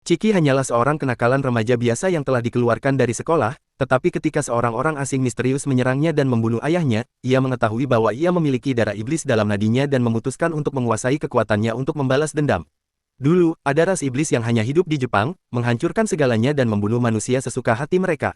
Chiki hanyalah seorang kenakalan remaja biasa yang telah dikeluarkan dari sekolah, tetapi ketika seorang orang asing misterius menyerangnya dan membunuh ayahnya, ia mengetahui bahwa ia memiliki darah iblis dalam nadinya dan memutuskan untuk menguasai kekuatannya untuk membalas dendam. Dulu, ada ras iblis yang hanya hidup di Jepang, menghancurkan segalanya dan membunuh manusia sesuka hati mereka.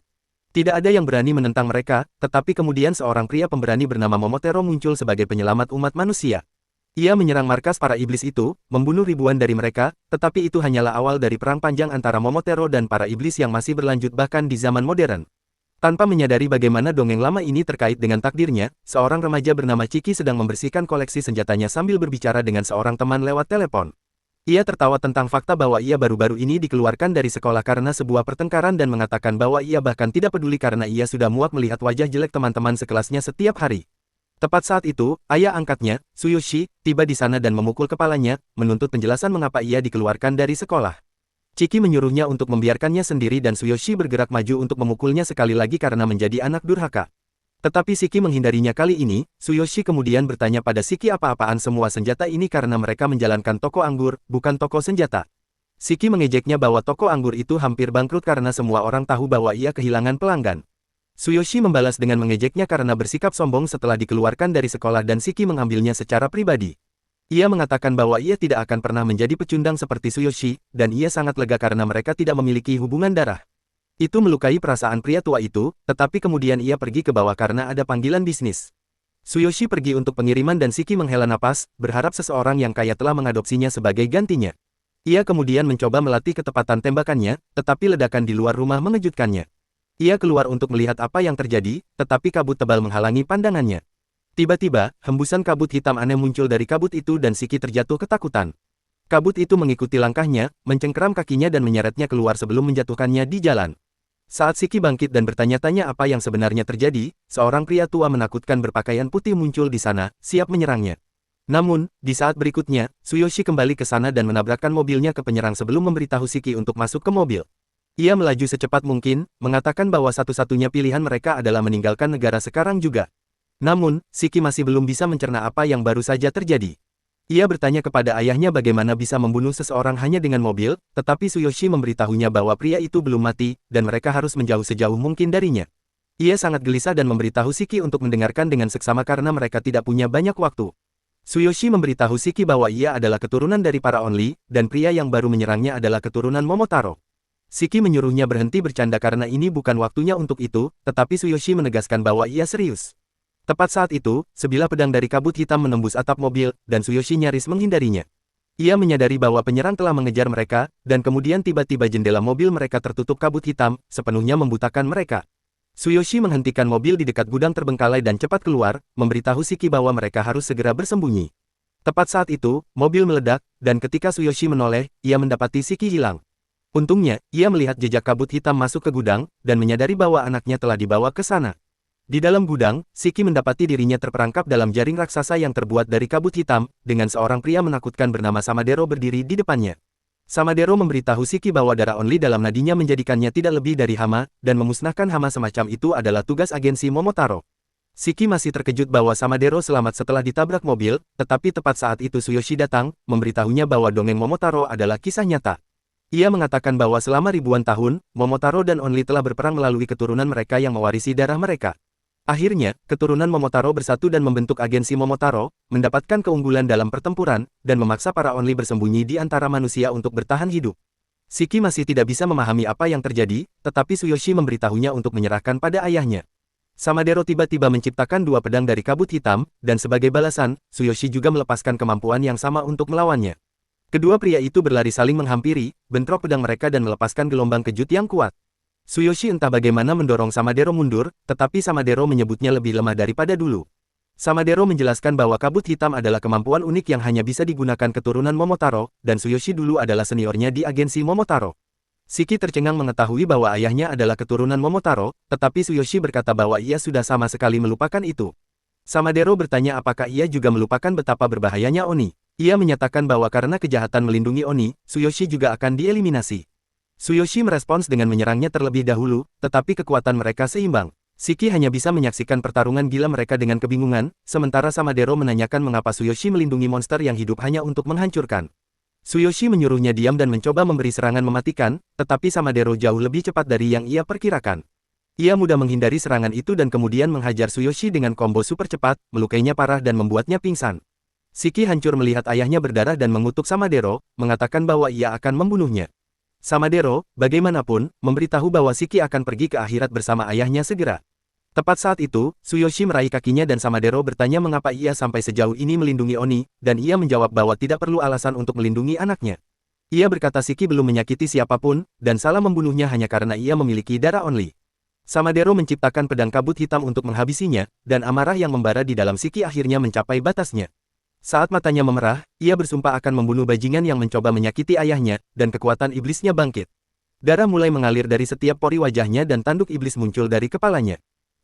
Tidak ada yang berani menentang mereka, tetapi kemudian seorang pria pemberani bernama Momotaro muncul sebagai penyelamat umat manusia. Ia menyerang markas para iblis itu, membunuh ribuan dari mereka, tetapi itu hanyalah awal dari perang panjang antara Momotaro dan para iblis yang masih berlanjut bahkan di zaman modern. Tanpa menyadari bagaimana dongeng lama ini terkait dengan takdirnya, seorang remaja bernama Chiki sedang membersihkan koleksi senjatanya sambil berbicara dengan seorang teman lewat telepon. Ia tertawa tentang fakta bahwa ia baru-baru ini dikeluarkan dari sekolah karena sebuah pertengkaran dan mengatakan bahwa ia bahkan tidak peduli karena ia sudah muak melihat wajah jelek teman-teman sekelasnya setiap hari. Tepat saat itu, ayah angkatnya, Tsuyoshi, tiba di sana dan memukul kepalanya, menuntut penjelasan mengapa ia dikeluarkan dari sekolah. Chiki menyuruhnya untuk membiarkannya sendiri dan Tsuyoshi bergerak maju untuk memukulnya sekali lagi karena menjadi anak durhaka. Tetapi Shiki menghindarinya kali ini, Tsuyoshi kemudian bertanya pada Shiki apa-apaan semua senjata ini karena mereka menjalankan toko anggur, bukan toko senjata. Shiki mengejeknya bahwa toko anggur itu hampir bangkrut karena semua orang tahu bahwa ia kehilangan pelanggan. Tsuyoshi membalas dengan mengejeknya karena bersikap sombong setelah dikeluarkan dari sekolah dan Shiki mengambilnya secara pribadi. Ia mengatakan bahwa ia tidak akan pernah menjadi pecundang seperti Tsuyoshi, dan ia sangat lega karena mereka tidak memiliki hubungan darah. Itu melukai perasaan pria tua itu, tetapi kemudian ia pergi ke bawah karena ada panggilan bisnis. Tsuyoshi pergi untuk pengiriman dan Shiki menghela napas, berharap seseorang yang kaya telah mengadopsinya sebagai gantinya. Ia kemudian mencoba melatih ketepatan tembakannya, tetapi ledakan di luar rumah mengejutkannya. Ia keluar untuk melihat apa yang terjadi, tetapi kabut tebal menghalangi pandangannya. Tiba-tiba, hembusan kabut hitam aneh muncul dari kabut itu dan Shiki terjatuh ketakutan. Kabut itu mengikuti langkahnya, mencengkeram kakinya dan menyeretnya keluar sebelum menjatuhkannya di jalan. Saat Shiki bangkit dan bertanya-tanya apa yang sebenarnya terjadi, seorang pria tua menakutkan berpakaian putih muncul di sana, siap menyerangnya. Namun, di saat berikutnya, Tsuyoshi kembali ke sana dan menabrakkan mobilnya ke penyerang sebelum memberitahu Shiki untuk masuk ke mobil. Ia melaju secepat mungkin, mengatakan bahwa satu-satunya pilihan mereka adalah meninggalkan negara sekarang juga. Namun, Shiki masih belum bisa mencerna apa yang baru saja terjadi. Ia bertanya kepada ayahnya bagaimana bisa membunuh seseorang hanya dengan mobil, tetapi Tsuyoshi memberitahunya bahwa pria itu belum mati, dan mereka harus menjauh sejauh mungkin darinya. Ia sangat gelisah dan memberitahu Shiki untuk mendengarkan dengan seksama karena mereka tidak punya banyak waktu. Tsuyoshi memberitahu Shiki bahwa ia adalah keturunan dari para Only, dan pria yang baru menyerangnya adalah keturunan Momotaro. Shiki menyuruhnya berhenti bercanda karena ini bukan waktunya untuk itu, tetapi Tsuyoshi menegaskan bahwa ia serius. Tepat saat itu, sebilah pedang dari kabut hitam menembus atap mobil, dan Tsuyoshi nyaris menghindarinya. Ia menyadari bahwa penyerang telah mengejar mereka, dan kemudian tiba-tiba jendela mobil mereka tertutup kabut hitam, sepenuhnya membutakan mereka. Tsuyoshi menghentikan mobil di dekat gudang terbengkalai dan cepat keluar, memberitahu Shiki bahwa mereka harus segera bersembunyi. Tepat saat itu, mobil meledak, dan ketika Tsuyoshi menoleh, ia mendapati Shiki hilang. Untungnya, ia melihat jejak kabut hitam masuk ke gudang, dan menyadari bahwa anaknya telah dibawa ke sana. Di dalam gudang, Shiki mendapati dirinya terperangkap dalam jaring raksasa yang terbuat dari kabut hitam, dengan seorang pria menakutkan bernama Samadero berdiri di depannya. Samadero memberitahu Shiki bahwa darah Only dalam nadinya menjadikannya tidak lebih dari hama, dan memusnahkan hama semacam itu adalah tugas agensi Momotaro. Shiki masih terkejut bahwa Samadero selamat setelah ditabrak mobil, tetapi tepat saat itu Tsuyoshi datang, memberitahunya bahwa dongeng Momotaro adalah kisah nyata. Ia mengatakan bahwa selama ribuan tahun, Momotaro dan Only telah berperang melalui keturunan mereka yang mewarisi darah mereka. Akhirnya, keturunan Momotaro bersatu dan membentuk agensi Momotaro, mendapatkan keunggulan dalam pertempuran, dan memaksa para Only bersembunyi di antara manusia untuk bertahan hidup. Shiki masih tidak bisa memahami apa yang terjadi, tetapi Tsuyoshi memberitahunya untuk menyerahkan pada ayahnya. Samadero tiba-tiba menciptakan dua pedang dari kabut hitam, dan sebagai balasan, Tsuyoshi juga melepaskan kemampuan yang sama untuk melawannya. Kedua pria itu berlari saling menghampiri, bentrok pedang mereka dan melepaskan gelombang kejut yang kuat. Tsuyoshi entah bagaimana mendorong Samadero mundur, tetapi Samadero menyebutnya lebih lemah daripada dulu. Samadero menjelaskan bahwa kabut hitam adalah kemampuan unik yang hanya bisa digunakan keturunan Momotaro, dan Tsuyoshi dulu adalah seniornya di agensi Momotaro. Shiki tercengang mengetahui bahwa ayahnya adalah keturunan Momotaro, tetapi Tsuyoshi berkata bahwa ia sudah sama sekali melupakan itu. Samadero bertanya apakah ia juga melupakan betapa berbahayanya Oni. Ia menyatakan bahwa karena kejahatan melindungi Oni, Tsuyoshi juga akan dieliminasi. Tsuyoshi merespons dengan menyerangnya terlebih dahulu, tetapi kekuatan mereka seimbang. Shiki hanya bisa menyaksikan pertarungan gila mereka dengan kebingungan, sementara Samadero menanyakan mengapa Tsuyoshi melindungi monster yang hidup hanya untuk menghancurkan. Tsuyoshi menyuruhnya diam dan mencoba memberi serangan mematikan, tetapi Samadero jauh lebih cepat dari yang ia perkirakan. Ia mudah menghindari serangan itu dan kemudian menghajar Tsuyoshi dengan combo super cepat, melukainya parah dan membuatnya pingsan. Shiki hancur melihat ayahnya berdarah dan mengutuk Samadero, mengatakan bahwa ia akan membunuhnya. Samadero, bagaimanapun, memberitahu bahwa Shiki akan pergi ke akhirat bersama ayahnya segera. Tepat saat itu, Tsuyoshi meraih kakinya dan Samadero bertanya mengapa ia sampai sejauh ini melindungi Oni, dan ia menjawab bahwa tidak perlu alasan untuk melindungi anaknya. Ia berkata Shiki belum menyakiti siapapun, dan salah membunuhnya hanya karena ia memiliki darah Only. Samadero menciptakan pedang kabut hitam untuk menghabisinya, dan amarah yang membara di dalam Shiki akhirnya mencapai batasnya. Saat matanya memerah, ia bersumpah akan membunuh bajingan yang mencoba menyakiti ayahnya, dan kekuatan iblisnya bangkit. Darah mulai mengalir dari setiap pori wajahnya dan tanduk iblis muncul dari kepalanya.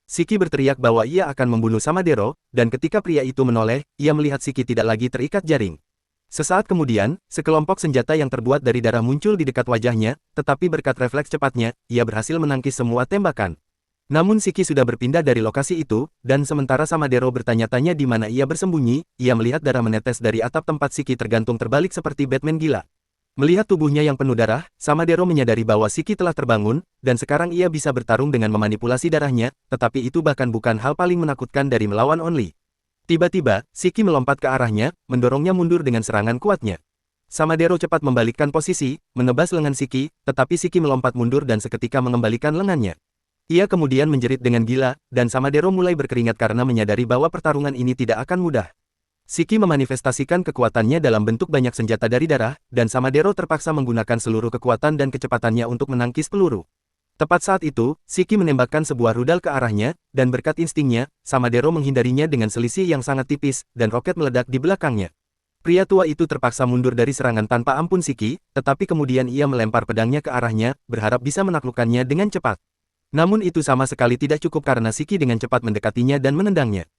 Shiki berteriak bahwa ia akan membunuh Samadero, dan ketika pria itu menoleh, ia melihat Shiki tidak lagi terikat jaring. Sesaat kemudian, sekelompok senjata yang terbuat dari darah muncul di dekat wajahnya, tetapi berkat refleks cepatnya, ia berhasil menangkis semua tembakan. Namun Shiki sudah berpindah dari lokasi itu, dan sementara Samadero bertanya-tanya di mana ia bersembunyi, ia melihat darah menetes dari atap tempat Shiki tergantung terbalik seperti Batman gila. Melihat tubuhnya yang penuh darah, Samadero menyadari bahwa Shiki telah terbangun, dan sekarang ia bisa bertarung dengan memanipulasi darahnya, tetapi itu bahkan bukan hal paling menakutkan dari melawan Only. Tiba-tiba, Shiki melompat ke arahnya, mendorongnya mundur dengan serangan kuatnya. Samadero cepat membalikkan posisi, menebas lengan Shiki, tetapi Shiki melompat mundur dan seketika mengembalikan lengannya. Ia kemudian menjerit dengan gila, dan Samadero mulai berkeringat karena menyadari bahwa pertarungan ini tidak akan mudah. Shiki memanifestasikan kekuatannya dalam bentuk banyak senjata dari darah, dan Samadero terpaksa menggunakan seluruh kekuatan dan kecepatannya untuk menangkis peluru. Tepat saat itu, Shiki menembakkan sebuah rudal ke arahnya, dan berkat instingnya, Samadero menghindarinya dengan selisih yang sangat tipis, dan roket meledak di belakangnya. Pria tua itu terpaksa mundur dari serangan tanpa ampun Shiki, tetapi kemudian ia melempar pedangnya ke arahnya, berharap bisa menaklukkannya dengan cepat. Namun itu sama sekali tidak cukup karena Shiki dengan cepat mendekatinya dan menendangnya.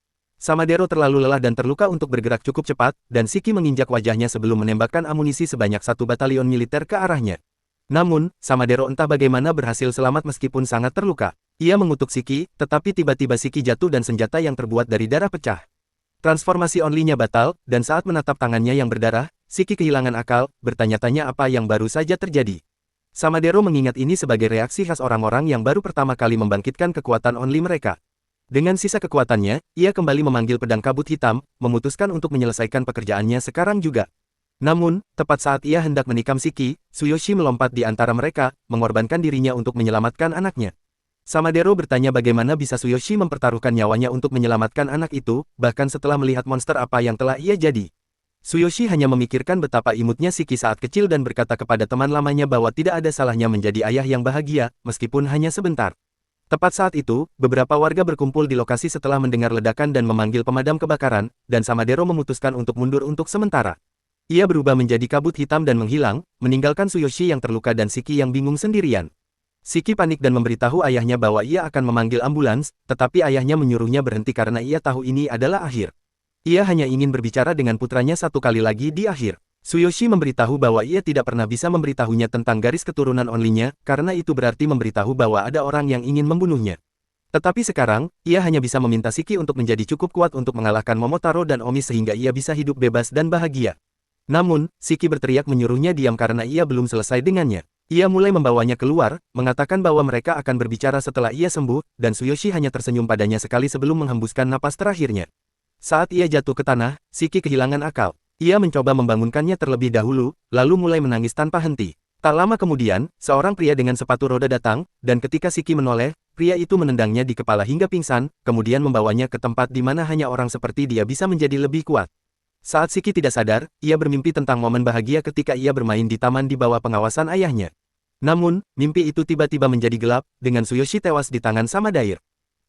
Samadero terlalu lelah dan terluka untuk bergerak cukup cepat, dan Shiki menginjak wajahnya sebelum menembakkan amunisi sebanyak 1 batalion militer ke arahnya. Namun, Samadero entah bagaimana berhasil selamat meskipun sangat terluka. Ia mengutuk Shiki, tetapi tiba-tiba Shiki jatuh dan senjata yang terbuat dari darah pecah. Transformasi Only-nya batal, dan saat menatap tangannya yang berdarah, Shiki kehilangan akal, bertanya-tanya apa yang baru saja terjadi. Samadero mengingat ini sebagai reaksi khas orang-orang yang baru pertama kali membangkitkan kekuatan Only mereka. Dengan sisa kekuatannya, ia kembali memanggil pedang kabut hitam, memutuskan untuk menyelesaikan pekerjaannya sekarang juga. Namun, tepat saat ia hendak menikam Shiki, Tsuyoshi melompat di antara mereka, mengorbankan dirinya untuk menyelamatkan anaknya. Samadero bertanya bagaimana bisa Tsuyoshi mempertaruhkan nyawanya untuk menyelamatkan anak itu, bahkan setelah melihat monster apa yang telah ia jadi. Tsuyoshi hanya memikirkan betapa imutnya Shiki saat kecil dan berkata kepada teman lamanya bahwa tidak ada salahnya menjadi ayah yang bahagia, meskipun hanya sebentar. Tepat saat itu, beberapa warga berkumpul di lokasi setelah mendengar ledakan dan memanggil pemadam kebakaran, dan Samadero memutuskan untuk mundur untuk sementara. Ia berubah menjadi kabut hitam dan menghilang, meninggalkan Tsuyoshi yang terluka dan Shiki yang bingung sendirian. Shiki panik dan memberitahu ayahnya bahwa ia akan memanggil ambulans, tetapi ayahnya menyuruhnya berhenti karena ia tahu ini adalah akhir. Ia hanya ingin berbicara dengan putranya satu kali lagi di akhir. Tsuyoshi memberitahu bahwa ia tidak pernah bisa memberitahunya tentang garis keturunan Only-nya, karena itu berarti memberitahu bahwa ada orang yang ingin membunuhnya. Tetapi sekarang, ia hanya bisa meminta Shiki untuk menjadi cukup kuat untuk mengalahkan Momotaro dan Omi sehingga ia bisa hidup bebas dan bahagia. Namun, Shiki berteriak menyuruhnya diam karena ia belum selesai dengannya. Ia mulai membawanya keluar, mengatakan bahwa mereka akan berbicara setelah ia sembuh, dan Tsuyoshi hanya tersenyum padanya sekali sebelum menghembuskan napas terakhirnya. Saat ia jatuh ke tanah, Shiki kehilangan akal. Ia mencoba membangunkannya terlebih dahulu, lalu mulai menangis tanpa henti. Tak lama kemudian, seorang pria dengan sepatu roda datang, dan ketika Shiki menoleh, pria itu menendangnya di kepala hingga pingsan, kemudian membawanya ke tempat di mana hanya orang seperti dia bisa menjadi lebih kuat. Saat Shiki tidak sadar, ia bermimpi tentang momen bahagia ketika ia bermain di taman di bawah pengawasan ayahnya. Namun, mimpi itu tiba-tiba menjadi gelap, dengan Tsuyoshi tewas di tangan Samadair.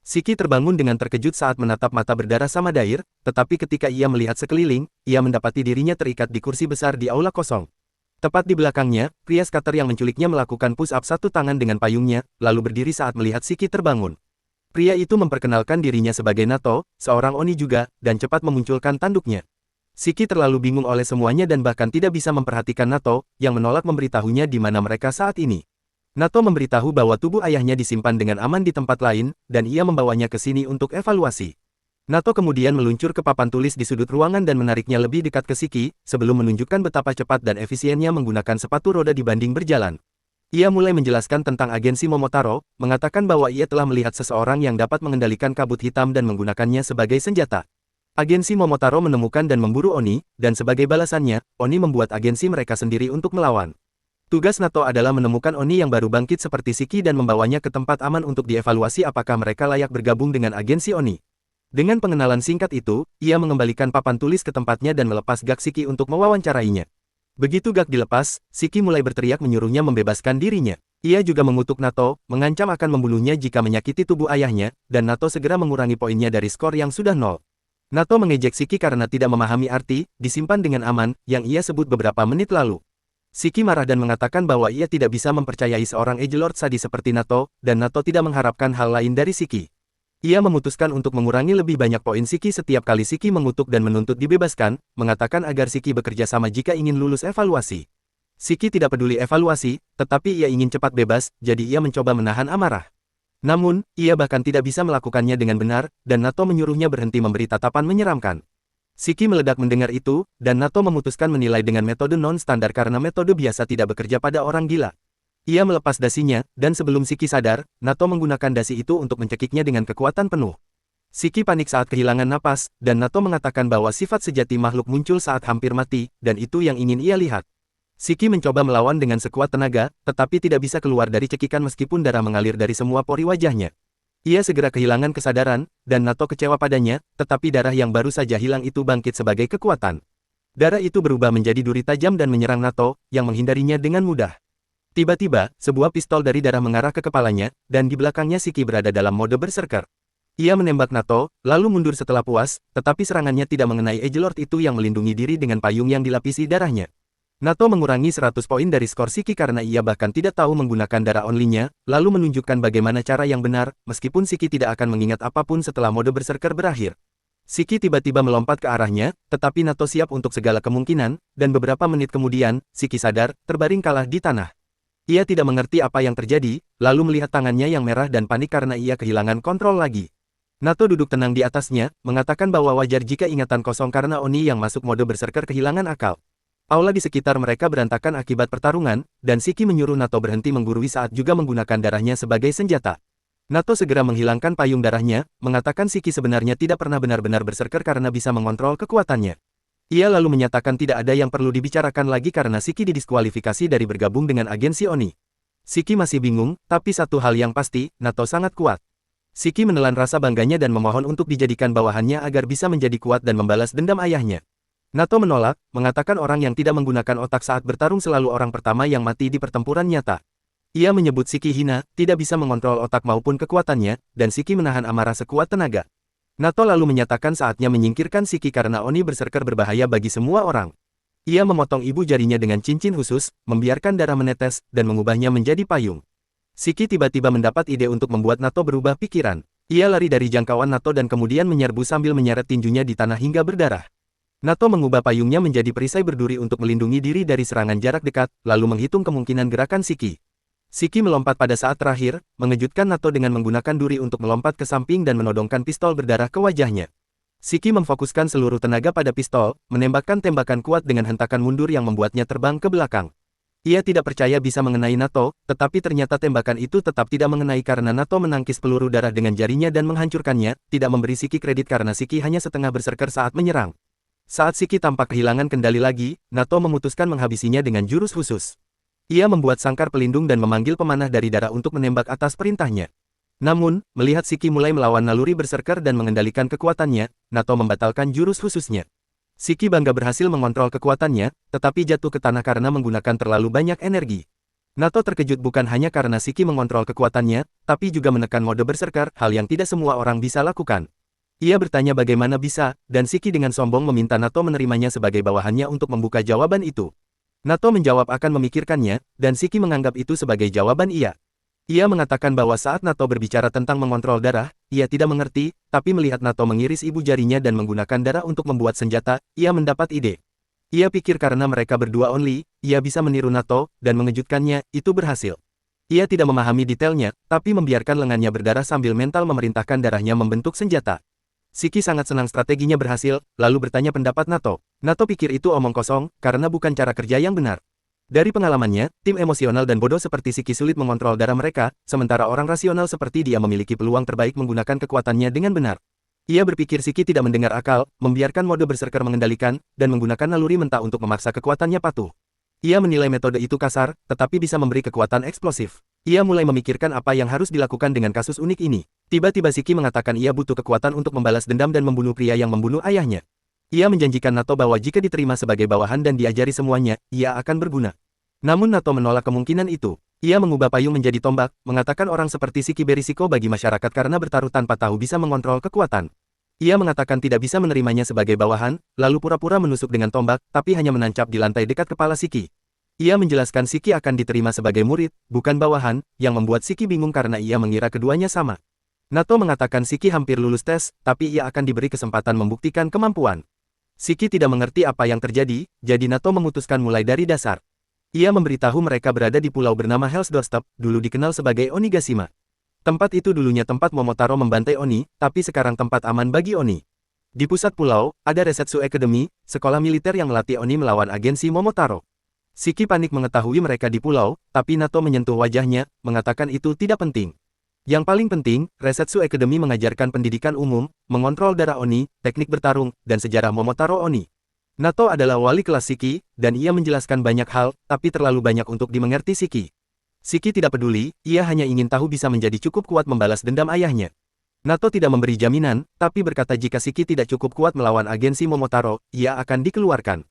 Shiki terbangun dengan terkejut saat menatap mata berdarah Samadair, tetapi ketika ia melihat sekeliling, ia mendapati dirinya terikat di kursi besar di aula kosong. Tepat di belakangnya, pria skater yang menculiknya melakukan push-up satu tangan dengan payungnya, lalu berdiri saat melihat Shiki terbangun. Pria itu memperkenalkan dirinya sebagai Nato, seorang Oni juga, dan cepat memunculkan tanduknya. Shiki terlalu bingung oleh semuanya dan bahkan tidak bisa memperhatikan Nato, yang menolak memberitahunya di mana mereka saat ini. Nato memberitahu bahwa tubuh ayahnya disimpan dengan aman di tempat lain, dan ia membawanya ke sini untuk evaluasi. Nato kemudian meluncur ke papan tulis di sudut ruangan dan menariknya lebih dekat ke Shiki, sebelum menunjukkan betapa cepat dan efisiennya menggunakan sepatu roda dibanding berjalan. Ia mulai menjelaskan tentang agensi Momotaro, mengatakan bahwa ia telah melihat seseorang yang dapat mengendalikan kabut hitam dan menggunakannya sebagai senjata. Agensi Momotaro menemukan dan memburu Oni, dan sebagai balasannya, Oni membuat agensi mereka sendiri untuk melawan. Tugas Nato adalah menemukan Oni yang baru bangkit seperti Shiki dan membawanya ke tempat aman untuk dievaluasi apakah mereka layak bergabung dengan agensi Oni. Dengan pengenalan singkat itu, ia mengembalikan papan tulis ke tempatnya dan melepas Gak Shiki untuk mewawancarainya. Begitu Gak dilepas, Shiki mulai berteriak menyuruhnya membebaskan dirinya. Ia juga mengutuk Nato, mengancam akan membunuhnya jika menyakiti tubuh ayahnya, dan Nato segera mengurangi poinnya dari skor yang sudah 0. Nato mengejek Shiki karena tidak memahami arti, disimpan dengan aman, yang ia sebut beberapa menit lalu. Shiki marah dan mengatakan bahwa ia tidak bisa mempercayai seorang edgelord sadis seperti Nato, dan Nato tidak mengharapkan hal lain dari Shiki. Ia memutuskan untuk mengurangi lebih banyak poin Shiki setiap kali Shiki mengutuk dan menuntut dibebaskan, mengatakan agar Shiki bekerja sama jika ingin lulus evaluasi. Shiki tidak peduli evaluasi, tetapi ia ingin cepat bebas, jadi ia mencoba menahan amarah. Namun, ia bahkan tidak bisa melakukannya dengan benar, dan Nato menyuruhnya berhenti memberi tatapan menyeramkan. Shiki meledak mendengar itu, dan Nato memutuskan menilai dengan metode non-standar karena metode biasa tidak bekerja pada orang gila. Ia melepas dasinya, dan sebelum Shiki sadar, Nato menggunakan dasi itu untuk mencekiknya dengan kekuatan penuh. Shiki panik saat kehilangan napas, dan Nato mengatakan bahwa sifat sejati makhluk muncul saat hampir mati, dan itu yang ingin ia lihat. Shiki mencoba melawan dengan sekuat tenaga, tetapi tidak bisa keluar dari cekikan meskipun darah mengalir dari semua pori wajahnya. Ia segera kehilangan kesadaran, dan Nato kecewa padanya, tetapi darah yang baru saja hilang itu bangkit sebagai kekuatan. Darah itu berubah menjadi duri tajam dan menyerang Nato, yang menghindarinya dengan mudah. Tiba-tiba, sebuah pistol dari darah mengarah ke kepalanya, dan di belakangnya Shiki berada dalam mode berserker. Ia menembak Nato, lalu mundur setelah puas, tetapi serangannya tidak mengenai edgelord itu yang melindungi diri dengan payung yang dilapisi darahnya. Nato mengurangi 100 poin dari skor Shiki karena ia bahkan tidak tahu menggunakan darah only-nya, lalu menunjukkan bagaimana cara yang benar, meskipun Shiki tidak akan mengingat apapun setelah mode berserker berakhir. Shiki tiba-tiba melompat ke arahnya, tetapi Nato siap untuk segala kemungkinan, dan beberapa menit kemudian, Shiki sadar, terbaring kalah di tanah. Ia tidak mengerti apa yang terjadi, lalu melihat tangannya yang merah dan panik karena ia kehilangan kontrol lagi. Nato duduk tenang di atasnya, mengatakan bahwa wajar jika ingatan kosong karena Oni yang masuk mode berserker kehilangan akal. Aula di sekitar mereka berantakan akibat pertarungan, dan Shiki menyuruh Nato berhenti menggurui saat juga menggunakan darahnya sebagai senjata. Nato segera menghilangkan payung darahnya, mengatakan Shiki sebenarnya tidak pernah benar-benar berserker karena bisa mengontrol kekuatannya. Ia lalu menyatakan tidak ada yang perlu dibicarakan lagi karena Shiki didiskualifikasi dari bergabung dengan agensi Oni. Shiki masih bingung, tapi satu hal yang pasti, Nato sangat kuat. Shiki menelan rasa bangganya dan memohon untuk dijadikan bawahannya agar bisa menjadi kuat dan membalas dendam ayahnya. Nato menolak, mengatakan orang yang tidak menggunakan otak saat bertarung selalu orang pertama yang mati di pertempuran nyata. Ia menyebut Shiki hina, tidak bisa mengontrol otak maupun kekuatannya, dan Shiki menahan amarah sekuat tenaga. Nato lalu menyatakan saatnya menyingkirkan Shiki karena Oni berserker berbahaya bagi semua orang. Ia memotong ibu jarinya dengan cincin khusus, membiarkan darah menetes, dan mengubahnya menjadi payung. Shiki tiba-tiba mendapat ide untuk membuat Nato berubah pikiran. Ia lari dari jangkauan Nato dan kemudian menyerbu sambil menyeret tinjunya di tanah hingga berdarah. Nato mengubah payungnya menjadi perisai berduri untuk melindungi diri dari serangan jarak dekat, lalu menghitung kemungkinan gerakan Shiki. Shiki melompat pada saat terakhir, mengejutkan Nato dengan menggunakan duri untuk melompat ke samping dan menodongkan pistol berdarah ke wajahnya. Shiki memfokuskan seluruh tenaga pada pistol, menembakkan tembakan kuat dengan hentakan mundur yang membuatnya terbang ke belakang. Ia tidak percaya bisa mengenai Nato, tetapi ternyata tembakan itu tetap tidak mengenai karena Nato menangkis peluru darah dengan jarinya dan menghancurkannya, tidak memberi Shiki kredit karena Shiki hanya setengah berserker saat menyerang. Saat Shiki tampak kehilangan kendali lagi, Nato memutuskan menghabisinya dengan jurus khusus. Ia membuat sangkar pelindung dan memanggil pemanah dari darah untuk menembak atas perintahnya. Namun, melihat Shiki mulai melawan naluri berserker dan mengendalikan kekuatannya, Nato membatalkan jurus khususnya. Shiki bangga berhasil mengontrol kekuatannya, tetapi jatuh ke tanah karena menggunakan terlalu banyak energi. Nato terkejut bukan hanya karena Shiki mengontrol kekuatannya, tapi juga menekan mode berserker, hal yang tidak semua orang bisa lakukan. Ia bertanya bagaimana bisa, dan Shiki dengan sombong meminta Nato menerimanya sebagai bawahannya untuk membuka jawaban itu. Nato menjawab akan memikirkannya, dan Shiki menganggap itu sebagai jawaban iya. Ia mengatakan bahwa saat Nato berbicara tentang mengontrol darah, ia tidak mengerti, tapi melihat Nato mengiris ibu jarinya dan menggunakan darah untuk membuat senjata, ia mendapat ide. Ia pikir karena mereka berdua only, ia bisa meniru Nato, dan mengejutkannya, itu berhasil. Ia tidak memahami detailnya, tapi membiarkan lengannya berdarah sambil mental memerintahkan darahnya membentuk senjata. Shiki sangat senang strateginya berhasil, lalu bertanya pendapat Nato. Nato pikir itu omong kosong, karena bukan cara kerja yang benar. Dari pengalamannya, tim emosional dan bodoh seperti Shiki sulit mengontrol darah mereka, sementara orang rasional seperti dia memiliki peluang terbaik menggunakan kekuatannya dengan benar. Ia berpikir Shiki tidak mendengar akal, membiarkan mode berserker mengendalikan, dan menggunakan naluri mentah untuk memaksa kekuatannya patuh. Ia menilai metode itu kasar, tetapi bisa memberi kekuatan eksplosif. Ia mulai memikirkan apa yang harus dilakukan dengan kasus unik ini. Tiba-tiba Shiki mengatakan ia butuh kekuatan untuk membalas dendam dan membunuh pria yang membunuh ayahnya. Ia menjanjikan Nato bahwa jika diterima sebagai bawahan dan diajari semuanya, ia akan berguna. Namun Nato menolak kemungkinan itu. Ia mengubah payung menjadi tombak, mengatakan orang seperti Shiki berisiko bagi masyarakat karena bertaruh tanpa tahu bisa mengontrol kekuatan. Ia mengatakan tidak bisa menerimanya sebagai bawahan, lalu pura-pura menusuk dengan tombak, tapi hanya menancap di lantai dekat kepala Shiki. Ia menjelaskan Shiki akan diterima sebagai murid, bukan bawahan, yang membuat Shiki bingung karena ia mengira keduanya sama. Nato mengatakan Shiki hampir lulus tes, tapi ia akan diberi kesempatan membuktikan kemampuan. Shiki tidak mengerti apa yang terjadi, jadi Nato memutuskan mulai dari dasar. Ia memberitahu mereka berada di pulau bernama Hell's Doorstep, dulu dikenal sebagai Onigashima. Tempat itu dulunya tempat Momotaro membantai Oni, tapi sekarang tempat aman bagi Oni. Di pusat pulau, ada Resetsu Academy, sekolah militer yang melatih Oni melawan agensi Momotaro. Shiki panik mengetahui mereka di pulau, tapi Nato menyentuh wajahnya, mengatakan itu tidak penting. Yang paling penting, Resetsu Academy mengajarkan pendidikan umum, mengontrol darah Oni, teknik bertarung, dan sejarah Momotaro Oni. Nato adalah wali kelas Shiki, dan ia menjelaskan banyak hal, tapi terlalu banyak untuk dimengerti Shiki. Shiki tidak peduli, ia hanya ingin tahu bisa menjadi cukup kuat membalas dendam ayahnya. Nato tidak memberi jaminan, tapi berkata jika Shiki tidak cukup kuat melawan agensi Momotaro, ia akan dikeluarkan.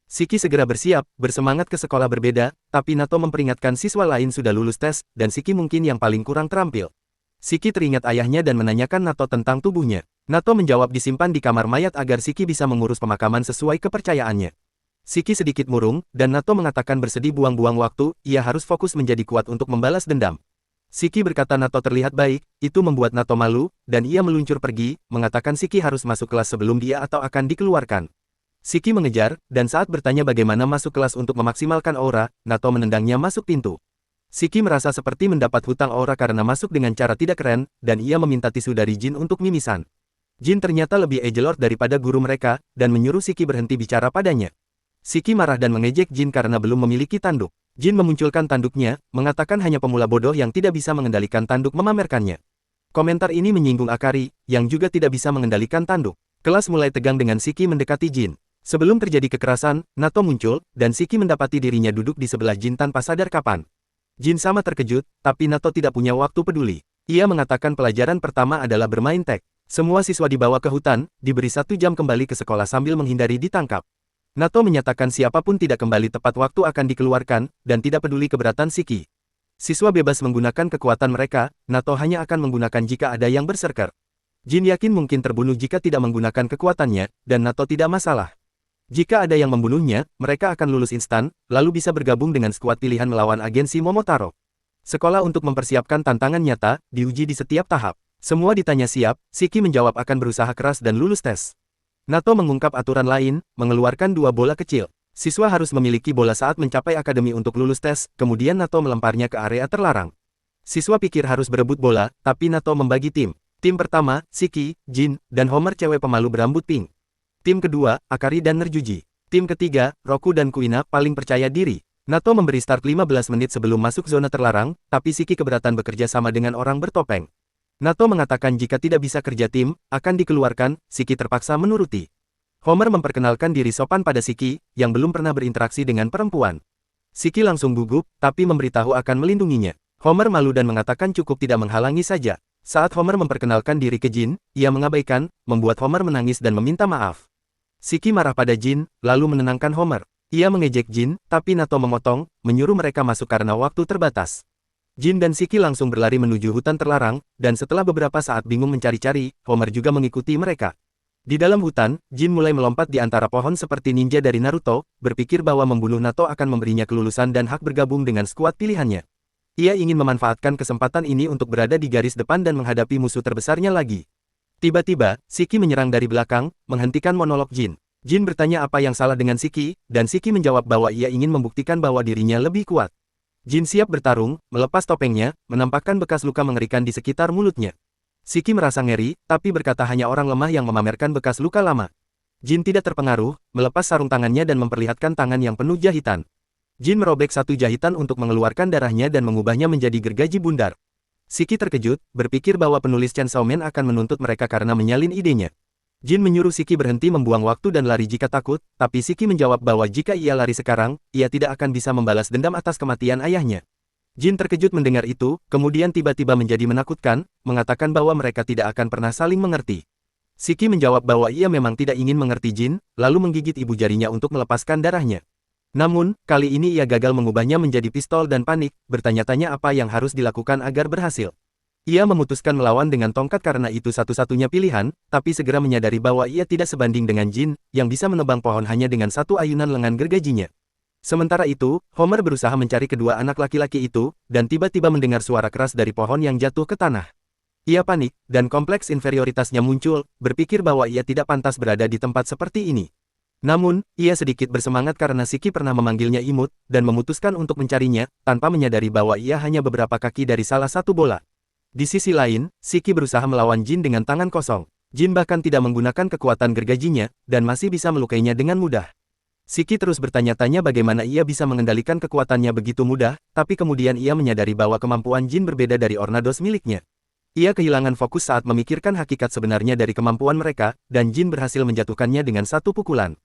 Shiki segera bersiap, bersemangat ke sekolah berbeda, tapi Nato memperingatkan siswa lain sudah lulus tes, dan Shiki mungkin yang paling kurang terampil. Shiki teringat ayahnya dan menanyakan Nato tentang tubuhnya. Nato menjawab disimpan di kamar mayat agar Shiki bisa mengurus pemakaman sesuai kepercayaannya. Shiki sedikit murung, dan Nato mengatakan bersedih buang-buang waktu, ia harus fokus menjadi kuat untuk membalas dendam. Shiki berkata Nato terlihat baik, itu membuat Nato malu, dan ia meluncur pergi, mengatakan Shiki harus masuk kelas sebelum dia atau akan dikeluarkan. Shiki mengejar, dan saat bertanya bagaimana masuk kelas untuk memaksimalkan aura, Nato menendangnya masuk pintu. Shiki merasa seperti mendapat hutang aura karena masuk dengan cara tidak keren, dan ia meminta tisu dari Jin untuk mimisan. Jin ternyata lebih edgelord daripada guru mereka, dan menyuruh Shiki berhenti bicara padanya. Shiki marah dan mengejek Jin karena belum memiliki tanduk. Jin memunculkan tanduknya, mengatakan hanya pemula bodoh yang tidak bisa mengendalikan tanduk memamerkannya. Komentar ini menyinggung Akari, yang juga tidak bisa mengendalikan tanduk. Kelas mulai tegang dengan Shiki mendekati Jin. Sebelum terjadi kekerasan, Nato muncul, dan Shiki mendapati dirinya duduk di sebelah Jin tanpa sadar kapan. Jin sama terkejut, tapi Nato tidak punya waktu peduli. Ia mengatakan pelajaran pertama adalah bermain tag. Semua siswa dibawa ke hutan, diberi 1 jam kembali ke sekolah sambil menghindari ditangkap. Nato menyatakan siapapun tidak kembali tepat waktu akan dikeluarkan, dan tidak peduli keberatan Shiki. Siswa bebas menggunakan kekuatan mereka, Nato hanya akan menggunakan jika ada yang berserker. Jin yakin mungkin terbunuh jika tidak menggunakan kekuatannya, dan Nato tidak masalah. Jika ada yang membunuhnya, mereka akan lulus instan, lalu bisa bergabung dengan skuad pilihan melawan agensi Momotaro. Sekolah untuk mempersiapkan tantangan nyata, diuji di setiap tahap. Semua ditanya siap, Shiki menjawab akan berusaha keras dan lulus tes. Nato mengungkap aturan lain, mengeluarkan 2 bola kecil. Siswa harus memiliki bola saat mencapai akademi untuk lulus tes, kemudian Nato melemparnya ke area terlarang. Siswa pikir harus berebut bola, tapi Nato membagi tim. Tim pertama, Shiki, Jin, dan Homer cewek pemalu berambut pink. Tim kedua, Akari dan Nerjuji. Tim ketiga, Roku dan Kuina paling percaya diri. Nato memberi start 15 menit sebelum masuk zona terlarang, tapi Shiki keberatan bekerja sama dengan orang bertopeng. Nato mengatakan jika tidak bisa kerja tim, akan dikeluarkan, Shiki terpaksa menuruti. Homer memperkenalkan diri sopan pada Shiki, yang belum pernah berinteraksi dengan perempuan. Shiki langsung gugup, tapi memberitahu akan melindunginya. Homer malu dan mengatakan cukup tidak menghalangi saja. Saat Homer memperkenalkan diri ke Jin, ia mengabaikan, membuat Homer menangis dan meminta maaf. Shiki marah pada Jin, lalu menenangkan Homer. Ia mengejek Jin, tapi Nato memotong, menyuruh mereka masuk karena waktu terbatas. Jin dan Shiki langsung berlari menuju hutan terlarang, dan setelah beberapa saat bingung mencari-cari, Homer juga mengikuti mereka. Di dalam hutan, Jin mulai melompat di antara pohon seperti ninja dari Naruto, berpikir bahwa membunuh Nato akan memberinya kelulusan dan hak bergabung dengan skuad pilihannya. Ia ingin memanfaatkan kesempatan ini untuk berada di garis depan dan menghadapi musuh terbesarnya lagi. Tiba-tiba, Shiki menyerang dari belakang, menghentikan monolog Jin. Jin bertanya apa yang salah dengan Shiki, dan Shiki menjawab bahwa ia ingin membuktikan bahwa dirinya lebih kuat. Jin siap bertarung, melepas topengnya, menampakkan bekas luka mengerikan di sekitar mulutnya. Siki merasa ngeri, tapi berkata hanya orang lemah yang memamerkan bekas luka lama. Jin tidak terpengaruh, melepas sarung tangannya dan memperlihatkan tangan yang penuh jahitan. Jin merobek satu jahitan untuk mengeluarkan darahnya dan mengubahnya menjadi gergaji bundar. Siki terkejut, berpikir bahwa penulis Chainsaw Man akan menuntut mereka karena menyalin idenya. Jin menyuruh Siki berhenti membuang waktu dan lari jika takut, tapi Siki menjawab bahwa jika ia lari sekarang, ia tidak akan bisa membalas dendam atas kematian ayahnya. Jin terkejut mendengar itu, kemudian tiba-tiba menjadi menakutkan, mengatakan bahwa mereka tidak akan pernah saling mengerti. Siki menjawab bahwa ia memang tidak ingin mengerti Jin, lalu menggigit ibu jarinya untuk melepaskan darahnya. Namun, kali ini ia gagal mengubahnya menjadi pistol dan panik, bertanya-tanya apa yang harus dilakukan agar berhasil. Ia memutuskan melawan dengan tongkat karena itu satu-satunya pilihan, tapi segera menyadari bahwa ia tidak sebanding dengan Jin, yang bisa menebang pohon hanya dengan satu ayunan lengan gergajinya. Sementara itu, Homer berusaha mencari kedua anak laki-laki itu, dan tiba-tiba mendengar suara keras dari pohon yang jatuh ke tanah. Ia panik, dan kompleks inferioritasnya muncul, berpikir bahwa ia tidak pantas berada di tempat seperti ini. Namun, ia sedikit bersemangat karena Siki pernah memanggilnya imut, dan memutuskan untuk mencarinya, tanpa menyadari bahwa ia hanya beberapa kaki dari salah satu bola. Di sisi lain, Siki berusaha melawan Jin dengan tangan kosong. Jin bahkan tidak menggunakan kekuatan gergajinya, dan masih bisa melukainya dengan mudah. Siki terus bertanya-tanya bagaimana ia bisa mengendalikan kekuatannya begitu mudah, tapi kemudian ia menyadari bahwa kemampuan Jin berbeda dari Ornados miliknya. Ia kehilangan fokus saat memikirkan hakikat sebenarnya dari kemampuan mereka, dan Jin berhasil menjatuhkannya dengan satu pukulan.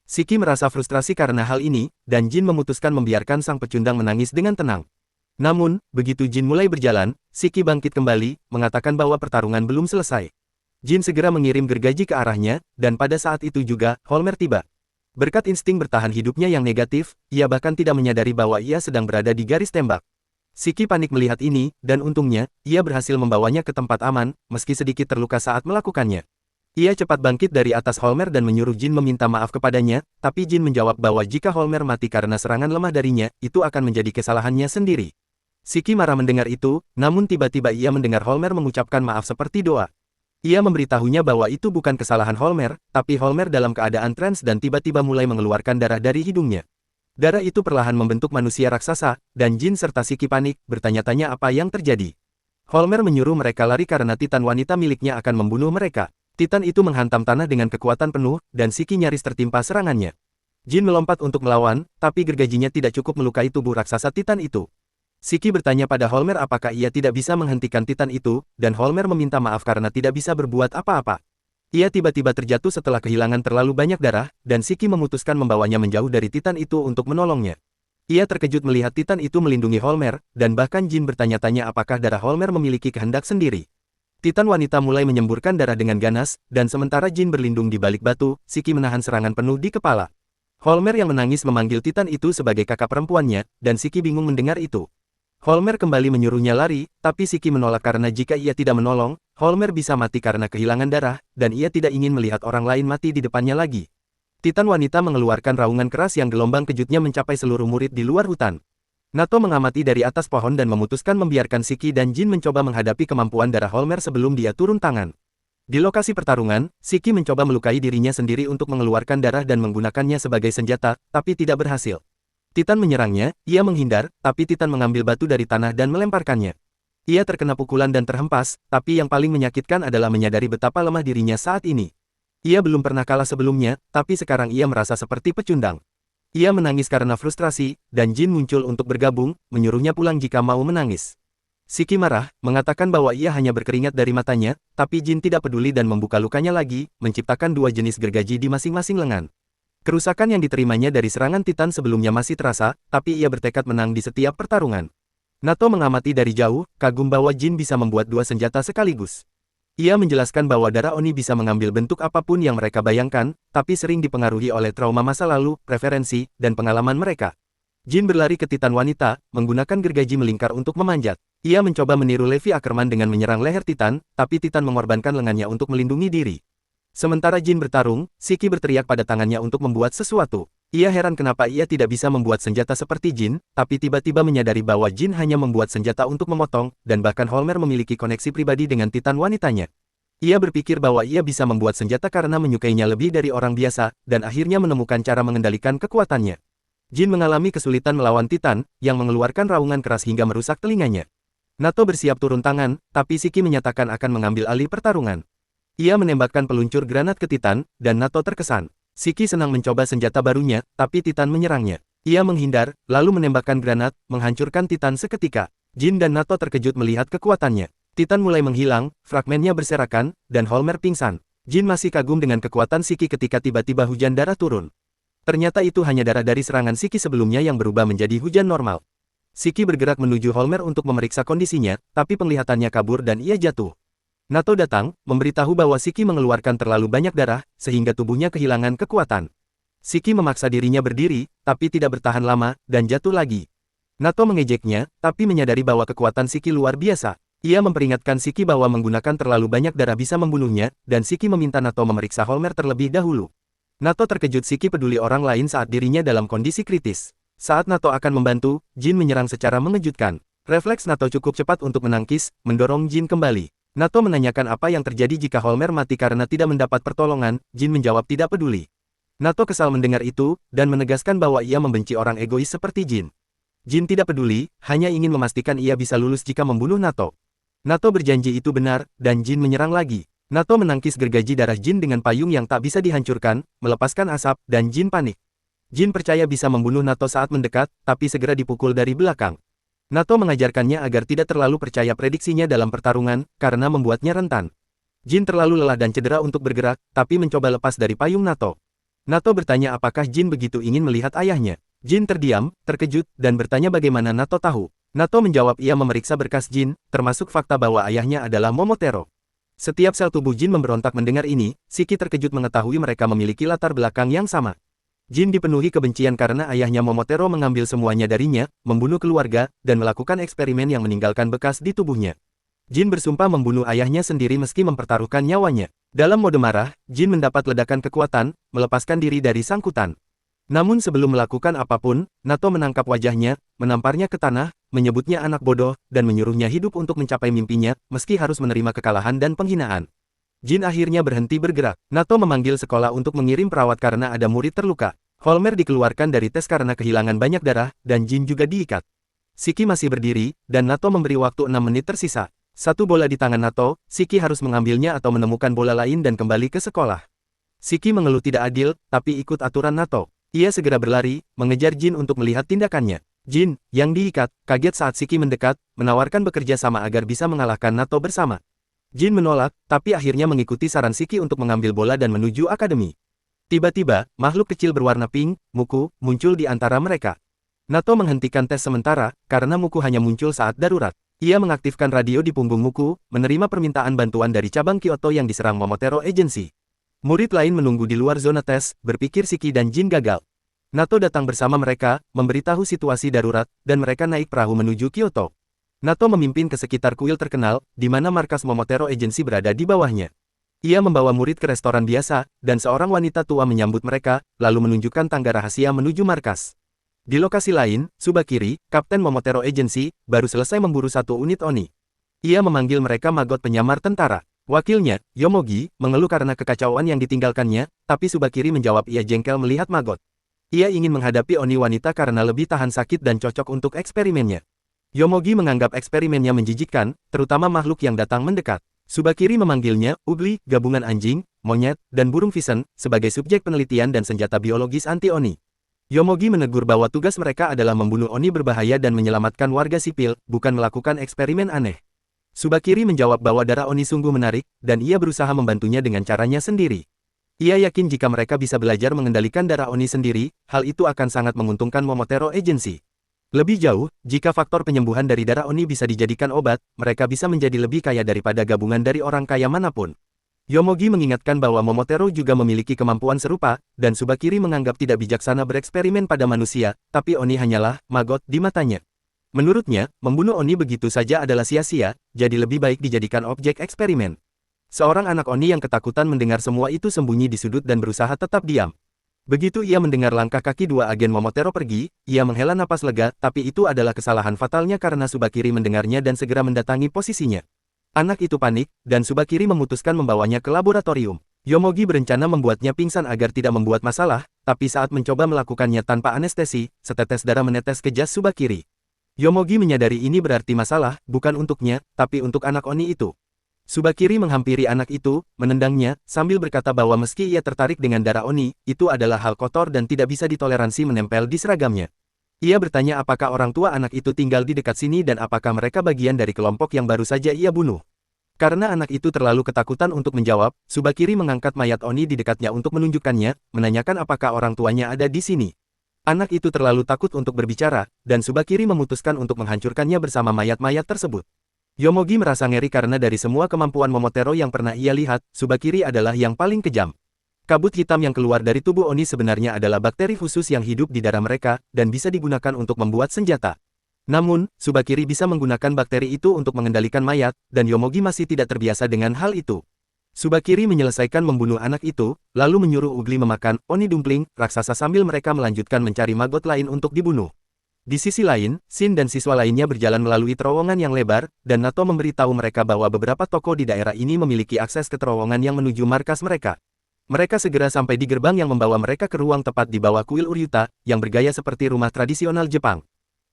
Siki merasa frustrasi karena hal ini, dan Jin memutuskan membiarkan sang pecundang menangis dengan tenang. Namun, begitu Jin mulai berjalan, Siki bangkit kembali, mengatakan bahwa pertarungan belum selesai. Jin segera mengirim gergaji ke arahnya, dan pada saat itu juga, Homer tiba. Berkat insting bertahan hidupnya yang negatif, ia bahkan tidak menyadari bahwa ia sedang berada di garis tembak. Siki panik melihat ini, dan untungnya, ia berhasil membawanya ke tempat aman, meski sedikit terluka saat melakukannya. Ia cepat bangkit dari atas Homer dan menyuruh Jin meminta maaf kepadanya, tapi Jin menjawab bahwa jika Homer mati karena serangan lemah darinya, itu akan menjadi kesalahannya sendiri. Siki marah mendengar itu, namun tiba-tiba ia mendengar Homer mengucapkan maaf seperti doa. Ia memberitahunya bahwa itu bukan kesalahan Homer, tapi Homer dalam keadaan trans dan tiba-tiba mulai mengeluarkan darah dari hidungnya. Darah itu perlahan membentuk manusia raksasa, dan Jin serta Siki panik, bertanya-tanya apa yang terjadi. Homer menyuruh mereka lari karena Titan wanita miliknya akan membunuh mereka. Titan itu menghantam tanah dengan kekuatan penuh, dan Siki nyaris tertimpa serangannya. Jin melompat untuk melawan, tapi gergajinya tidak cukup melukai tubuh raksasa Titan itu. Siki bertanya pada Homer apakah ia tidak bisa menghentikan Titan itu, dan Homer meminta maaf karena tidak bisa berbuat apa-apa. Ia tiba-tiba terjatuh setelah kehilangan terlalu banyak darah, dan Siki memutuskan membawanya menjauh dari Titan itu untuk menolongnya. Ia terkejut melihat Titan itu melindungi Homer, dan bahkan Jin bertanya-tanya apakah darah Homer memiliki kehendak sendiri. Titan wanita mulai menyemburkan darah dengan ganas, dan sementara Jin berlindung di balik batu, Siki menahan serangan penuh di kepala. Homer yang menangis memanggil Titan itu sebagai kakak perempuannya, dan Siki bingung mendengar itu. Homer kembali menyuruhnya lari, tapi Siki menolak karena jika ia tidak menolong, Homer bisa mati karena kehilangan darah, dan ia tidak ingin melihat orang lain mati di depannya lagi. Titan wanita mengeluarkan raungan keras yang gelombang kejutnya mencapai seluruh murid di luar hutan. Nato mengamati dari atas pohon dan memutuskan membiarkan Siki dan Jin mencoba menghadapi kemampuan darah Homer sebelum dia turun tangan. Di lokasi pertarungan, Siki mencoba melukai dirinya sendiri untuk mengeluarkan darah dan menggunakannya sebagai senjata, tapi tidak berhasil. Titan menyerangnya, ia menghindar, tapi Titan mengambil batu dari tanah dan melemparkannya. Ia terkena pukulan dan terhempas, tapi yang paling menyakitkan adalah menyadari betapa lemah dirinya saat ini. Ia belum pernah kalah sebelumnya, tapi sekarang ia merasa seperti pecundang. Ia menangis karena frustrasi, dan Jin muncul untuk bergabung, menyuruhnya pulang jika mau menangis. Siki marah, mengatakan bahwa ia hanya berkeringat dari matanya, tapi Jin tidak peduli dan membuka lukanya lagi, menciptakan dua jenis gergaji di masing-masing lengan. Kerusakan yang diterimanya dari serangan Titan sebelumnya masih terasa, tapi ia bertekad menang di setiap pertarungan. Nato mengamati dari jauh, kagum bahwa Jin bisa membuat dua senjata sekaligus. Ia menjelaskan bahwa darah Oni bisa mengambil bentuk apapun yang mereka bayangkan, tapi sering dipengaruhi oleh trauma masa lalu, preferensi, dan pengalaman mereka. Jin berlari ke Titan wanita, menggunakan gergaji melingkar untuk memanjat. Ia mencoba meniru Levi Ackerman dengan menyerang leher Titan, tapi Titan mengorbankan lengannya untuk melindungi diri. Sementara Jin bertarung, Siki berteriak pada tangannya untuk membuat sesuatu. Ia heran kenapa ia tidak bisa membuat senjata seperti Jin, tapi tiba-tiba menyadari bahwa Jin hanya membuat senjata untuk memotong, dan bahkan Homer memiliki koneksi pribadi dengan Titan wanitanya. Ia berpikir bahwa ia bisa membuat senjata karena menyukainya lebih dari orang biasa, dan akhirnya menemukan cara mengendalikan kekuatannya. Jin mengalami kesulitan melawan Titan, yang mengeluarkan raungan keras hingga merusak telinganya. Nato bersiap turun tangan, tapi Shiki menyatakan akan mengambil alih pertarungan. Ia menembakkan peluncur granat ke Titan, dan Nato terkesan. Shiki senang mencoba senjata barunya, tapi Titan menyerangnya. Ia menghindar, lalu menembakkan granat, menghancurkan Titan seketika. Jin dan Nato terkejut melihat kekuatannya. Titan mulai menghilang, fragmennya berserakan, dan Holmer pingsan. Jin masih kagum dengan kekuatan Shiki ketika tiba-tiba hujan darah turun. Ternyata itu hanya darah dari serangan Shiki sebelumnya yang berubah menjadi hujan normal. Shiki bergerak menuju Holmer untuk memeriksa kondisinya, tapi penglihatannya kabur dan ia jatuh. Nato datang, memberitahu bahwa Shiki mengeluarkan terlalu banyak darah, sehingga tubuhnya kehilangan kekuatan. Shiki memaksa dirinya berdiri, tapi tidak bertahan lama, dan jatuh lagi. Nato mengejeknya, tapi menyadari bahwa kekuatan Shiki luar biasa. Ia memperingatkan Shiki bahwa menggunakan terlalu banyak darah bisa membunuhnya, dan Shiki meminta Nato memeriksa Holmer terlebih dahulu. Nato terkejut Shiki peduli orang lain saat dirinya dalam kondisi kritis. Saat Nato akan membantu, Jin menyerang secara mengejutkan. Refleks Nato cukup cepat untuk menangkis, mendorong Jin kembali. Nato menanyakan apa yang terjadi jika Holmer mati karena tidak mendapat pertolongan, Jin menjawab tidak peduli. Nato kesal mendengar itu, dan menegaskan bahwa ia membenci orang egois seperti Jin. Jin tidak peduli, hanya ingin memastikan ia bisa lulus jika membunuh Nato. Nato berjanji itu benar, dan Jin menyerang lagi. Nato menangkis gergaji darah Jin dengan payung yang tak bisa dihancurkan, melepaskan asap, dan Jin panik. Jin percaya bisa membunuh Nato saat mendekat, tapi segera dipukul dari belakang. Nato mengajarkannya agar tidak terlalu percaya prediksinya dalam pertarungan, karena membuatnya rentan. Jin terlalu lelah dan cedera untuk bergerak, tapi mencoba lepas dari payung Nato. Nato bertanya apakah Jin begitu ingin melihat ayahnya. Jin terdiam, terkejut, dan bertanya bagaimana Nato tahu. Nato menjawab ia memeriksa berkas Jin, termasuk fakta bahwa ayahnya adalah Momotaro. Setiap sel tubuh Jin memberontak mendengar ini, Shiki terkejut mengetahui mereka memiliki latar belakang yang sama. Jin dipenuhi kebencian karena ayahnya Momotaro mengambil semuanya darinya, membunuh keluarga, dan melakukan eksperimen yang meninggalkan bekas di tubuhnya. Jin bersumpah membunuh ayahnya sendiri meski mempertaruhkan nyawanya. Dalam mode marah, Jin mendapat ledakan kekuatan, melepaskan diri dari sangkutan. Namun sebelum melakukan apapun, Nato menangkap wajahnya, menamparnya ke tanah, menyebutnya anak bodoh, dan menyuruhnya hidup untuk mencapai mimpinya, meski harus menerima kekalahan dan penghinaan. Jin akhirnya berhenti bergerak. Nato memanggil sekolah untuk mengirim perawat karena ada murid terluka. Holmer dikeluarkan dari tes karena kehilangan banyak darah, dan Jin juga diikat. Shiki masih berdiri, dan Nato memberi waktu 6 menit tersisa. Satu bola di tangan Nato, Shiki harus mengambilnya atau menemukan bola lain dan kembali ke sekolah. Shiki mengeluh tidak adil, tapi ikut aturan Nato. Ia segera berlari, mengejar Jin untuk melihat tindakannya. Jin, yang diikat, kaget saat Shiki mendekat, menawarkan bekerja sama agar bisa mengalahkan Nato bersama. Jin menolak, tapi akhirnya mengikuti saran Shiki untuk mengambil bola dan menuju akademi. Tiba-tiba, makhluk kecil berwarna pink, Muku, muncul di antara mereka. Nato menghentikan tes sementara, karena Muku hanya muncul saat darurat. Ia mengaktifkan radio di punggung Muku, menerima permintaan bantuan dari cabang Kyoto yang diserang Momotaro Agency. Murid lain menunggu di luar zona tes, berpikir Shiki dan Jin gagal. Nato datang bersama mereka, memberitahu situasi darurat, dan mereka naik perahu menuju Kyoto. Nato memimpin ke sekitar kuil terkenal, di mana markas Momotaro Agency berada di bawahnya. Ia membawa murid ke restoran biasa, dan seorang wanita tua menyambut mereka, lalu menunjukkan tangga rahasia menuju markas. Di lokasi lain, Tsubakiri, Kapten Momotaro Agency, baru selesai memburu satu unit Oni. Ia memanggil mereka magot penyamar tentara. Wakilnya, Yomogi, mengeluh karena kekacauan yang ditinggalkannya, tapi Tsubakiri menjawab ia jengkel melihat magot. Ia ingin menghadapi Oni wanita karena lebih tahan sakit dan cocok untuk eksperimennya. Yomogi menganggap eksperimennya menjijikkan, terutama makhluk yang datang mendekat. Tsubakiri memanggilnya, Ugly, gabungan anjing, monyet, dan burung Visen, sebagai subjek penelitian dan senjata biologis anti-Oni. Yomogi menegur bahwa tugas mereka adalah membunuh Oni berbahaya dan menyelamatkan warga sipil, bukan melakukan eksperimen aneh. Tsubakiri menjawab bahwa darah Oni sungguh menarik, dan ia berusaha membantunya dengan caranya sendiri. Ia yakin jika mereka bisa belajar mengendalikan darah Oni sendiri, hal itu akan sangat menguntungkan Momotaro Agency. Lebih jauh, jika faktor penyembuhan dari darah Oni bisa dijadikan obat, mereka bisa menjadi lebih kaya daripada gabungan dari orang kaya manapun. Yomogi mengingatkan bahwa Momotaro juga memiliki kemampuan serupa, dan Tsubakiri menganggap tidak bijaksana bereksperimen pada manusia, tapi Oni hanyalah magot di matanya. Menurutnya, membunuh Oni begitu saja adalah sia-sia, jadi lebih baik dijadikan objek eksperimen. Seorang anak Oni yang ketakutan mendengar semua itu sembunyi di sudut dan berusaha tetap diam. Begitu ia mendengar langkah kaki dua agen Momotaro pergi, ia menghela napas lega, tapi itu adalah kesalahan fatalnya karena Tsubakiri mendengarnya dan segera mendatangi posisinya. Anak itu panik, dan Tsubakiri memutuskan membawanya ke laboratorium. Yomogi berencana membuatnya pingsan agar tidak membuat masalah, tapi saat mencoba melakukannya tanpa anestesi, setetes darah menetes ke jas Tsubakiri. Yomogi menyadari ini berarti masalah, bukan untuknya, tapi untuk anak Oni itu. Subakiri menghampiri anak itu, menendangnya, sambil berkata bahwa meski ia tertarik dengan darah Oni, itu adalah hal kotor dan tidak bisa ditoleransi menempel di seragamnya. Ia bertanya apakah orang tua anak itu tinggal di dekat sini dan apakah mereka bagian dari kelompok yang baru saja ia bunuh. Karena anak itu terlalu ketakutan untuk menjawab, Subakiri mengangkat mayat Oni di dekatnya untuk menunjukkannya, menanyakan apakah orang tuanya ada di sini. Anak itu terlalu takut untuk berbicara, dan Subakiri memutuskan untuk menghancurkannya bersama mayat-mayat tersebut. Yomogi merasa ngeri karena dari semua kemampuan Momotaro yang pernah ia lihat, Subakiri adalah yang paling kejam. Kabut hitam yang keluar dari tubuh Oni sebenarnya adalah bakteri khusus yang hidup di darah mereka, dan bisa digunakan untuk membuat senjata. Namun, Subakiri bisa menggunakan bakteri itu untuk mengendalikan mayat, dan Yomogi masih tidak terbiasa dengan hal itu. Subakiri menyelesaikan membunuh anak itu, lalu menyuruh Ugly memakan Oni dumpling raksasa sambil mereka melanjutkan mencari magot lain untuk dibunuh. Di sisi lain, Shin dan siswa lainnya berjalan melalui terowongan yang lebar, dan Nato memberitahu mereka bahwa beberapa toko di daerah ini memiliki akses ke terowongan yang menuju markas mereka. Mereka segera sampai di gerbang yang membawa mereka ke ruang tepat di bawah kuil Uryuta, yang bergaya seperti rumah tradisional Jepang.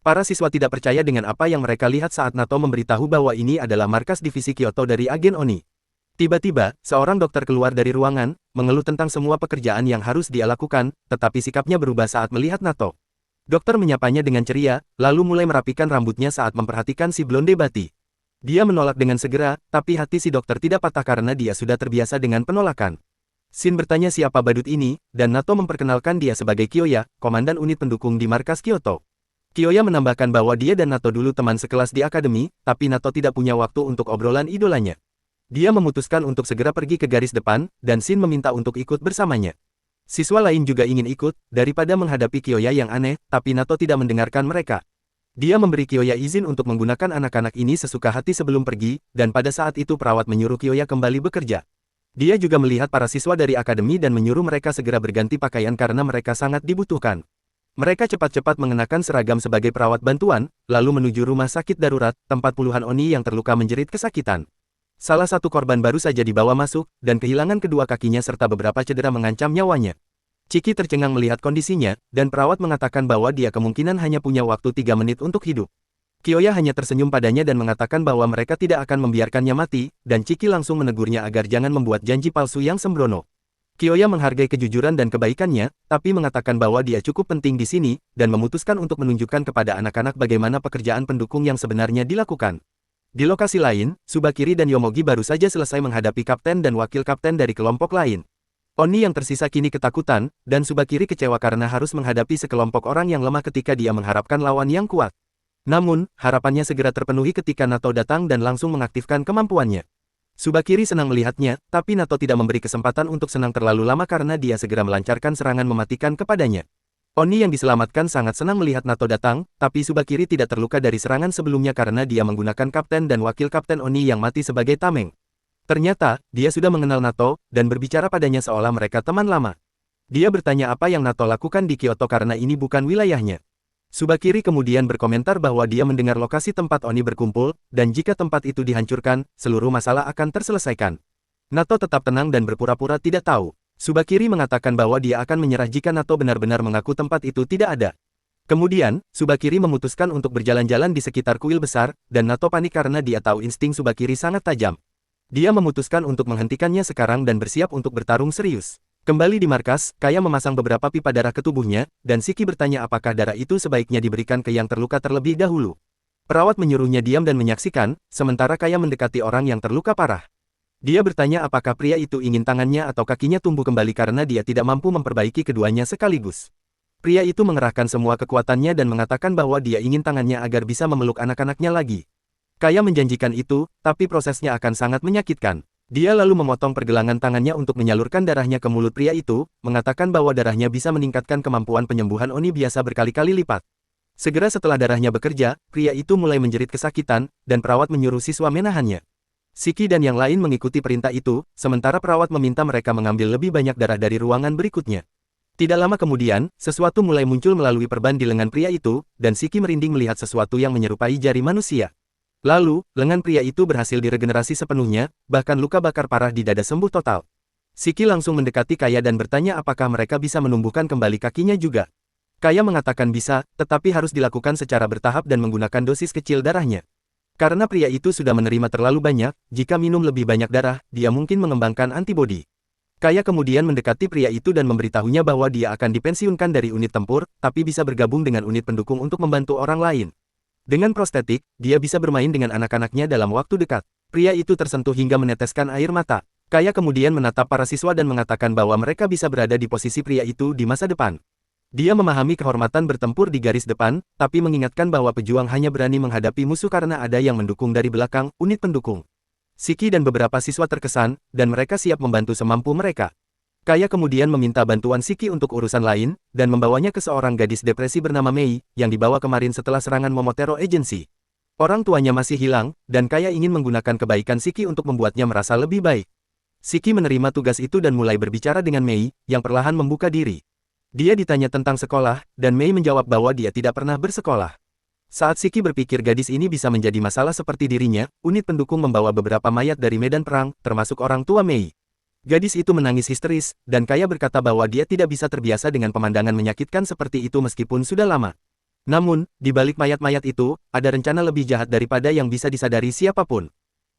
Para siswa tidak percaya dengan apa yang mereka lihat saat Nato memberitahu bahwa ini adalah markas divisi Kyoto dari agen Oni. Tiba-tiba, seorang dokter keluar dari ruangan, mengeluh tentang semua pekerjaan yang harus dia lakukan, tetapi sikapnya berubah saat melihat Nato. Dokter menyapanya dengan ceria, lalu mulai merapikan rambutnya saat memperhatikan si blonde bati. Dia menolak dengan segera, tapi hati si dokter tidak patah karena dia sudah terbiasa dengan penolakan. Shin bertanya siapa badut ini, dan Nato memperkenalkan dia sebagai Kiyoya, komandan unit pendukung di markas Kyoto. Kiyoya menambahkan bahwa dia dan Nato dulu teman sekelas di akademi, tapi Nato tidak punya waktu untuk obrolan idolanya. Dia memutuskan untuk segera pergi ke garis depan, dan Shin meminta untuk ikut bersamanya. Siswa lain juga ingin ikut, daripada menghadapi Kiyoya yang aneh, tapi Nato tidak mendengarkan mereka. Dia memberi Kiyoya izin untuk menggunakan anak-anak ini sesuka hati sebelum pergi, dan pada saat itu perawat menyuruh Kiyoya kembali bekerja. Dia juga melihat para siswa dari akademi dan menyuruh mereka segera berganti pakaian karena mereka sangat dibutuhkan. Mereka cepat-cepat mengenakan seragam sebagai perawat bantuan, lalu menuju rumah sakit darurat, tempat puluhan Oni yang terluka menjerit kesakitan. Salah satu korban baru saja dibawa masuk, dan kehilangan kedua kakinya serta beberapa cedera mengancam nyawanya. Chiki tercengang melihat kondisinya, dan perawat mengatakan bahwa dia kemungkinan hanya punya waktu 3 menit untuk hidup. Kiyoya hanya tersenyum padanya dan mengatakan bahwa mereka tidak akan membiarkannya mati, dan Chiki langsung menegurnya agar jangan membuat janji palsu yang sembrono. Kiyoya menghargai kejujuran dan kebaikannya, tapi mengatakan bahwa dia cukup penting di sini, dan memutuskan untuk menunjukkan kepada anak-anak bagaimana pekerjaan pendukung yang sebenarnya dilakukan. Di lokasi lain, Subakiri dan Yomogi baru saja selesai menghadapi kapten dan wakil kapten dari kelompok lain. Oni yang tersisa kini ketakutan, dan Subakiri kecewa karena harus menghadapi sekelompok orang yang lemah ketika dia mengharapkan lawan yang kuat. Namun, harapannya segera terpenuhi ketika Nato datang dan langsung mengaktifkan kemampuannya. Subakiri senang melihatnya, tapi Nato tidak memberi kesempatan untuk senang terlalu lama karena dia segera melancarkan serangan mematikan kepadanya. Oni yang diselamatkan sangat senang melihat Nato datang, tapi Subakiri tidak terluka dari serangan sebelumnya karena dia menggunakan kapten dan wakil kapten Oni yang mati sebagai tameng. Ternyata, dia sudah mengenal Nato, dan berbicara padanya seolah mereka teman lama. Dia bertanya apa yang Nato lakukan di Kyoto karena ini bukan wilayahnya. Subakiri kemudian berkomentar bahwa dia mendengar lokasi tempat Oni berkumpul, dan jika tempat itu dihancurkan, seluruh masalah akan terselesaikan. Nato tetap tenang dan berpura-pura tidak tahu. Subakiri mengatakan bahwa dia akan menyerah jika Nato benar-benar mengaku tempat itu tidak ada. Kemudian, Subakiri memutuskan untuk berjalan-jalan di sekitar kuil besar, dan Nato panik karena dia tahu insting Subakiri sangat tajam. Dia memutuskan untuk menghentikannya sekarang dan bersiap untuk bertarung serius. Kembali di markas, Kaya memasang beberapa pipa darah ke tubuhnya, dan Shiki bertanya apakah darah itu sebaiknya diberikan ke yang terluka terlebih dahulu. Perawat menyuruhnya diam dan menyaksikan, sementara Kaya mendekati orang yang terluka parah. Dia bertanya apakah pria itu ingin tangannya atau kakinya tumbuh kembali karena dia tidak mampu memperbaiki keduanya sekaligus. Pria itu mengerahkan semua kekuatannya dan mengatakan bahwa dia ingin tangannya agar bisa memeluk anak-anaknya lagi. Kaya menjanjikan itu, tapi prosesnya akan sangat menyakitkan. Dia lalu memotong pergelangan tangannya untuk menyalurkan darahnya ke mulut pria itu, mengatakan bahwa darahnya bisa meningkatkan kemampuan penyembuhan Oni biasa berkali-kali lipat. Segera setelah darahnya bekerja, pria itu mulai menjerit kesakitan, dan perawat menyuruh siswa menahannya. Shiki dan yang lain mengikuti perintah itu, sementara perawat meminta mereka mengambil lebih banyak darah dari ruangan berikutnya. Tidak lama kemudian, sesuatu mulai muncul melalui perban di lengan pria itu, dan Shiki merinding melihat sesuatu yang menyerupai jari manusia. Lalu, lengan pria itu berhasil diregenerasi sepenuhnya, bahkan luka bakar parah di dada sembuh total. Shiki langsung mendekati Kaya dan bertanya apakah mereka bisa menumbuhkan kembali kakinya juga. Kaya mengatakan bisa, tetapi harus dilakukan secara bertahap dan menggunakan dosis kecil darahnya. Karena pria itu sudah menerima terlalu banyak, jika minum lebih banyak darah, dia mungkin mengembangkan antibodi. Kaya kemudian mendekati pria itu dan memberitahunya bahwa dia akan dipensiunkan dari unit tempur, tapi bisa bergabung dengan unit pendukung untuk membantu orang lain. Dengan prostetik, dia bisa bermain dengan anak-anaknya dalam waktu dekat. Pria itu tersentuh hingga meneteskan air mata. Kaya kemudian menatap para siswa dan mengatakan bahwa mereka bisa berada di posisi pria itu di masa depan. Dia memahami kehormatan bertempur di garis depan, tapi mengingatkan bahwa pejuang hanya berani menghadapi musuh karena ada yang mendukung dari belakang, unit pendukung. Siki dan beberapa siswa terkesan, dan mereka siap membantu semampu mereka. Kaya kemudian meminta bantuan Siki untuk urusan lain, dan membawanya ke seorang gadis depresi bernama Mei, yang dibawa kemarin setelah serangan Momotaro Agency. Orang tuanya masih hilang, dan Kaya ingin menggunakan kebaikan Siki untuk membuatnya merasa lebih baik. Siki menerima tugas itu dan mulai berbicara dengan Mei, yang perlahan membuka diri. Dia ditanya tentang sekolah, dan Mei menjawab bahwa dia tidak pernah bersekolah. Saat Siki berpikir gadis ini bisa menjadi masalah seperti dirinya, unit pendukung membawa beberapa mayat dari medan perang, termasuk orang tua Mei. Gadis itu menangis histeris, dan Kaya berkata bahwa dia tidak bisa terbiasa dengan pemandangan menyakitkan seperti itu meskipun sudah lama. Namun, di balik mayat-mayat itu, ada rencana lebih jahat daripada yang bisa disadari siapapun.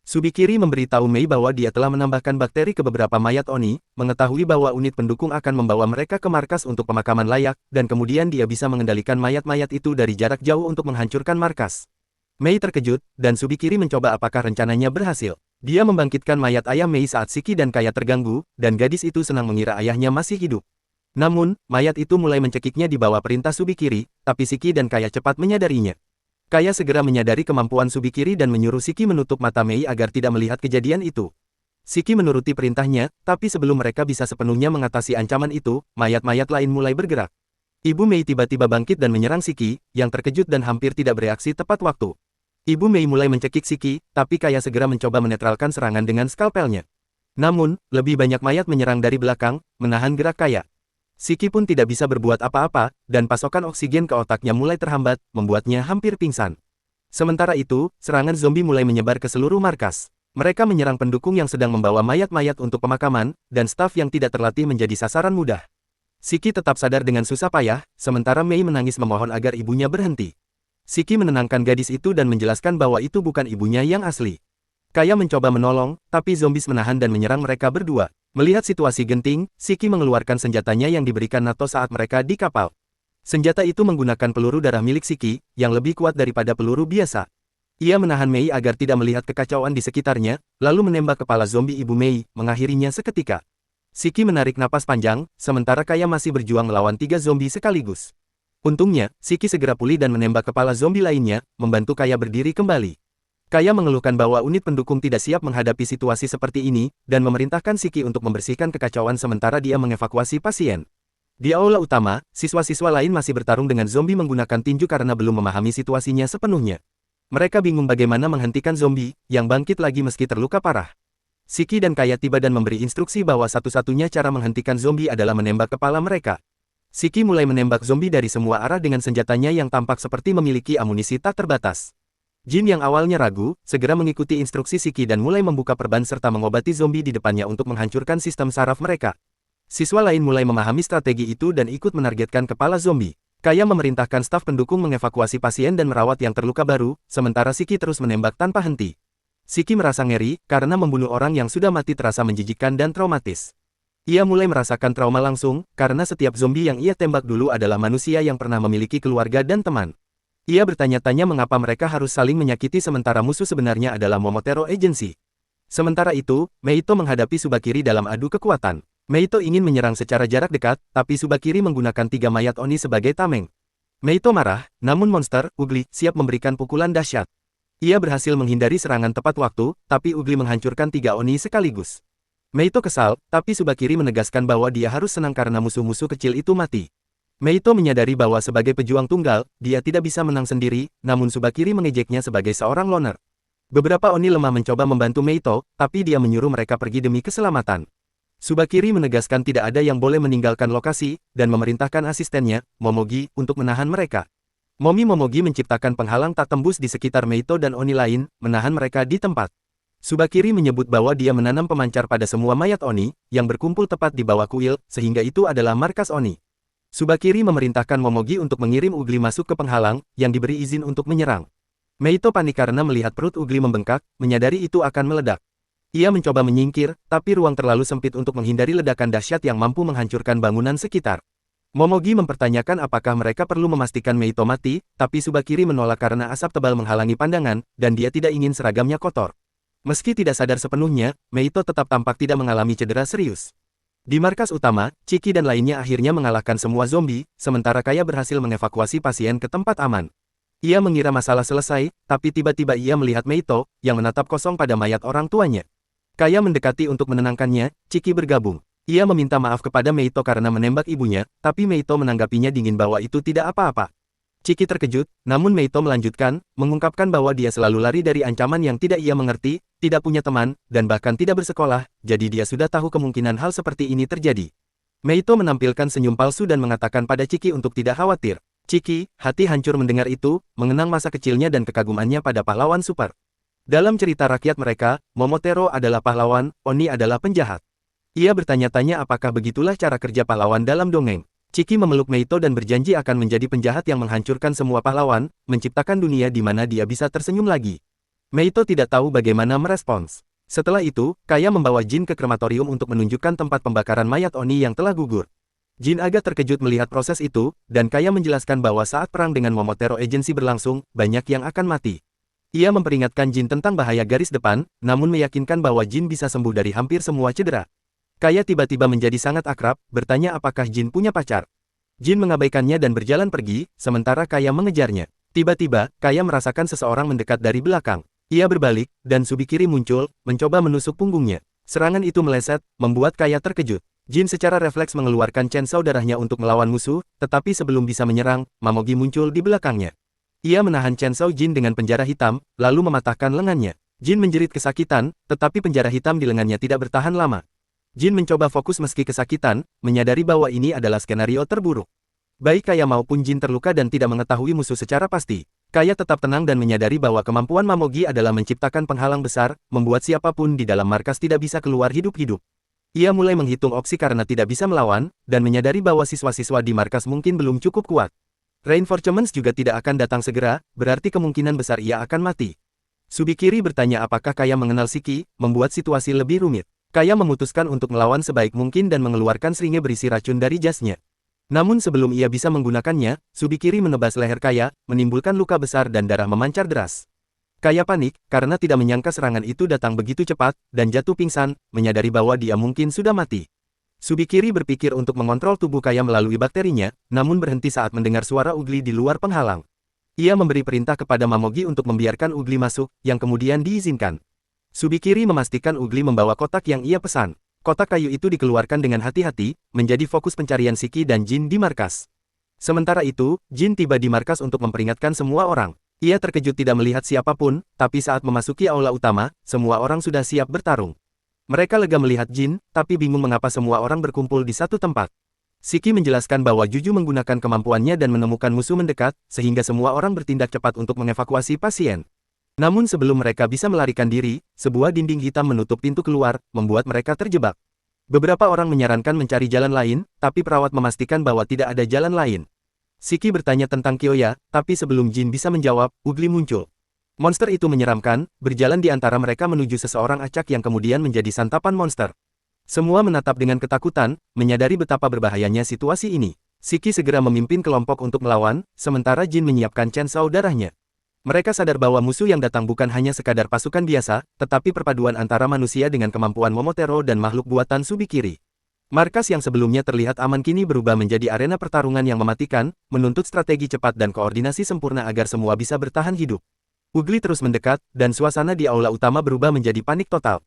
Subikiri memberitahu Mei bahwa dia telah menambahkan bakteri ke beberapa mayat Oni, mengetahui bahwa unit pendukung akan membawa mereka ke markas untuk pemakaman layak, dan kemudian dia bisa mengendalikan mayat-mayat itu dari jarak jauh untuk menghancurkan markas. Mei terkejut, dan Subikiri mencoba apakah rencananya berhasil. Dia membangkitkan mayat ayah Mei saat Siki dan Kaya terganggu, dan gadis itu senang mengira ayahnya masih hidup. Namun, mayat itu mulai mencekiknya di bawah perintah Subikiri, tapi Siki dan Kaya cepat menyadarinya. Kaya segera menyadari kemampuan Subikiri dan menyuruh Siki menutup mata Mei agar tidak melihat kejadian itu. Siki menuruti perintahnya, tapi sebelum mereka bisa sepenuhnya mengatasi ancaman itu, mayat-mayat lain mulai bergerak. Ibu Mei tiba-tiba bangkit dan menyerang Siki, yang terkejut dan hampir tidak bereaksi tepat waktu. Ibu Mei mulai mencekik Siki, tapi Kaya segera mencoba menetralkan serangan dengan skalpelnya. Namun, lebih banyak mayat menyerang dari belakang, menahan gerak Kaya. Siki pun tidak bisa berbuat apa-apa, dan pasokan oksigen ke otaknya mulai terhambat, membuatnya hampir pingsan. Sementara itu, serangan zombie mulai menyebar ke seluruh markas. Mereka menyerang pendukung yang sedang membawa mayat-mayat untuk pemakaman, dan staf yang tidak terlatih menjadi sasaran mudah. Siki tetap sadar dengan susah payah, sementara Mei menangis memohon agar ibunya berhenti. Siki menenangkan gadis itu dan menjelaskan bahwa itu bukan ibunya yang asli. Kaya mencoba menolong, tapi zombies menahan dan menyerang mereka berdua. Melihat situasi genting, Siki mengeluarkan senjatanya yang diberikan Nato saat mereka di kapal. Senjata itu menggunakan peluru darah milik Siki, yang lebih kuat daripada peluru biasa. Ia menahan Mei agar tidak melihat kekacauan di sekitarnya, lalu menembak kepala zombie ibu Mei, mengakhirinya seketika. Siki menarik napas panjang, sementara Kaya masih berjuang melawan 3 zombie sekaligus. Untungnya, Siki segera pulih dan menembak kepala zombie lainnya, membantu Kaya berdiri kembali. Kaya mengeluhkan bahwa unit pendukung tidak siap menghadapi situasi seperti ini, dan memerintahkan Siki untuk membersihkan kekacauan sementara dia mengevakuasi pasien. Di aula utama, siswa-siswa lain masih bertarung dengan zombie menggunakan tinju karena belum memahami situasinya sepenuhnya. Mereka bingung bagaimana menghentikan zombie, yang bangkit lagi meski terluka parah. Siki dan Kaya tiba dan memberi instruksi bahwa satu-satunya cara menghentikan zombie adalah menembak kepala mereka. Siki mulai menembak zombie dari semua arah dengan senjatanya yang tampak seperti memiliki amunisi tak terbatas. Jin yang awalnya ragu, segera mengikuti instruksi Siki dan mulai membuka perban serta mengobati zombie di depannya untuk menghancurkan sistem saraf mereka. Siswa lain mulai memahami strategi itu dan ikut menargetkan kepala zombie. Kaya memerintahkan staf pendukung mengevakuasi pasien dan merawat yang terluka baru, sementara Siki terus menembak tanpa henti. Siki merasa ngeri, karena membunuh orang yang sudah mati terasa menjijikkan dan traumatis. Ia mulai merasakan trauma langsung, karena setiap zombie yang ia tembak dulu adalah manusia yang pernah memiliki keluarga dan teman. Ia bertanya-tanya mengapa mereka harus saling menyakiti sementara musuh sebenarnya adalah Momotaro Agency. Sementara itu, Meito menghadapi Subakiri dalam adu kekuatan. Meito ingin menyerang secara jarak dekat, tapi Subakiri menggunakan 3 mayat Oni sebagai tameng. Meito marah, namun monster, Ugly, siap memberikan pukulan dahsyat. Ia berhasil menghindari serangan tepat waktu, tapi Ugly menghancurkan 3 Oni sekaligus. Meito kesal, tapi Subakiri menegaskan bahwa dia harus senang karena musuh-musuh kecil itu mati. Meito menyadari bahwa sebagai pejuang tunggal, dia tidak bisa menang sendiri, namun Subakiri mengejeknya sebagai seorang loner. Beberapa Oni lemah mencoba membantu Meito, tapi dia menyuruh mereka pergi demi keselamatan. Subakiri menegaskan tidak ada yang boleh meninggalkan lokasi, dan memerintahkan asistennya, Momogi, untuk menahan mereka. Momogi menciptakan penghalang tak tembus di sekitar Meito dan Oni lain, menahan mereka di tempat. Subakiri menyebut bahwa dia menanam pemancar pada semua mayat Oni, yang berkumpul tepat di bawah kuil, sehingga itu adalah markas Oni. Subakiri memerintahkan Momogi untuk mengirim Ugly masuk ke penghalang, yang diberi izin untuk menyerang. Meito panik karena melihat perut Ugly membengkak, menyadari itu akan meledak. Ia mencoba menyingkir, tapi ruang terlalu sempit untuk menghindari ledakan dahsyat yang mampu menghancurkan bangunan sekitar. Momogi mempertanyakan apakah mereka perlu memastikan Meito mati, tapi Subakiri menolak karena asap tebal menghalangi pandangan, dan dia tidak ingin seragamnya kotor. Meski tidak sadar sepenuhnya, Meito tetap tampak tidak mengalami cedera serius. Di markas utama, Chiki dan lainnya akhirnya mengalahkan semua zombie, sementara Kaya berhasil mengevakuasi pasien ke tempat aman. Ia mengira masalah selesai, tapi tiba-tiba ia melihat Meito, yang menatap kosong pada mayat orang tuanya. Kaya mendekati untuk menenangkannya, Chiki bergabung. Ia meminta maaf kepada Meito karena menembak ibunya, tapi Meito menanggapinya dingin bahwa itu tidak apa-apa. Chiki terkejut, namun Meito melanjutkan, mengungkapkan bahwa dia selalu lari dari ancaman yang tidak ia mengerti, tidak punya teman, dan bahkan tidak bersekolah, jadi dia sudah tahu kemungkinan hal seperti ini terjadi. Meito menampilkan senyum palsu dan mengatakan pada Chiki untuk tidak khawatir. Chiki, hati hancur mendengar itu, mengenang masa kecilnya dan kekagumannya pada pahlawan super. Dalam cerita rakyat mereka, Momotaro adalah pahlawan, Oni adalah penjahat. Ia bertanya-tanya apakah begitulah cara kerja pahlawan dalam dongeng. Chiki memeluk Meito dan berjanji akan menjadi penjahat yang menghancurkan semua pahlawan, menciptakan dunia di mana dia bisa tersenyum lagi. Meito tidak tahu bagaimana merespons. Setelah itu, Kaya membawa Jin ke krematorium untuk menunjukkan tempat pembakaran mayat Oni yang telah gugur. Jin agak terkejut melihat proses itu, dan Kaya menjelaskan bahwa saat perang dengan Momotaro Agency berlangsung, banyak yang akan mati. Ia memperingatkan Jin tentang bahaya garis depan, namun meyakinkan bahwa Jin bisa sembuh dari hampir semua cedera. Kaya tiba-tiba menjadi sangat akrab, bertanya apakah Jin punya pacar. Jin mengabaikannya dan berjalan pergi, sementara Kaya mengejarnya. Tiba-tiba, Kaya merasakan seseorang mendekat dari belakang. Ia berbalik, dan Subikiri muncul, mencoba menusuk punggungnya. Serangan itu meleset, membuat Kaya terkejut. Jin secara refleks mengeluarkan chainsaw darahnya untuk melawan musuh, tetapi sebelum bisa menyerang, Momogi muncul di belakangnya. Ia menahan chainsaw Jin dengan penjara hitam, lalu mematahkan lengannya. Jin menjerit kesakitan, tetapi penjara hitam di lengannya tidak bertahan lama. Jin mencoba fokus meski kesakitan, menyadari bahwa ini adalah skenario terburuk. Baik Kaya maupun Jin terluka dan tidak mengetahui musuh secara pasti. Kaya tetap tenang dan menyadari bahwa kemampuan Momogi adalah menciptakan penghalang besar, membuat siapapun di dalam markas tidak bisa keluar hidup-hidup. Ia mulai menghitung opsi karena tidak bisa melawan, dan menyadari bahwa siswa-siswa di markas mungkin belum cukup kuat. Reinforcements juga tidak akan datang segera, berarti kemungkinan besar ia akan mati. Subikiri bertanya apakah Kaya mengenal Shiki, membuat situasi lebih rumit. Kaya memutuskan untuk melawan sebaik mungkin dan mengeluarkan seringai berisi racun dari jasnya. Namun sebelum ia bisa menggunakannya, Subikiri menebas leher Kaya, menimbulkan luka besar dan darah memancar deras. Kaya panik, karena tidak menyangka serangan itu datang begitu cepat, dan jatuh pingsan, menyadari bahwa dia mungkin sudah mati. Subikiri berpikir untuk mengontrol tubuh Kaya melalui bakterinya, namun berhenti saat mendengar suara Ugly di luar penghalang. Ia memberi perintah kepada Momogi untuk membiarkan Ugly masuk, yang kemudian diizinkan. Subikiri memastikan Ugly membawa kotak yang ia pesan. Kotak kayu itu dikeluarkan dengan hati-hati, menjadi fokus pencarian Shiki dan Jin di markas. Sementara itu, Jin tiba di markas untuk memperingatkan semua orang. Ia terkejut tidak melihat siapapun, tapi saat memasuki aula utama, semua orang sudah siap bertarung. Mereka lega melihat Jin, tapi bingung mengapa semua orang berkumpul di satu tempat. Shiki menjelaskan bahwa Juju menggunakan kemampuannya dan menemukan musuh mendekat, sehingga semua orang bertindak cepat untuk mengevakuasi pasien. Namun sebelum mereka bisa melarikan diri, sebuah dinding hitam menutup pintu keluar, membuat mereka terjebak. Beberapa orang menyarankan mencari jalan lain, tapi perawat memastikan bahwa tidak ada jalan lain. Shiki bertanya tentang Kyoya, tapi sebelum Jin bisa menjawab, Ugly muncul. Monster itu menyeramkan, berjalan di antara mereka menuju seseorang acak yang kemudian menjadi santapan monster. Semua menatap dengan ketakutan, menyadari betapa berbahayanya situasi ini. Shiki segera memimpin kelompok untuk melawan, sementara Jin menyiapkan chainsaw darahnya. Mereka sadar bahwa musuh yang datang bukan hanya sekadar pasukan biasa, tetapi perpaduan antara manusia dengan kemampuan Momotaro dan makhluk buatan Subikiri. Markas yang sebelumnya terlihat aman kini berubah menjadi arena pertarungan yang mematikan, menuntut strategi cepat dan koordinasi sempurna agar semua bisa bertahan hidup. Ugly terus mendekat, dan suasana di aula utama berubah menjadi panik total.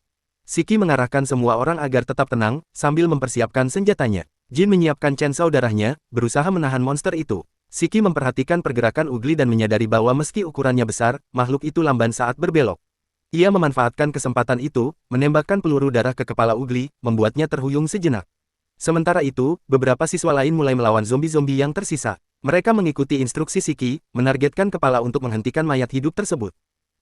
Shiki mengarahkan semua orang agar tetap tenang, sambil mempersiapkan senjatanya. Jin menyiapkan chainsaw darahnya, berusaha menahan monster itu. Shiki memperhatikan pergerakan Ugly dan menyadari bahwa meski ukurannya besar, makhluk itu lamban saat berbelok. Ia memanfaatkan kesempatan itu, menembakkan peluru darah ke kepala Ugly, membuatnya terhuyung sejenak. Sementara itu, beberapa siswa lain mulai melawan zombie-zombie yang tersisa. Mereka mengikuti instruksi Shiki, menargetkan kepala untuk menghentikan mayat hidup tersebut.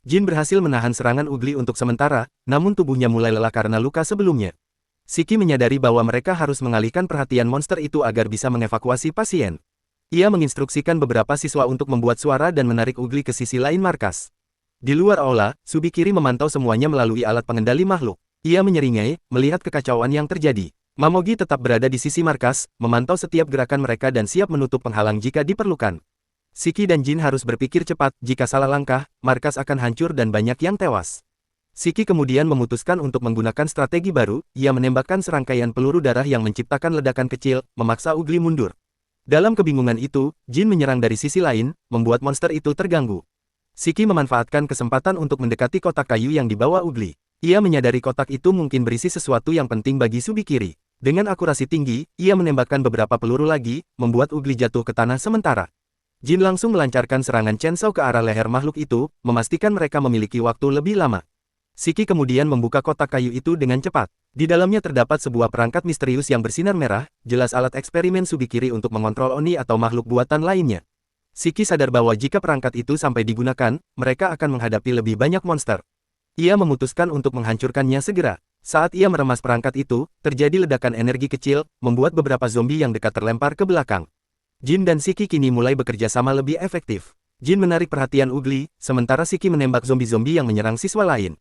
Jin berhasil menahan serangan Ugly untuk sementara, namun tubuhnya mulai lelah karena luka sebelumnya. Shiki menyadari bahwa mereka harus mengalihkan perhatian monster itu agar bisa mengevakuasi pasien. Ia menginstruksikan beberapa siswa untuk membuat suara dan menarik Ugly ke sisi lain markas. Di luar aula, Subikiri memantau semuanya melalui alat pengendali makhluk. Ia menyeringai, melihat kekacauan yang terjadi. Mamogi tetap berada di sisi markas, memantau setiap gerakan mereka dan siap menutup penghalang jika diperlukan. Shiki dan Jin harus berpikir cepat, jika salah langkah, markas akan hancur dan banyak yang tewas. Shiki kemudian memutuskan untuk menggunakan strategi baru, ia menembakkan serangkaian peluru darah yang menciptakan ledakan kecil, memaksa Ugly mundur. Dalam kebingungan itu, Jin menyerang dari sisi lain, membuat monster itu terganggu. Shiki memanfaatkan kesempatan untuk mendekati kotak kayu yang dibawa Ugly. Ia menyadari kotak itu mungkin berisi sesuatu yang penting bagi Subikiri. Dengan akurasi tinggi, ia menembakkan beberapa peluru lagi, membuat Ugly jatuh ke tanah sementara. Jin langsung melancarkan serangan chainsaw ke arah leher makhluk itu, memastikan mereka memiliki waktu lebih lama. Shiki kemudian membuka kotak kayu itu dengan cepat. Di dalamnya terdapat sebuah perangkat misterius yang bersinar merah, jelas alat eksperimen Subikiri untuk mengontrol Oni atau makhluk buatan lainnya. Shiki sadar bahwa jika perangkat itu sampai digunakan, mereka akan menghadapi lebih banyak monster. Ia memutuskan untuk menghancurkannya segera. Saat ia meremas perangkat itu, terjadi ledakan energi kecil, membuat beberapa zombie yang dekat terlempar ke belakang. Jin dan Shiki kini mulai bekerja sama lebih efektif. Jin menarik perhatian Ugly, sementara Shiki menembak zombie-zombie yang menyerang siswa lain.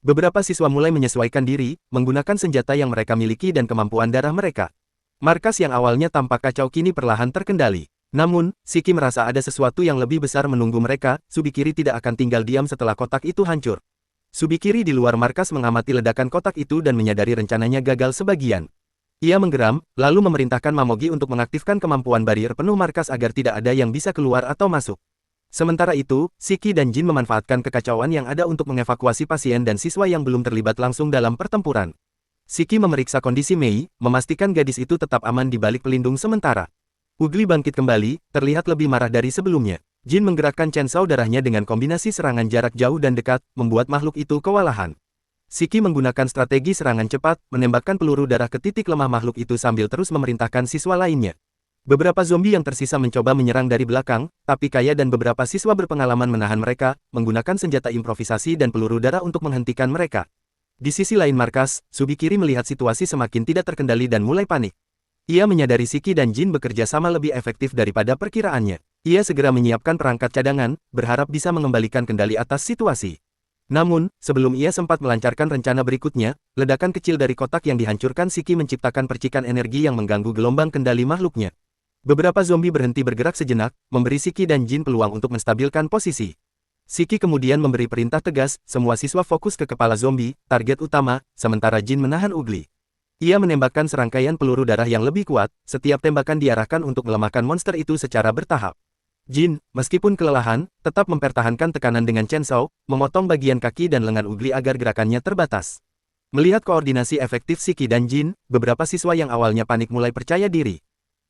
Beberapa siswa mulai menyesuaikan diri, menggunakan senjata yang mereka miliki dan kemampuan darah mereka. Markas yang awalnya tampak kacau kini perlahan terkendali. Namun, Shiki merasa ada sesuatu yang lebih besar menunggu mereka, Subikiri tidak akan tinggal diam setelah kotak itu hancur. Subikiri di luar markas mengamati ledakan kotak itu dan menyadari rencananya gagal sebagian. Ia menggeram, lalu memerintahkan Mamogi untuk mengaktifkan kemampuan barrier penuh markas agar tidak ada yang bisa keluar atau masuk. Sementara itu, Shiki dan Jin memanfaatkan kekacauan yang ada untuk mengevakuasi pasien dan siswa yang belum terlibat langsung dalam pertempuran. Shiki memeriksa kondisi Mei, memastikan gadis itu tetap aman di balik pelindung sementara. Ugly bangkit kembali, terlihat lebih marah dari sebelumnya. Jin menggerakkan chainsaw darahnya dengan kombinasi serangan jarak jauh dan dekat, membuat makhluk itu kewalahan. Shiki menggunakan strategi serangan cepat, menembakkan peluru darah ke titik lemah makhluk itu sambil terus memerintahkan siswa lainnya. Beberapa zombie yang tersisa mencoba menyerang dari belakang, tapi Kaya dan beberapa siswa berpengalaman menahan mereka, menggunakan senjata improvisasi dan peluru darah untuk menghentikan mereka. Di sisi lain markas, Subikiri melihat situasi semakin tidak terkendali dan mulai panik. Ia menyadari Shiki dan Jin bekerja sama lebih efektif daripada perkiraannya. Ia segera menyiapkan perangkat cadangan, berharap bisa mengembalikan kendali atas situasi. Namun, sebelum ia sempat melancarkan rencana berikutnya, ledakan kecil dari kotak yang dihancurkan Shiki menciptakan percikan energi yang mengganggu gelombang kendali makhluknya. Beberapa zombie berhenti bergerak sejenak, memberi Shiki dan Jin peluang untuk menstabilkan posisi. Shiki kemudian memberi perintah tegas, semua siswa fokus ke kepala zombie, target utama, sementara Jin menahan Ugly. Ia menembakkan serangkaian peluru darah yang lebih kuat, setiap tembakan diarahkan untuk melemahkan monster itu secara bertahap. Jin, meskipun kelelahan, tetap mempertahankan tekanan dengan chainsaw, memotong bagian kaki dan lengan Ugly agar gerakannya terbatas. Melihat koordinasi efektif Shiki dan Jin, beberapa siswa yang awalnya panik mulai percaya diri.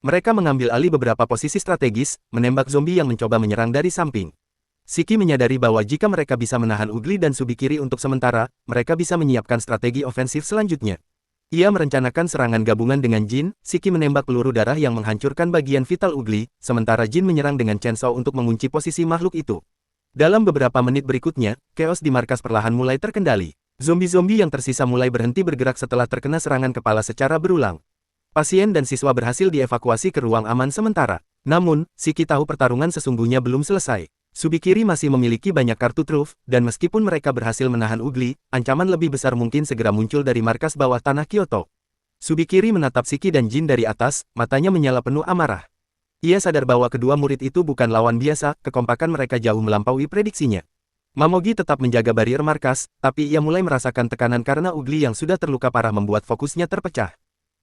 Mereka mengambil alih beberapa posisi strategis, menembak zombie yang mencoba menyerang dari samping. Shiki menyadari bahwa jika mereka bisa menahan Ugly dan Subikiri untuk sementara, mereka bisa menyiapkan strategi ofensif selanjutnya. Ia merencanakan serangan gabungan dengan Jin, Shiki menembak peluru darah yang menghancurkan bagian vital Ugly, sementara Jin menyerang dengan chainsaw untuk mengunci posisi makhluk itu. Dalam beberapa menit berikutnya, chaos di markas perlahan mulai terkendali. Zombie-zombie yang tersisa mulai berhenti bergerak setelah terkena serangan kepala secara berulang. Pasien dan siswa berhasil dievakuasi ke ruang aman sementara. Namun, Shiki tahu pertarungan sesungguhnya belum selesai. Subikiri masih memiliki banyak kartu truf, dan meskipun mereka berhasil menahan Ugly, ancaman lebih besar mungkin segera muncul dari markas bawah tanah Kyoto. Subikiri menatap Shiki dan Jin dari atas, matanya menyala penuh amarah. Ia sadar bahwa kedua murid itu bukan lawan biasa, kekompakan mereka jauh melampaui prediksinya. Mamogi tetap menjaga barrier markas, tapi ia mulai merasakan tekanan karena Ugly yang sudah terluka parah membuat fokusnya terpecah.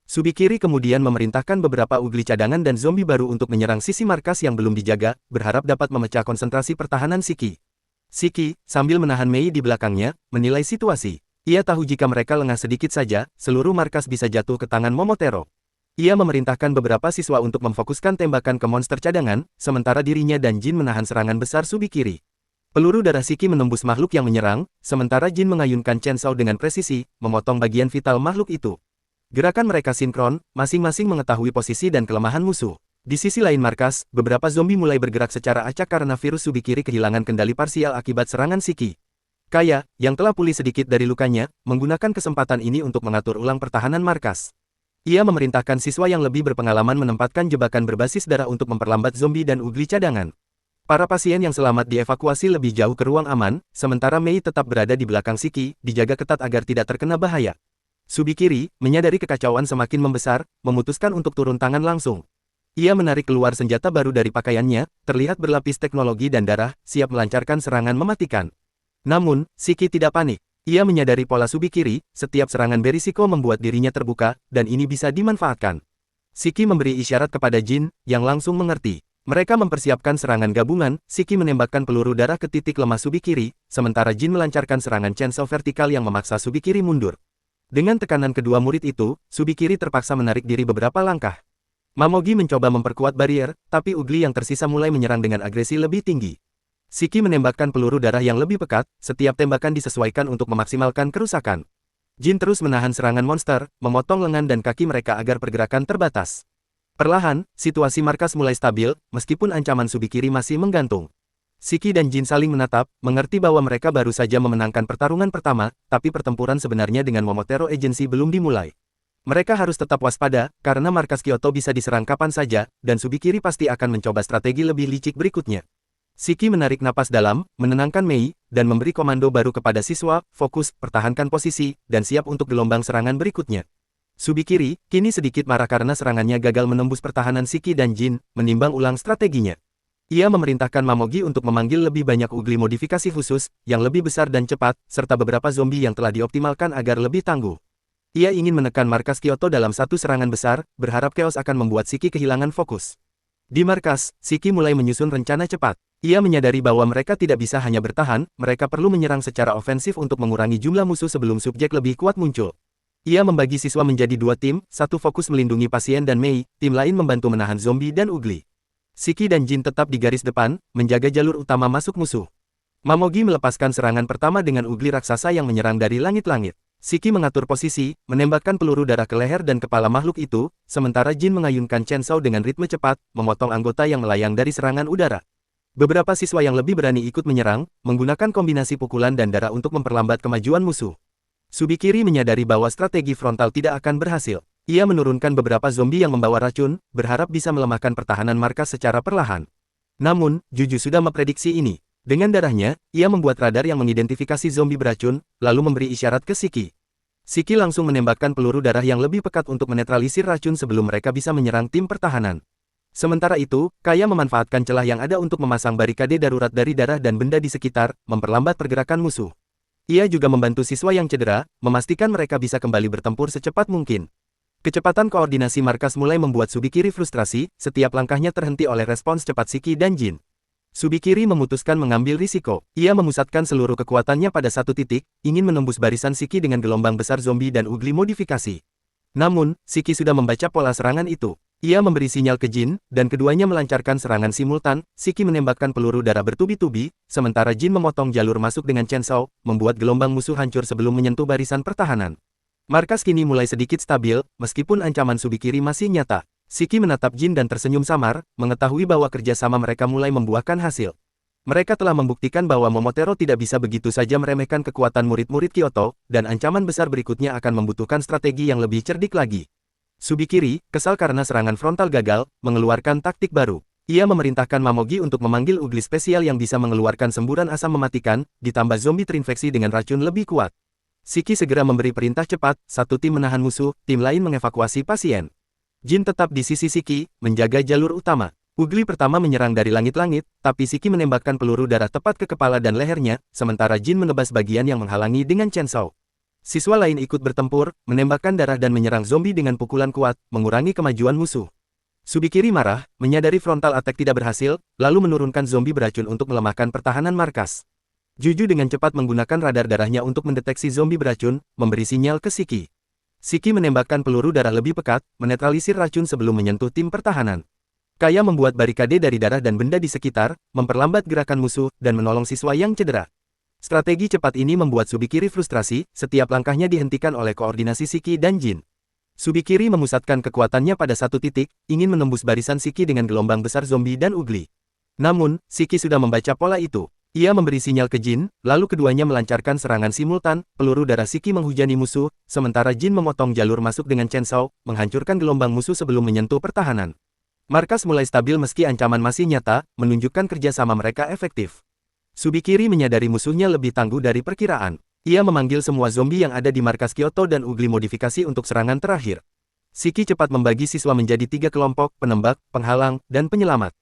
Subikiri kemudian memerintahkan beberapa Ugly cadangan dan zombie baru untuk menyerang sisi markas yang belum dijaga, berharap dapat memecah konsentrasi pertahanan Shiki. Shiki, sambil menahan Mei di belakangnya, menilai situasi. Ia tahu jika mereka lengah sedikit saja, seluruh markas bisa jatuh ke tangan Momotaro. Ia memerintahkan beberapa siswa untuk memfokuskan tembakan ke monster cadangan, sementara dirinya dan Jin menahan serangan besar Subikiri. Peluru darah Shiki menembus makhluk yang menyerang, sementara Jin mengayunkan chainsaw dengan presisi, memotong bagian vital makhluk itu. Gerakan mereka sinkron, masing-masing mengetahui posisi dan kelemahan musuh. Di sisi lain markas, beberapa zombie mulai bergerak secara acak karena virus Subikiri kehilangan kendali parsial akibat serangan Shiki. Kaya, yang telah pulih sedikit dari lukanya, menggunakan kesempatan ini untuk mengatur ulang pertahanan markas. Ia memerintahkan siswa yang lebih berpengalaman menempatkan jebakan berbasis darah untuk memperlambat zombie dan ugly cadangan. Para pasien yang selamat dievakuasi lebih jauh ke ruang aman, sementara Mei tetap berada di belakang Shiki, dijaga ketat agar tidak terkena bahaya. Subikiri, menyadari kekacauan semakin membesar, memutuskan untuk turun tangan langsung. Ia menarik keluar senjata baru dari pakaiannya, terlihat berlapis teknologi dan darah, siap melancarkan serangan mematikan. Namun, Shiki tidak panik. Ia menyadari pola Subikiri, setiap serangan berisiko membuat dirinya terbuka, dan ini bisa dimanfaatkan. Shiki memberi isyarat kepada Jin, yang langsung mengerti. Mereka mempersiapkan serangan gabungan, Shiki menembakkan peluru darah ke titik lemah Subikiri, sementara Jin melancarkan serangan chainsaw vertikal yang memaksa Subikiri mundur. Dengan tekanan kedua murid itu, Subikiri terpaksa menarik diri beberapa langkah. Mamogi mencoba memperkuat barrier, tapi ugly yang tersisa mulai menyerang dengan agresi lebih tinggi. Shiki menembakkan peluru darah yang lebih pekat, setiap tembakan disesuaikan untuk memaksimalkan kerusakan. Jin terus menahan serangan monster, memotong lengan dan kaki mereka agar pergerakan terbatas. Perlahan, situasi markas mulai stabil, meskipun ancaman Subikiri masih menggantung. Shiki dan Jin saling menatap, mengerti bahwa mereka baru saja memenangkan pertarungan pertama, tapi pertempuran sebenarnya dengan Momotaro Agency belum dimulai. Mereka harus tetap waspada, karena markas Kyoto bisa diserang kapan saja, dan Subikiri pasti akan mencoba strategi lebih licik berikutnya. Shiki menarik napas dalam, menenangkan Mei, dan memberi komando baru kepada siswa, fokus, pertahankan posisi, dan siap untuk gelombang serangan berikutnya. Subikiri, kini sedikit marah karena serangannya gagal menembus pertahanan Shiki dan Jin, menimbang ulang strateginya. Ia memerintahkan Mamogi untuk memanggil lebih banyak ugly modifikasi khusus, yang lebih besar dan cepat, serta beberapa zombie yang telah dioptimalkan agar lebih tangguh. Ia ingin menekan markas Kyoto dalam satu serangan besar, berharap chaos akan membuat Shiki kehilangan fokus. Di markas, Shiki mulai menyusun rencana cepat. Ia menyadari bahwa mereka tidak bisa hanya bertahan, mereka perlu menyerang secara ofensif untuk mengurangi jumlah musuh sebelum subjek lebih kuat muncul. Ia membagi siswa menjadi dua tim, satu fokus melindungi pasien dan Mei, tim lain membantu menahan zombie dan ugly. Shiki dan Jin tetap di garis depan, menjaga jalur utama masuk musuh. Mamogi melepaskan serangan pertama dengan ugly raksasa yang menyerang dari langit-langit. Shiki mengatur posisi, menembakkan peluru darah ke leher dan kepala makhluk itu, sementara Jin mengayunkan chainsaw dengan ritme cepat, memotong anggota yang melayang dari serangan udara. Beberapa siswa yang lebih berani ikut menyerang, menggunakan kombinasi pukulan dan darah untuk memperlambat kemajuan musuh. Subikiri menyadari bahwa strategi frontal tidak akan berhasil. Ia menurunkan beberapa zombie yang membawa racun, berharap bisa melemahkan pertahanan markas secara perlahan. Namun, Juju sudah memprediksi ini. Dengan darahnya, ia membuat radar yang mengidentifikasi zombie beracun, lalu memberi isyarat ke Shiki. Shiki langsung menembakkan peluru darah yang lebih pekat untuk menetralisir racun sebelum mereka bisa menyerang tim pertahanan. Sementara itu, Kaya memanfaatkan celah yang ada untuk memasang barikade darurat dari darah dan benda di sekitar, memperlambat pergerakan musuh. Ia juga membantu siswa yang cedera, memastikan mereka bisa kembali bertempur secepat mungkin. Kecepatan koordinasi markas mulai membuat Subikiri frustrasi, setiap langkahnya terhenti oleh respons cepat Shiki dan Jin. Subikiri memutuskan mengambil risiko. Ia memusatkan seluruh kekuatannya pada satu titik, ingin menembus barisan Shiki dengan gelombang besar zombie dan ugly modifikasi. Namun, Shiki sudah membaca pola serangan itu. Ia memberi sinyal ke Jin, dan keduanya melancarkan serangan simultan. Shiki menembakkan peluru darah bertubi-tubi, sementara Jin memotong jalur masuk dengan chainsaw, membuat gelombang musuh hancur sebelum menyentuh barisan pertahanan. Markas kini mulai sedikit stabil, meskipun ancaman Subikiri masih nyata. Shiki menatap Jin dan tersenyum samar, mengetahui bahwa kerjasama mereka mulai membuahkan hasil. Mereka telah membuktikan bahwa Momotaro tidak bisa begitu saja meremehkan kekuatan murid-murid Kyoto, dan ancaman besar berikutnya akan membutuhkan strategi yang lebih cerdik lagi. Subikiri, kesal karena serangan frontal gagal, mengeluarkan taktik baru. Ia memerintahkan Mamogi untuk memanggil ugly spesial yang bisa mengeluarkan semburan asam mematikan, ditambah zombie terinfeksi dengan racun lebih kuat. Shiki segera memberi perintah cepat, satu tim menahan musuh, tim lain mengevakuasi pasien. Jin tetap di sisi Shiki, menjaga jalur utama. Ugly pertama menyerang dari langit-langit, tapi Shiki menembakkan peluru darah tepat ke kepala dan lehernya, sementara Jin menebas bagian yang menghalangi dengan chainsaw. Siswa lain ikut bertempur, menembakkan darah dan menyerang zombie dengan pukulan kuat, mengurangi kemajuan musuh. Subikiri marah, menyadari frontal attack tidak berhasil, lalu menurunkan zombie beracun untuk melemahkan pertahanan markas. Juju dengan cepat menggunakan radar darahnya untuk mendeteksi zombie beracun, memberi sinyal ke Shiki. Shiki menembakkan peluru darah lebih pekat, menetralisir racun sebelum menyentuh tim pertahanan. Kaya membuat barikade dari darah dan benda di sekitar, memperlambat gerakan musuh, dan menolong siswa yang cedera. Strategi cepat ini membuat Subikiri frustrasi, setiap langkahnya dihentikan oleh koordinasi Shiki dan Jin. Subikiri memusatkan kekuatannya pada satu titik, ingin menembus barisan Shiki dengan gelombang besar zombie dan ugly. Namun, Shiki sudah membaca pola itu. Ia memberi sinyal ke Jin, lalu keduanya melancarkan serangan simultan, peluru darah Shiki menghujani musuh, sementara Jin memotong jalur masuk dengan chainsaw, menghancurkan gelombang musuh sebelum menyentuh pertahanan. Markas mulai stabil meski ancaman masih nyata, menunjukkan kerjasama mereka efektif. Subikiri menyadari musuhnya lebih tangguh dari perkiraan. Ia memanggil semua zombie yang ada di markas Kyoto dan Ugly modifikasi untuk serangan terakhir. Shiki cepat membagi siswa menjadi 3 kelompok, penembak, penghalang, dan penyelamat.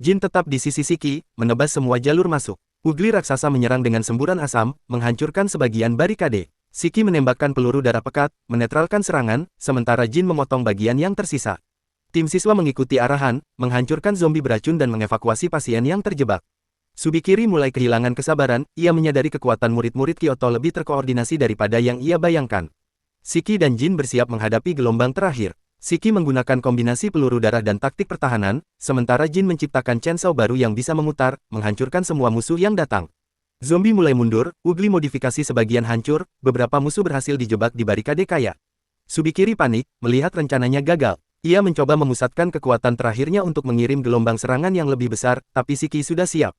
Jin tetap di sisi Shiki, menebas semua jalur masuk. Ugly raksasa menyerang dengan semburan asam, menghancurkan sebagian barikade. Shiki menembakkan peluru darah pekat, menetralkan serangan, sementara Jin memotong bagian yang tersisa. Tim siswa mengikuti arahan, menghancurkan zombie beracun dan mengevakuasi pasien yang terjebak. Subikiri mulai kehilangan kesabaran, ia menyadari kekuatan murid-murid Kyoto lebih terkoordinasi daripada yang ia bayangkan. Shiki dan Jin bersiap menghadapi gelombang terakhir. Shiki menggunakan kombinasi peluru darah dan taktik pertahanan, sementara Jin menciptakan chainsaw baru yang bisa memutar, menghancurkan semua musuh yang datang. Zombie mulai mundur, Ugly modifikasi sebagian hancur, beberapa musuh berhasil dijebak di barikade kaya. Subikiri panik, melihat rencananya gagal. Ia mencoba memusatkan kekuatan terakhirnya untuk mengirim gelombang serangan yang lebih besar, tapi Shiki sudah siap.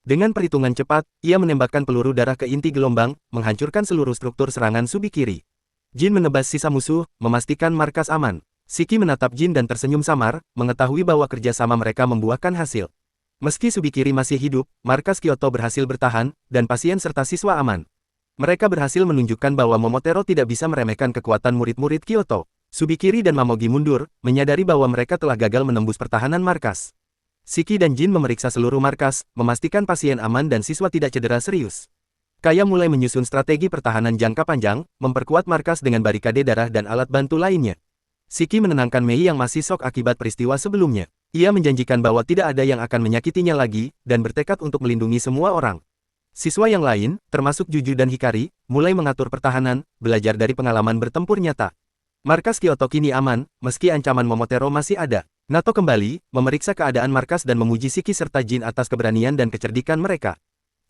Dengan perhitungan cepat, ia menembakkan peluru darah ke inti gelombang, menghancurkan seluruh struktur serangan Subikiri. Jin menebas sisa musuh, memastikan markas aman. Shiki menatap Jin dan tersenyum samar, mengetahui bahwa kerjasama mereka membuahkan hasil. Meski Subikiri masih hidup, markas Kyoto berhasil bertahan, dan pasien serta siswa aman. Mereka berhasil menunjukkan bahwa Momotaro tidak bisa meremehkan kekuatan murid-murid Kyoto. Subikiri dan Mamogi mundur, menyadari bahwa mereka telah gagal menembus pertahanan markas. Shiki dan Jin memeriksa seluruh markas, memastikan pasien aman dan siswa tidak cedera serius. Kaya mulai menyusun strategi pertahanan jangka panjang, memperkuat markas dengan barikade darah dan alat bantu lainnya. Shiki menenangkan Mei yang masih shock akibat peristiwa sebelumnya. Ia menjanjikan bahwa tidak ada yang akan menyakitinya lagi, dan bertekad untuk melindungi semua orang. Siswa yang lain, termasuk Juju dan Hikari, mulai mengatur pertahanan, belajar dari pengalaman bertempur nyata. Markas Kyoto kini aman, meski ancaman Momotaro masih ada. Nato kembali, memeriksa keadaan markas dan memuji Shiki serta Jin atas keberanian dan kecerdikan mereka.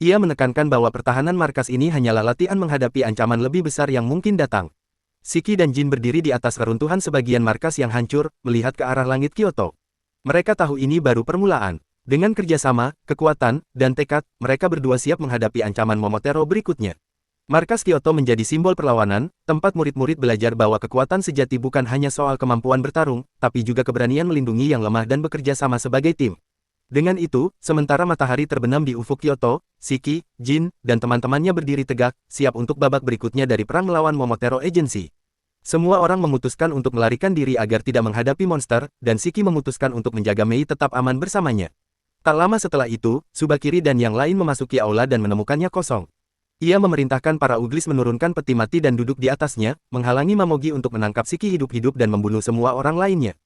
Ia menekankan bahwa pertahanan markas ini hanyalah latihan menghadapi ancaman lebih besar yang mungkin datang. Shiki dan Jin berdiri di atas reruntuhan sebagian markas yang hancur, melihat ke arah langit Kyoto. Mereka tahu ini baru permulaan. Dengan kerjasama, kekuatan, dan tekad, mereka berdua siap menghadapi ancaman Momotaro berikutnya. Markas Kyoto menjadi simbol perlawanan, tempat murid-murid belajar bahwa kekuatan sejati bukan hanya soal kemampuan bertarung, tapi juga keberanian melindungi yang lemah dan bekerja sama sebagai tim. Dengan itu, sementara matahari terbenam di ufuk Kyoto, Shiki, Jin, dan teman-temannya berdiri tegak, siap untuk babak berikutnya dari perang melawan Momotaro Agency. Semua orang memutuskan untuk melarikan diri agar tidak menghadapi monster, dan Shiki memutuskan untuk menjaga Mei tetap aman bersamanya. Tak lama setelah itu, Subakiri dan yang lain memasuki aula dan menemukannya kosong. Ia memerintahkan para Uglis menurunkan peti mati dan duduk di atasnya, menghalangi Mamogi untuk menangkap Shiki hidup-hidup dan membunuh semua orang lainnya.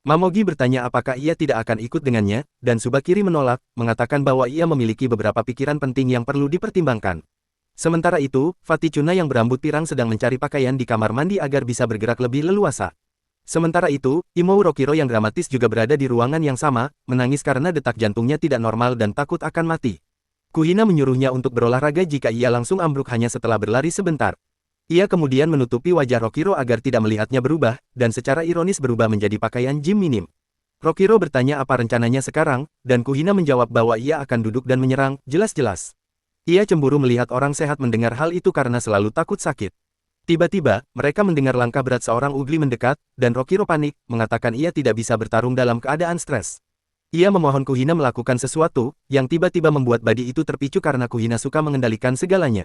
Mamogi bertanya apakah ia tidak akan ikut dengannya, dan Subakiri menolak, mengatakan bahwa ia memiliki beberapa pikiran penting yang perlu dipertimbangkan. Sementara itu, Fatichuna yang berambut pirang sedang mencari pakaian di kamar mandi agar bisa bergerak lebih leluasa. Sementara itu, Imou Rokiro yang dramatis juga berada di ruangan yang sama, menangis karena detak jantungnya tidak normal dan takut akan mati. Kuhina menyuruhnya untuk berolahraga jika ia langsung ambruk hanya setelah berlari sebentar. Ia kemudian menutupi wajah Rokiro agar tidak melihatnya berubah, dan secara ironis berubah menjadi pakaian gym minim. Rokiro bertanya apa rencananya sekarang, dan Kuhina menjawab bahwa ia akan duduk dan menyerang, jelas-jelas. Ia cemburu melihat orang sehat mendengar hal itu karena selalu takut sakit. Tiba-tiba, mereka mendengar langkah berat seorang Ugly mendekat, dan Rokiro panik, mengatakan ia tidak bisa bertarung dalam keadaan stres. Ia memohon Kuhina melakukan sesuatu, yang tiba-tiba membuat Badi itu terpicu karena Kuhina suka mengendalikan segalanya.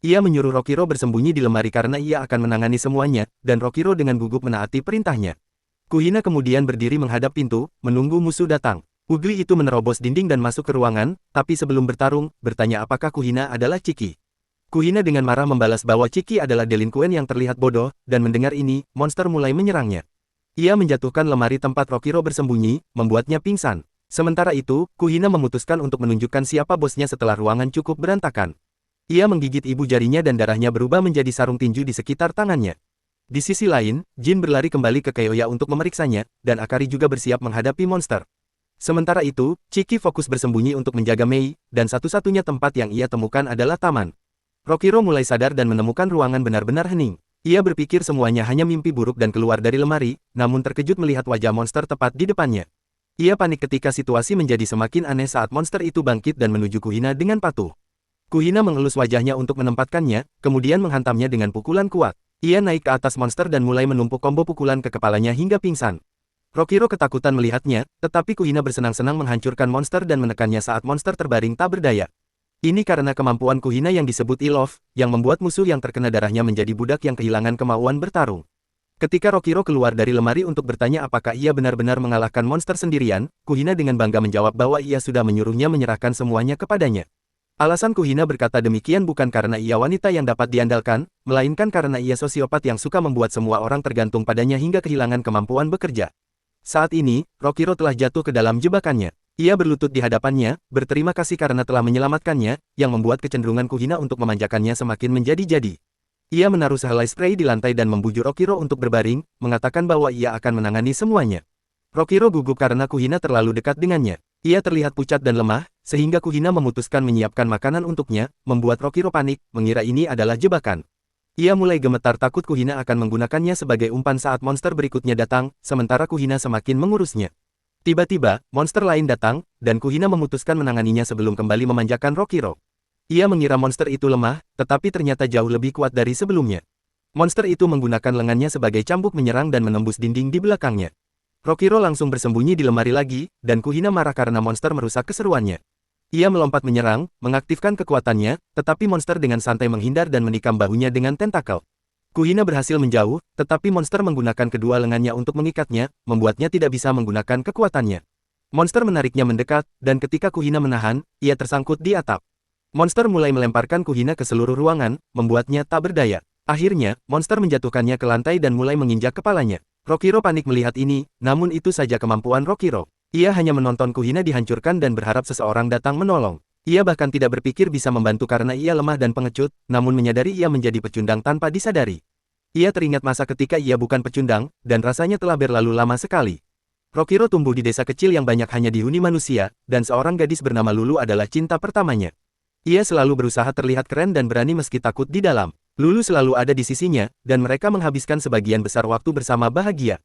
Ia menyuruh Rokiro bersembunyi di lemari karena ia akan menangani semuanya, dan Rokiro dengan gugup menaati perintahnya. Kuhina kemudian berdiri menghadap pintu, menunggu musuh datang. Ugly itu menerobos dinding dan masuk ke ruangan, tapi sebelum bertarung, bertanya apakah Kuhina adalah Chiki. Kuhina dengan marah membalas bahwa Chiki adalah delinkuen yang terlihat bodoh, dan mendengar ini, monster mulai menyerangnya. Ia menjatuhkan lemari tempat Rokiro bersembunyi, membuatnya pingsan. Sementara itu, Kuhina memutuskan untuk menunjukkan siapa bosnya setelah ruangan cukup berantakan. Ia menggigit ibu jarinya dan darahnya berubah menjadi sarung tinju di sekitar tangannya. Di sisi lain, Jin berlari kembali ke Keoya untuk memeriksanya, dan Akari juga bersiap menghadapi monster. Sementara itu, Chiki fokus bersembunyi untuk menjaga Mei, dan satu-satunya tempat yang ia temukan adalah taman. Rokiro mulai sadar dan menemukan ruangan benar-benar hening. Ia berpikir semuanya hanya mimpi buruk dan keluar dari lemari, namun terkejut melihat wajah monster tepat di depannya. Ia panik ketika situasi menjadi semakin aneh saat monster itu bangkit dan menuju Kuhina dengan patuh. Kuhina mengelus wajahnya untuk menempatkannya, kemudian menghantamnya dengan pukulan kuat. Ia naik ke atas monster dan mulai menumpuk combo pukulan ke kepalanya hingga pingsan. Rokiro ketakutan melihatnya, tetapi Kuhina bersenang-senang menghancurkan monster dan menekannya saat monster terbaring tak berdaya. Ini karena kemampuan Kuhina yang disebut Ilov, yang membuat musuh yang terkena darahnya menjadi budak yang kehilangan kemauan bertarung. Ketika Rokiro keluar dari lemari untuk bertanya apakah ia benar-benar mengalahkan monster sendirian, Kuhina dengan bangga menjawab bahwa ia sudah menyuruhnya menyerahkan semuanya kepadanya. Alasan Kuhina berkata demikian bukan karena ia wanita yang dapat diandalkan, melainkan karena ia sosiopat yang suka membuat semua orang tergantung padanya hingga kehilangan kemampuan bekerja. Saat ini, Rokiro telah jatuh ke dalam jebakannya. Ia berlutut di hadapannya, berterima kasih karena telah menyelamatkannya, yang membuat kecenderungan Kuhina untuk memanjakannya semakin menjadi-jadi. Ia menaruh sehelai spray di lantai dan membujuk Rokiro untuk berbaring, mengatakan bahwa ia akan menangani semuanya. Rokiro gugup karena Kuhina terlalu dekat dengannya. Ia terlihat pucat dan lemah, sehingga Kuhina memutuskan menyiapkan makanan untuknya, membuat Rokiro panik, mengira ini adalah jebakan. Ia mulai gemetar takut Kuhina akan menggunakannya sebagai umpan saat monster berikutnya datang, sementara Kuhina semakin mengurusnya. Tiba-tiba, monster lain datang, dan Kuhina memutuskan menanganinya sebelum kembali memanjakan Rokiro. Ia mengira monster itu lemah, tetapi ternyata jauh lebih kuat dari sebelumnya. Monster itu menggunakan lengannya sebagai cambuk menyerang dan menembus dinding di belakangnya. Rokiro langsung bersembunyi di lemari lagi, dan Kuhina marah karena monster merusak keseruannya. Ia melompat menyerang, mengaktifkan kekuatannya, tetapi monster dengan santai menghindar dan menikam bahunya dengan tentakel. Kuhina berhasil menjauh, tetapi monster menggunakan kedua lengannya untuk mengikatnya, membuatnya tidak bisa menggunakan kekuatannya. Monster menariknya mendekat, dan ketika Kuhina menahan, ia tersangkut di atap. Monster mulai melemparkan Kuhina ke seluruh ruangan, membuatnya tak berdaya. Akhirnya, monster menjatuhkannya ke lantai dan mulai menginjak kepalanya. Rokiro panik melihat ini, namun itu saja kemampuan Rokiro. Ia hanya menonton Kuhina dihancurkan dan berharap seseorang datang menolong. Ia bahkan tidak berpikir bisa membantu karena ia lemah dan pengecut, namun menyadari ia menjadi pecundang tanpa disadari. Ia teringat masa ketika ia bukan pecundang, dan rasanya telah berlalu lama sekali. Rokiro tumbuh di desa kecil yang banyak hanya dihuni manusia, dan seorang gadis bernama Lulu adalah cinta pertamanya. Ia selalu berusaha terlihat keren dan berani meski takut di dalam. Lulu selalu ada di sisinya, dan mereka menghabiskan sebagian besar waktu bersama bahagia.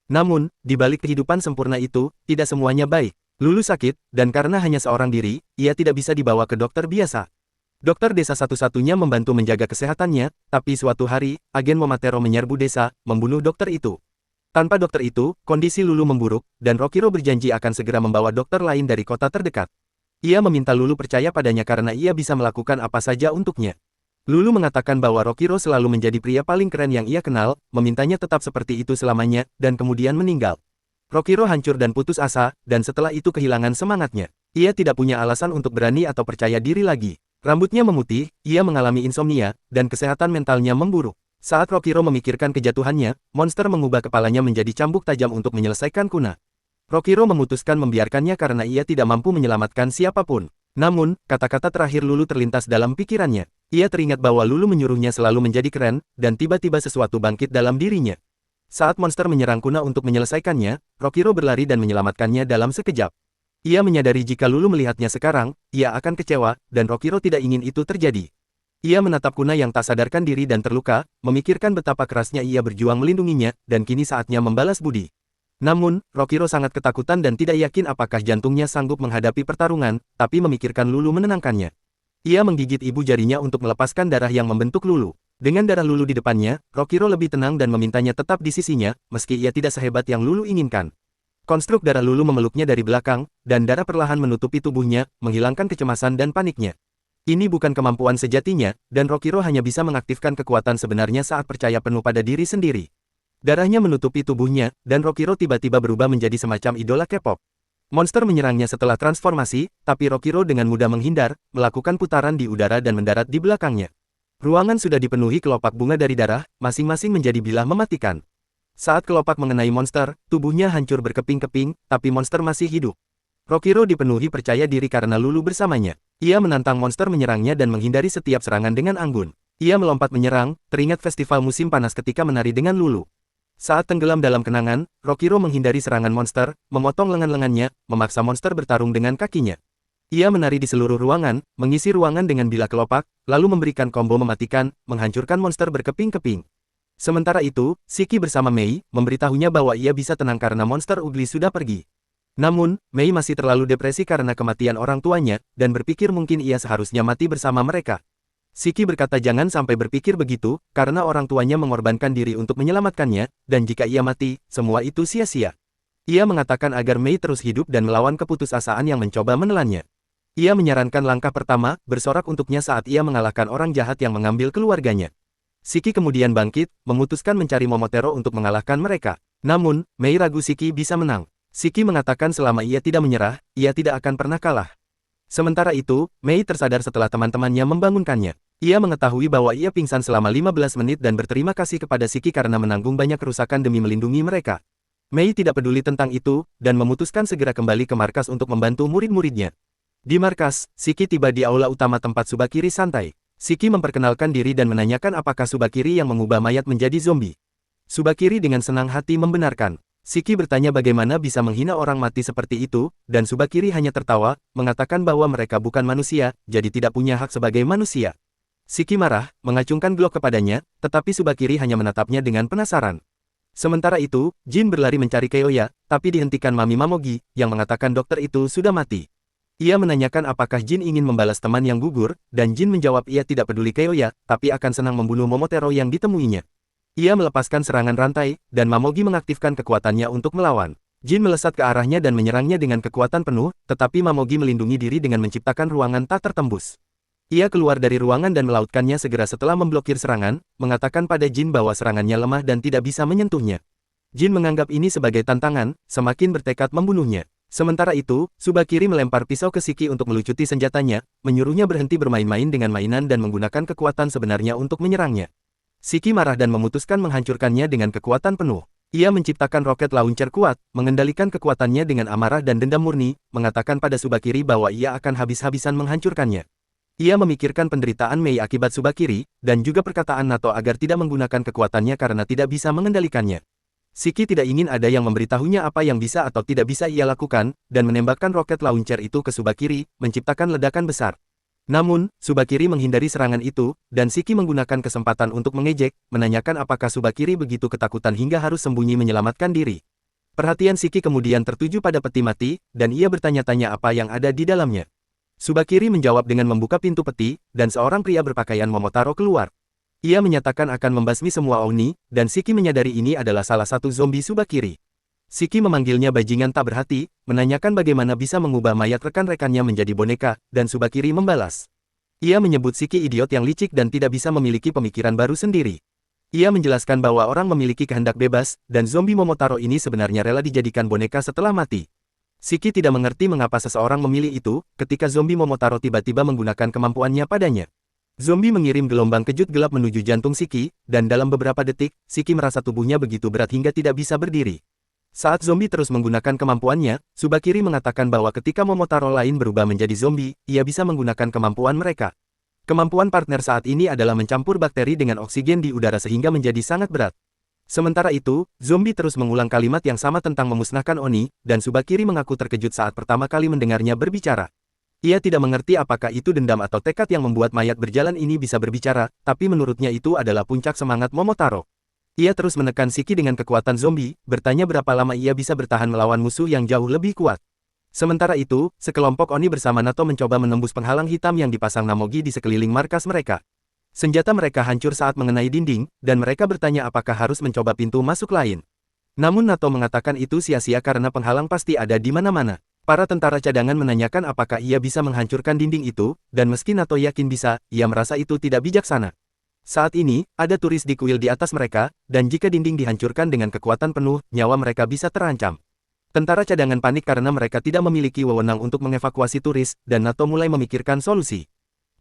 Namun, di balik kehidupan sempurna itu, tidak semuanya baik. Lulu sakit, dan karena hanya seorang diri, ia tidak bisa dibawa ke dokter biasa. Dokter desa satu-satunya membantu menjaga kesehatannya, tapi suatu hari, agen Momotaro menyerbu desa, membunuh dokter itu. Tanpa dokter itu, kondisi Lulu memburuk, dan Rokiro berjanji akan segera membawa dokter lain dari kota terdekat. Ia meminta Lulu percaya padanya karena ia bisa melakukan apa saja untuknya. Lulu mengatakan bahwa Rokiro selalu menjadi pria paling keren yang ia kenal, memintanya tetap seperti itu selamanya, dan kemudian meninggal. Rokiro hancur dan putus asa, dan setelah itu kehilangan semangatnya. Ia tidak punya alasan untuk berani atau percaya diri lagi. Rambutnya memutih, ia mengalami insomnia, dan kesehatan mentalnya memburuk. Saat Rokiro memikirkan kejatuhannya, monster mengubah kepalanya menjadi cambuk tajam untuk menyelesaikan Kuna. Rokiro memutuskan membiarkannya karena ia tidak mampu menyelamatkan siapapun. Namun, kata-kata terakhir Lulu terlintas dalam pikirannya. Ia teringat bahwa Lulu menyuruhnya selalu menjadi keren, dan tiba-tiba sesuatu bangkit dalam dirinya. Saat monster menyerang Kuna untuk menyelesaikannya, Rokiro berlari dan menyelamatkannya dalam sekejap. Ia menyadari jika Lulu melihatnya sekarang, ia akan kecewa, dan Rokiro tidak ingin itu terjadi. Ia menatap Kuna yang tak sadarkan diri dan terluka, memikirkan betapa kerasnya ia berjuang melindunginya, dan kini saatnya membalas budi. Namun, Rokiro sangat ketakutan dan tidak yakin apakah jantungnya sanggup menghadapi pertarungan, tapi memikirkan Lulu menenangkannya. Ia menggigit ibu jarinya untuk melepaskan darah yang membentuk Lulu. Dengan darah Lulu di depannya, Rokiro lebih tenang dan memintanya tetap di sisinya, meski ia tidak sehebat yang Lulu inginkan. Konstruk darah Lulu memeluknya dari belakang, dan darah perlahan menutupi tubuhnya, menghilangkan kecemasan dan paniknya. Ini bukan kemampuan sejatinya, dan Rokiro hanya bisa mengaktifkan kekuatan sebenarnya saat percaya penuh pada diri sendiri. Darahnya menutupi tubuhnya, dan Rokiro tiba-tiba berubah menjadi semacam idola K-pop. Monster menyerangnya setelah transformasi, tapi Rokiro dengan mudah menghindar, melakukan putaran di udara dan mendarat di belakangnya. Ruangan sudah dipenuhi kelopak bunga dari darah, masing-masing menjadi bilah mematikan. Saat kelopak mengenai monster, tubuhnya hancur berkeping-keping, tapi monster masih hidup. Rokiro dipenuhi percaya diri karena Lulu bersamanya. Ia menantang monster menyerangnya dan menghindari setiap serangan dengan anggun. Ia melompat menyerang, teringat festival musim panas ketika menari dengan Lulu. Saat tenggelam dalam kenangan, Rokiro menghindari serangan monster, memotong lengan-lengannya, memaksa monster bertarung dengan kakinya. Ia menari di seluruh ruangan, mengisi ruangan dengan bilah kelopak, lalu memberikan combo mematikan, menghancurkan monster berkeping-keping. Sementara itu, Shiki bersama Mei, memberitahunya bahwa ia bisa tenang karena monster ugly sudah pergi. Namun, Mei masih terlalu depresi karena kematian orang tuanya, dan berpikir mungkin ia seharusnya mati bersama mereka. Siki berkata jangan sampai berpikir begitu, karena orang tuanya mengorbankan diri untuk menyelamatkannya, dan jika ia mati, semua itu sia-sia. Ia mengatakan agar Mei terus hidup dan melawan keputusasaan yang mencoba menelannya. Ia menyarankan langkah pertama, bersorak untuknya saat ia mengalahkan orang jahat yang mengambil keluarganya. Siki kemudian bangkit, memutuskan mencari Momotaro untuk mengalahkan mereka. Namun, Mei ragu Siki bisa menang. Siki mengatakan selama ia tidak menyerah, ia tidak akan pernah kalah. Sementara itu, Mei tersadar setelah teman-temannya membangunkannya. Ia mengetahui bahwa ia pingsan selama 15 menit dan berterima kasih kepada Siki karena menanggung banyak kerusakan demi melindungi mereka. Mei tidak peduli tentang itu, dan memutuskan segera kembali ke markas untuk membantu murid-muridnya. Di markas, Siki tiba di aula utama tempat Tsubakiri santai. Siki memperkenalkan diri dan menanyakan apakah Tsubakiri yang mengubah mayat menjadi zombie. Tsubakiri dengan senang hati membenarkan. Siki bertanya bagaimana bisa menghina orang mati seperti itu, dan Tsubakiri hanya tertawa, mengatakan bahwa mereka bukan manusia, jadi tidak punya hak sebagai manusia. Siki marah, mengacungkan glock kepadanya, tetapi Tsubakiri hanya menatapnya dengan penasaran. Sementara itu, Jin berlari mencari Keoya, tapi dihentikan Mami Mamogi, yang mengatakan dokter itu sudah mati. Ia menanyakan apakah Jin ingin membalas teman yang gugur, dan Jin menjawab ia tidak peduli Keoya, tapi akan senang membunuh Momotaro yang ditemuinya. Ia melepaskan serangan rantai, dan Mamogi mengaktifkan kekuatannya untuk melawan. Jin melesat ke arahnya dan menyerangnya dengan kekuatan penuh, tetapi Mamogi melindungi diri dengan menciptakan ruangan tak tertembus. Ia keluar dari ruangan dan melautkannya segera setelah memblokir serangan, mengatakan pada Jin bahwa serangannya lemah dan tidak bisa menyentuhnya. Jin menganggap ini sebagai tantangan, semakin bertekad membunuhnya. Sementara itu, Tsubakiri melempar pisau ke Siki untuk melucuti senjatanya, menyuruhnya berhenti bermain-main dengan mainan dan menggunakan kekuatan sebenarnya untuk menyerangnya. Siki marah dan memutuskan menghancurkannya dengan kekuatan penuh. Ia menciptakan roket launcher kuat, mengendalikan kekuatannya dengan amarah dan dendam murni, mengatakan pada Tsubakiri bahwa ia akan habis-habisan menghancurkannya. Ia memikirkan penderitaan Mei akibat Tsubakiri, dan juga perkataan Nato agar tidak menggunakan kekuatannya karena tidak bisa mengendalikannya. Siki tidak ingin ada yang memberitahunya apa yang bisa atau tidak bisa ia lakukan, dan menembakkan roket launcher itu ke Tsubakiri, menciptakan ledakan besar. Namun, Tsubakiri menghindari serangan itu, dan Siki menggunakan kesempatan untuk mengejek, menanyakan apakah Tsubakiri begitu ketakutan hingga harus sembunyi menyelamatkan diri. Perhatian Siki kemudian tertuju pada peti mati, dan ia bertanya-tanya apa yang ada di dalamnya. Tsubakiri menjawab dengan membuka pintu peti, dan seorang pria berpakaian Momotaro keluar. Ia menyatakan akan membasmi semua Oni, dan Siki menyadari ini adalah salah satu zombie Tsubakiri. Siki memanggilnya bajingan tak berhati, menanyakan bagaimana bisa mengubah mayat rekan-rekannya menjadi boneka, dan Tsubakiri membalas. Ia menyebut Siki idiot yang licik dan tidak bisa memiliki pemikiran baru sendiri. Ia menjelaskan bahwa orang memiliki kehendak bebas, dan zombie Momotaro ini sebenarnya rela dijadikan boneka setelah mati. Siki tidak mengerti mengapa seseorang memilih itu, ketika zombie Momotaro tiba-tiba menggunakan kemampuannya padanya. Zombie mengirim gelombang kejut gelap menuju jantung Siki, dan dalam beberapa detik, Siki merasa tubuhnya begitu berat hingga tidak bisa berdiri. Saat zombie terus menggunakan kemampuannya, Tsubakiri mengatakan bahwa ketika Momotaro lain berubah menjadi zombie, ia bisa menggunakan kemampuan mereka. Kemampuan partner saat ini adalah mencampur bakteri dengan oksigen di udara sehingga menjadi sangat berat. Sementara itu, zombie terus mengulang kalimat yang sama tentang memusnahkan Oni, dan Tsubakiri mengaku terkejut saat pertama kali mendengarnya berbicara. Ia tidak mengerti apakah itu dendam atau tekad yang membuat mayat berjalan ini bisa berbicara, tapi menurutnya itu adalah puncak semangat Momotaro. Ia terus menekan Siki dengan kekuatan zombie, bertanya berapa lama ia bisa bertahan melawan musuh yang jauh lebih kuat. Sementara itu, sekelompok Oni bersama Nato mencoba menembus penghalang hitam yang dipasang Namogi di sekeliling markas mereka. Senjata mereka hancur saat mengenai dinding, dan mereka bertanya apakah harus mencoba pintu masuk lain. Namun Nato mengatakan itu sia-sia karena penghalang pasti ada di mana-mana. Para tentara cadangan menanyakan apakah ia bisa menghancurkan dinding itu, dan meski Nato yakin bisa, ia merasa itu tidak bijaksana. Saat ini, ada turis di kuil di atas mereka, dan jika dinding dihancurkan dengan kekuatan penuh, nyawa mereka bisa terancam. Tentara cadangan panik karena mereka tidak memiliki wewenang untuk mengevakuasi turis, dan Nato mulai memikirkan solusi.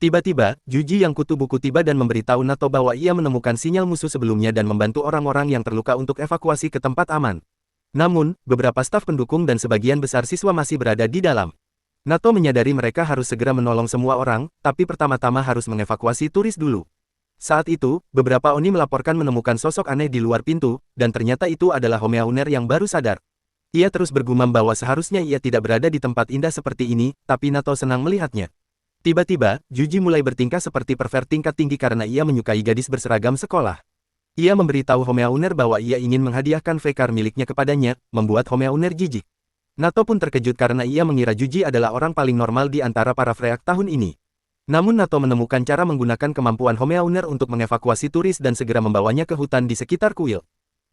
Tiba-tiba, Juji yang kutu buku tiba dan memberitahu Nato bahwa ia menemukan sinyal musuh sebelumnya dan membantu orang-orang yang terluka untuk evakuasi ke tempat aman. Namun, beberapa staf pendukung dan sebagian besar siswa masih berada di dalam. Nato menyadari mereka harus segera menolong semua orang, tapi pertama-tama harus mengevakuasi turis dulu. Saat itu, beberapa Oni melaporkan menemukan sosok aneh di luar pintu, dan ternyata itu adalah Homeowner yang baru sadar. Ia terus bergumam bahwa seharusnya ia tidak berada di tempat indah seperti ini, tapi Nato senang melihatnya. Tiba-tiba, Juji mulai bertingkah seperti pervert tingkat tinggi karena ia menyukai gadis berseragam sekolah. Ia memberitahu Homeowner bahwa ia ingin menghadiahkan V-Car miliknya kepadanya, membuat Homeowner jijik. Nato pun terkejut karena ia mengira Juji adalah orang paling normal di antara para Freak tahun ini. Namun Nato menemukan cara menggunakan kemampuan Homeowner untuk mengevakuasi turis dan segera membawanya ke hutan di sekitar kuil.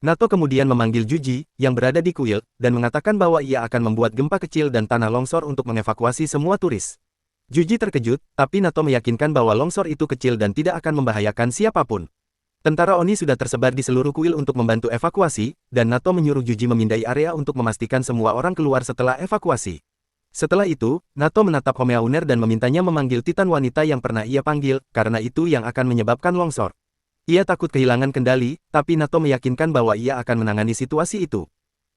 Nato kemudian memanggil Juji, yang berada di kuil, dan mengatakan bahwa ia akan membuat gempa kecil dan tanah longsor untuk mengevakuasi semua turis. Juji terkejut, tapi Nato meyakinkan bahwa longsor itu kecil dan tidak akan membahayakan siapapun. Tentara Oni sudah tersebar di seluruh kuil untuk membantu evakuasi, dan Nato menyuruh Juji memindai area untuk memastikan semua orang keluar setelah evakuasi. Setelah itu, Nato menatap Homeowner dan memintanya memanggil Titan wanita yang pernah ia panggil, karena itu yang akan menyebabkan longsor. Ia takut kehilangan kendali, tapi Nato meyakinkan bahwa ia akan menangani situasi itu.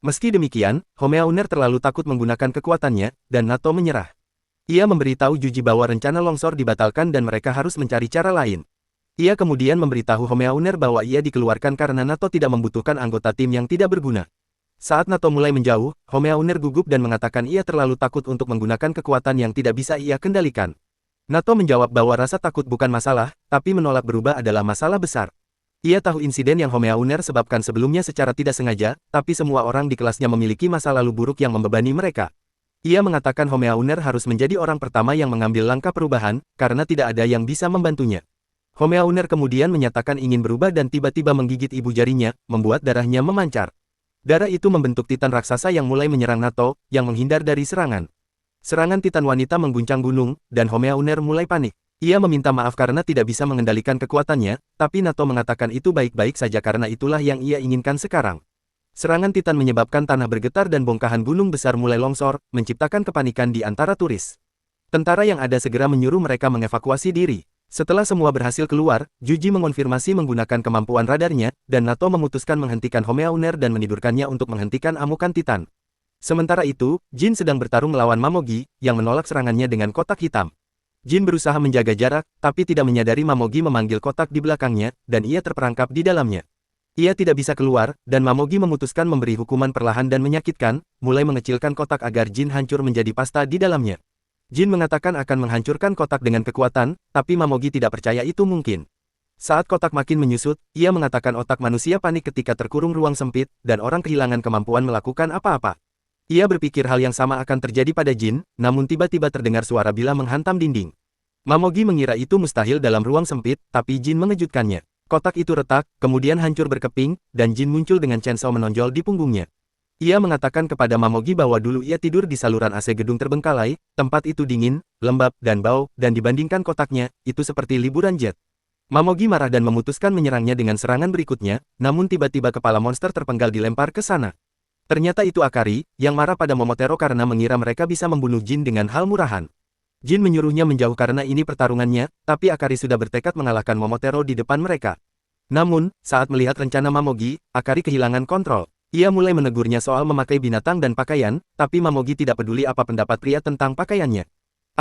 Meski demikian, Homeowner terlalu takut menggunakan kekuatannya, dan Nato menyerah. Ia memberitahu Juji bahwa rencana longsor dibatalkan dan mereka harus mencari cara lain. Ia kemudian memberitahu Homeowner bahwa ia dikeluarkan karena Nato tidak membutuhkan anggota tim yang tidak berguna. Saat Nato mulai menjauh, Homeowner gugup dan mengatakan ia terlalu takut untuk menggunakan kekuatan yang tidak bisa ia kendalikan. Nato menjawab bahwa rasa takut bukan masalah, tapi menolak berubah adalah masalah besar. Ia tahu insiden yang Homeowner sebabkan sebelumnya secara tidak sengaja, tapi semua orang di kelasnya memiliki masa lalu buruk yang membebani mereka. Ia mengatakan Homeowner harus menjadi orang pertama yang mengambil langkah perubahan, karena tidak ada yang bisa membantunya. Homeowner kemudian menyatakan ingin berubah dan tiba-tiba menggigit ibu jarinya, membuat darahnya memancar. Darah itu membentuk Titan raksasa yang mulai menyerang Nato, yang menghindar dari serangan. Serangan Titan wanita mengguncang gunung, dan Homeowner mulai panik. Ia meminta maaf karena tidak bisa mengendalikan kekuatannya, tapi Nato mengatakan itu baik-baik saja karena itulah yang ia inginkan sekarang. Serangan Titan menyebabkan tanah bergetar dan bongkahan gunung besar mulai longsor, menciptakan kepanikan di antara turis. Tentara yang ada segera menyuruh mereka mengevakuasi diri. Setelah semua berhasil keluar, Juji mengonfirmasi menggunakan kemampuan radarnya, dan Nato memutuskan menghentikan Homeowner dan menidurkannya untuk menghentikan amukan Titan. Sementara itu, Jin sedang bertarung melawan Mamogi, yang menolak serangannya dengan kotak hitam. Jin berusaha menjaga jarak, tapi tidak menyadari Mamogi memanggil kotak di belakangnya, dan ia terperangkap di dalamnya. Ia tidak bisa keluar, dan Mamogi memutuskan memberi hukuman perlahan dan menyakitkan, mulai mengecilkan kotak agar Jin hancur menjadi pasta di dalamnya. Jin mengatakan akan menghancurkan kotak dengan kekuatan, tapi Mamogi tidak percaya itu mungkin. Saat kotak makin menyusut, ia mengatakan otak manusia panik ketika terkurung ruang sempit, dan orang kehilangan kemampuan melakukan apa-apa. Ia berpikir hal yang sama akan terjadi pada Jin, namun tiba-tiba terdengar suara bila menghantam dinding. Mamogi mengira itu mustahil dalam ruang sempit, tapi Jin mengejutkannya. Kotak itu retak, kemudian hancur berkeping, dan Jin muncul dengan chainsaw menonjol di punggungnya. Ia mengatakan kepada Mamogi bahwa dulu ia tidur di saluran AC gedung terbengkalai, tempat itu dingin, lembab, dan bau, dan dibandingkan kotaknya, itu seperti liburan jet. Mamogi marah dan memutuskan menyerangnya dengan serangan berikutnya, namun tiba-tiba kepala monster terpenggal dilempar ke sana. Ternyata itu Akari, yang marah pada Momotaro karena mengira mereka bisa membunuh Jin dengan hal murahan. Jin menyuruhnya menjauh karena ini pertarungannya, tapi Akari sudah bertekad mengalahkan Momotaro di depan mereka. Namun, saat melihat rencana Mamogi, Akari kehilangan kontrol. Ia mulai menegurnya soal memakai binatang dan pakaian, tapi Mamogi tidak peduli apa pendapat pria tentang pakaiannya.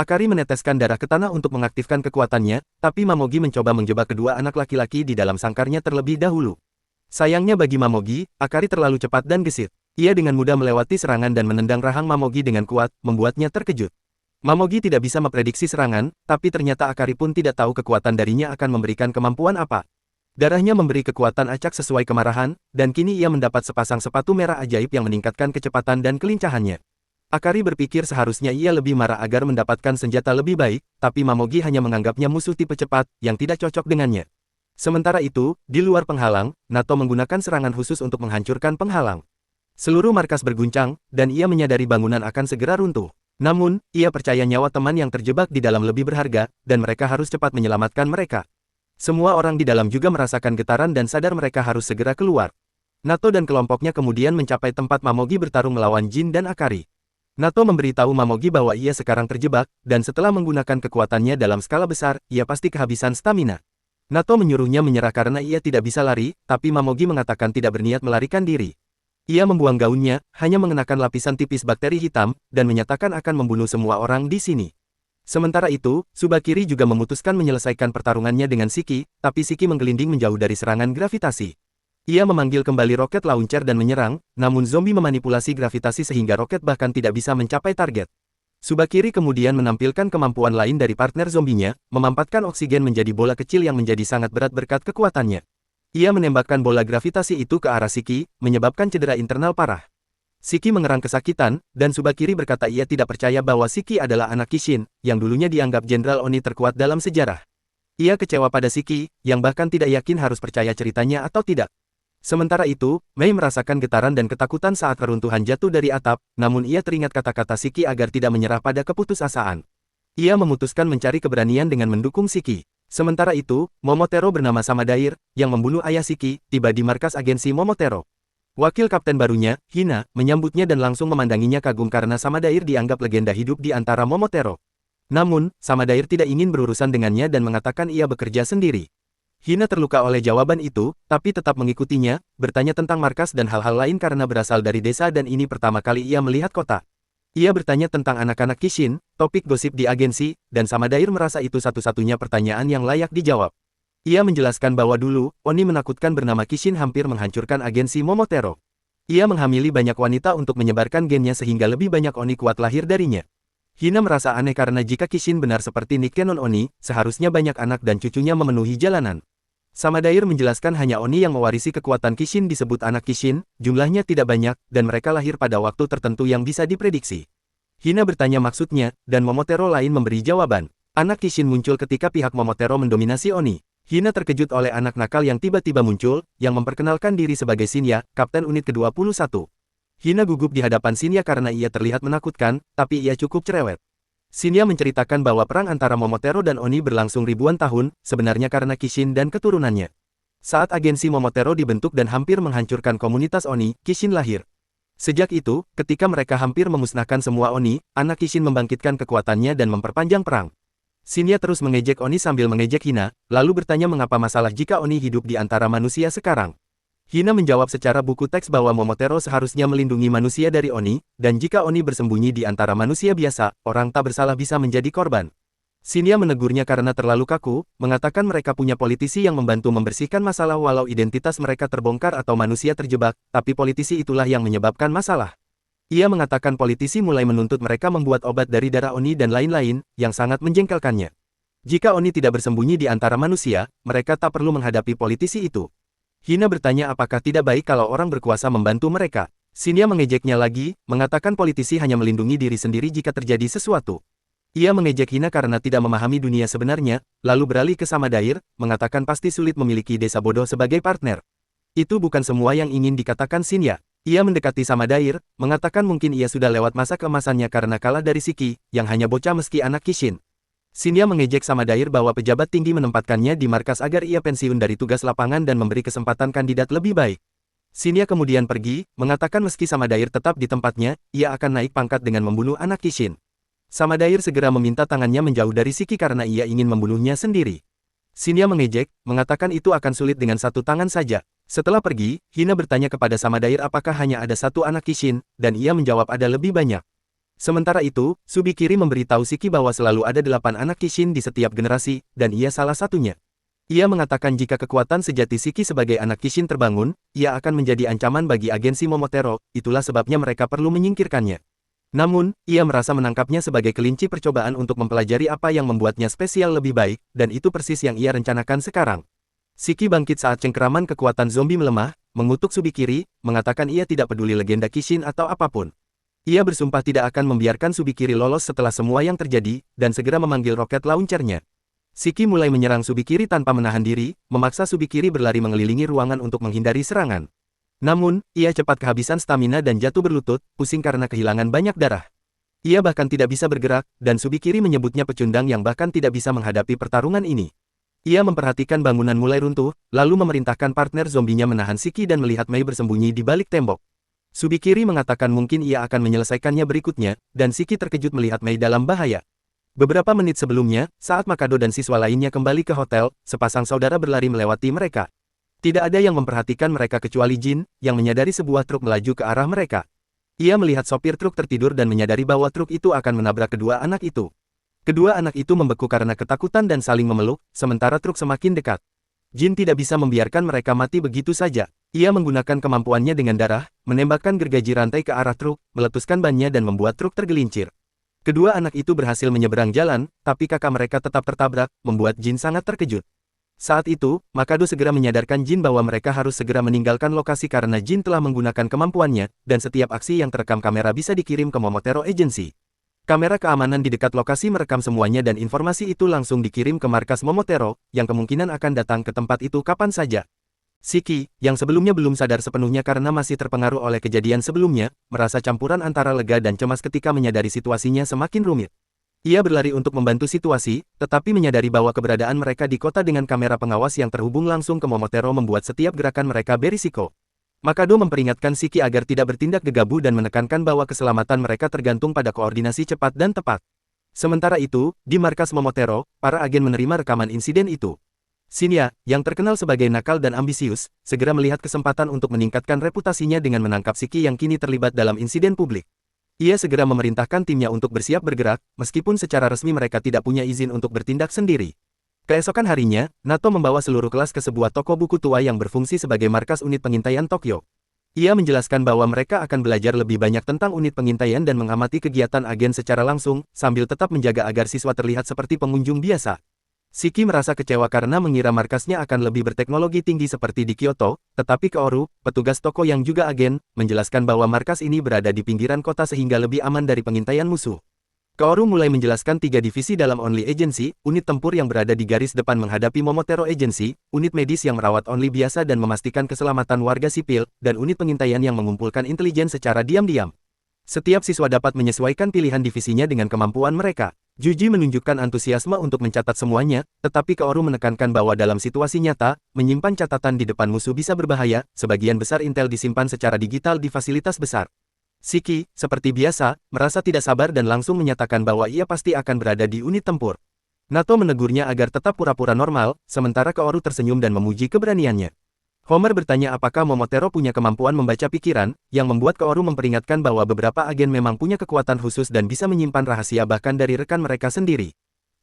Akari meneteskan darah ke tanah untuk mengaktifkan kekuatannya, tapi Mamogi mencoba menjebak kedua anak laki-laki di dalam sangkarnya terlebih dahulu. Sayangnya bagi Mamogi, Akari terlalu cepat dan gesit. Ia dengan mudah melewati serangan dan menendang rahang Mamogi dengan kuat, membuatnya terkejut. Mamogi tidak bisa memprediksi serangan, tapi ternyata Akari pun tidak tahu kekuatan darinya akan memberikan kemampuan apa. Darahnya memberi kekuatan acak sesuai kemarahan, dan kini ia mendapat sepasang sepatu merah ajaib yang meningkatkan kecepatan dan kelincahannya. Akari berpikir seharusnya ia lebih marah agar mendapatkan senjata lebih baik, tapi Mamogi hanya menganggapnya musuh tipe cepat, yang tidak cocok dengannya. Sementara itu, di luar penghalang, Nato menggunakan serangan khusus untuk menghancurkan penghalang. Seluruh markas berguncang, dan ia menyadari bangunan akan segera runtuh. Namun, ia percaya nyawa teman yang terjebak di dalam lebih berharga, dan mereka harus cepat menyelamatkan mereka. Semua orang di dalam juga merasakan getaran dan sadar mereka harus segera keluar. Nato dan kelompoknya kemudian mencapai tempat Mamogi bertarung melawan Jin dan Akari. Nato memberitahu Mamogi bahwa ia sekarang terjebak, dan setelah menggunakan kekuatannya dalam skala besar, ia pasti kehabisan stamina. Nato menyuruhnya menyerah karena ia tidak bisa lari, tapi Mamogi mengatakan tidak berniat melarikan diri. Ia membuang gaunnya, hanya mengenakan lapisan tipis bakteri hitam, dan menyatakan akan membunuh semua orang di sini. Sementara itu, Tsubakiri juga memutuskan menyelesaikan pertarungannya dengan Shiki, tapi Shiki menggelinding menjauh dari serangan gravitasi. Ia memanggil kembali roket launcher dan menyerang, namun zombie memanipulasi gravitasi sehingga roket bahkan tidak bisa mencapai target. Tsubakiri kemudian menampilkan kemampuan lain dari partner zombinya, memampatkan oksigen menjadi bola kecil yang menjadi sangat berat berkat kekuatannya. Ia menembakkan bola gravitasi itu ke arah Shiki, menyebabkan cedera internal parah. Shiki mengerang kesakitan, dan Tsubakiri berkata ia tidak percaya bahwa Shiki adalah anak Kishin, yang dulunya dianggap Jenderal Oni terkuat dalam sejarah. Ia kecewa pada Shiki, yang bahkan tidak yakin harus percaya ceritanya atau tidak. Sementara itu, Mei merasakan getaran dan ketakutan saat reruntuhan jatuh dari atap, namun ia teringat kata-kata Shiki agar tidak menyerah pada keputusasaan. Ia memutuskan mencari keberanian dengan mendukung Shiki. Sementara itu, Momotaro bernama Samadair, yang membunuh ayah Shiki, tiba di markas agensi Momotaro. Wakil kapten barunya, Hina, menyambutnya dan langsung memandanginya kagum karena Samadair dianggap legenda hidup di antara Momotaro. Namun, Samadair tidak ingin berurusan dengannya dan mengatakan ia bekerja sendiri. Hina terluka oleh jawaban itu, tapi tetap mengikutinya, bertanya tentang markas dan hal-hal lain karena berasal dari desa dan ini pertama kali ia melihat kota. Ia bertanya tentang anak-anak Kishin, topik gosip di agensi, dan Samadair merasa itu satu-satunya pertanyaan yang layak dijawab. Ia menjelaskan bahwa dulu, Oni menakutkan bernama Kishin hampir menghancurkan agensi Momotaro. Ia menghamili banyak wanita untuk menyebarkan gennya sehingga lebih banyak Oni kuat lahir darinya. Hina merasa aneh karena jika Kishin benar seperti Nikkenon Oni, seharusnya banyak anak dan cucunya memenuhi jalanan. Samadair menjelaskan hanya Oni yang mewarisi kekuatan Kishin disebut anak Kishin, jumlahnya tidak banyak, dan mereka lahir pada waktu tertentu yang bisa diprediksi. Hina bertanya maksudnya, dan Momotaro lain memberi jawaban. Anak Kishin muncul ketika pihak Momotaro mendominasi Oni. Hina terkejut oleh anak nakal yang tiba-tiba muncul, yang memperkenalkan diri sebagai Shinya, Kapten Unit ke-21. Hina gugup di hadapan Shinya karena ia terlihat menakutkan, tapi ia cukup cerewet. Shinya menceritakan bahwa perang antara Momotaro dan Oni berlangsung ribuan tahun, sebenarnya karena Kishin dan keturunannya. Saat agensi Momotaro dibentuk dan hampir menghancurkan komunitas Oni, Kishin lahir. Sejak itu, ketika mereka hampir memusnahkan semua Oni, anak Kishin membangkitkan kekuatannya dan memperpanjang perang. Shinya terus mengejek Oni sambil mengejek Hina, lalu bertanya mengapa masalah jika Oni hidup di antara manusia sekarang. Hina menjawab secara buku teks bahwa Momotaro seharusnya melindungi manusia dari Oni, dan jika Oni bersembunyi di antara manusia biasa, orang tak bersalah bisa menjadi korban. Shinya menegurnya karena terlalu kaku, mengatakan mereka punya politisi yang membantu membersihkan masalah walau identitas mereka terbongkar atau manusia terjebak, tapi politisi itulah yang menyebabkan masalah. Ia mengatakan politisi mulai menuntut mereka membuat obat dari darah Oni dan lain-lain, yang sangat menjengkelkannya. Jika Oni tidak bersembunyi di antara manusia, mereka tak perlu menghadapi politisi itu. Hina bertanya apakah tidak baik kalau orang berkuasa membantu mereka. Shinya mengejeknya lagi, mengatakan politisi hanya melindungi diri sendiri jika terjadi sesuatu. Ia mengejek Hina karena tidak memahami dunia sebenarnya, lalu beralih ke Samadair, mengatakan pasti sulit memiliki desa bodoh sebagai partner. Itu bukan semua yang ingin dikatakan Shinya. Ia mendekati Samadair, mengatakan mungkin ia sudah lewat masa keemasannya karena kalah dari Shiki, yang hanya bocah meski anak Kishin. Shinya mengejek Samadair bahwa pejabat tinggi menempatkannya di markas agar ia pensiun dari tugas lapangan dan memberi kesempatan kandidat lebih baik. Shinya kemudian pergi, mengatakan meski Samadair tetap di tempatnya, ia akan naik pangkat dengan membunuh anak Kishin. Samadair segera meminta tangannya menjauh dari Shiki karena ia ingin membunuhnya sendiri. Shinya mengejek, mengatakan itu akan sulit dengan satu tangan saja. Setelah pergi, Hina bertanya kepada Samadair apakah hanya ada satu anak Kishin, dan ia menjawab ada lebih banyak. Sementara itu, Tsubikiri memberitahu Shiki bahwa selalu ada 8 anak Kishin di setiap generasi, dan ia salah satunya. Ia mengatakan jika kekuatan sejati Shiki sebagai anak Kishin terbangun, ia akan menjadi ancaman bagi agensi Momotaro, itulah sebabnya mereka perlu menyingkirkannya. Namun, ia merasa menangkapnya sebagai kelinci percobaan untuk mempelajari apa yang membuatnya spesial lebih baik, dan itu persis yang ia rencanakan sekarang. Shiki bangkit saat cengkeraman kekuatan zombie melemah, mengutuk Tsubikiri, mengatakan ia tidak peduli legenda Kishin atau apapun. Ia bersumpah tidak akan membiarkan Tsubikiri lolos setelah semua yang terjadi, dan segera memanggil roket launchernya. Shiki mulai menyerang Tsubikiri tanpa menahan diri, memaksa Tsubikiri berlari mengelilingi ruangan untuk menghindari serangan. Namun, ia cepat kehabisan stamina dan jatuh berlutut, pusing karena kehilangan banyak darah. Ia bahkan tidak bisa bergerak, dan Tsubikiri menyebutnya pecundang yang bahkan tidak bisa menghadapi pertarungan ini. Ia memperhatikan bangunan mulai runtuh, lalu memerintahkan partner zombinya menahan Shiki dan melihat Mei bersembunyi di balik tembok. Tsubikiri mengatakan mungkin ia akan menyelesaikannya berikutnya, dan Shiki terkejut melihat Mei dalam bahaya. Beberapa menit sebelumnya, saat Makado dan siswa lainnya kembali ke hotel, sepasang saudara berlari melewati mereka. Tidak ada yang memperhatikan mereka kecuali Jin, yang menyadari sebuah truk melaju ke arah mereka. Ia melihat sopir truk tertidur dan menyadari bahwa truk itu akan menabrak kedua anak itu. Kedua anak itu membeku karena ketakutan dan saling memeluk, sementara truk semakin dekat. Jin tidak bisa membiarkan mereka mati begitu saja. Ia menggunakan kemampuannya dengan darah, menembakkan gergaji rantai ke arah truk, meletuskan bannya dan membuat truk tergelincir. Kedua anak itu berhasil menyeberang jalan, tapi kakak mereka tetap tertabrak, membuat Jin sangat terkejut. Saat itu, Makado segera menyadarkan Jin bahwa mereka harus segera meninggalkan lokasi karena Jin telah menggunakan kemampuannya, dan setiap aksi yang terekam kamera bisa dikirim ke Momotaro Agency. Kamera keamanan di dekat lokasi merekam semuanya dan informasi itu langsung dikirim ke markas Momotaro, yang kemungkinan akan datang ke tempat itu kapan saja. Shiki, yang sebelumnya belum sadar sepenuhnya karena masih terpengaruh oleh kejadian sebelumnya, merasa campuran antara lega dan cemas ketika menyadari situasinya semakin rumit. Ia berlari untuk membantu situasi, tetapi menyadari bahwa keberadaan mereka di kota dengan kamera pengawas yang terhubung langsung ke Momotaro membuat setiap gerakan mereka berisiko. Makado memperingatkan Shiki agar tidak bertindak gegabah dan menekankan bahwa keselamatan mereka tergantung pada koordinasi cepat dan tepat. Sementara itu, di markas Momotaro, para agen menerima rekaman insiden itu. Shinya, yang terkenal sebagai nakal dan ambisius, segera melihat kesempatan untuk meningkatkan reputasinya dengan menangkap Shiki yang kini terlibat dalam insiden publik. Ia segera memerintahkan timnya untuk bersiap bergerak, meskipun secara resmi mereka tidak punya izin untuk bertindak sendiri. Keesokan harinya, Nato membawa seluruh kelas ke sebuah toko buku tua yang berfungsi sebagai markas unit pengintaian Tokyo. Ia menjelaskan bahwa mereka akan belajar lebih banyak tentang unit pengintaian dan mengamati kegiatan agen secara langsung, sambil tetap menjaga agar siswa terlihat seperti pengunjung biasa. Shiki merasa kecewa karena mengira markasnya akan lebih berteknologi tinggi seperti di Kyoto, tetapi Kaoru, petugas toko yang juga agen, menjelaskan bahwa markas ini berada di pinggiran kota sehingga lebih aman dari pengintaian musuh. Kaoru mulai menjelaskan 3 divisi dalam Only Agency, unit tempur yang berada di garis depan menghadapi Momotaro Agency, unit medis yang merawat Only biasa dan memastikan keselamatan warga sipil, dan unit pengintaian yang mengumpulkan intelijen secara diam-diam. Setiap siswa dapat menyesuaikan pilihan divisinya dengan kemampuan mereka. Juji menunjukkan antusiasme untuk mencatat semuanya, tetapi Kaoru menekankan bahwa dalam situasi nyata, menyimpan catatan di depan musuh bisa berbahaya, sebagian besar intel disimpan secara digital di fasilitas besar. Shiki, seperti biasa, merasa tidak sabar dan langsung menyatakan bahwa ia pasti akan berada di unit tempur. Nato menegurnya agar tetap pura-pura normal, sementara Kaoru tersenyum dan memuji keberaniannya. Homer bertanya apakah Momotaro punya kemampuan membaca pikiran, yang membuat Kaoru memperingatkan bahwa beberapa agen memang punya kekuatan khusus dan bisa menyimpan rahasia bahkan dari rekan mereka sendiri.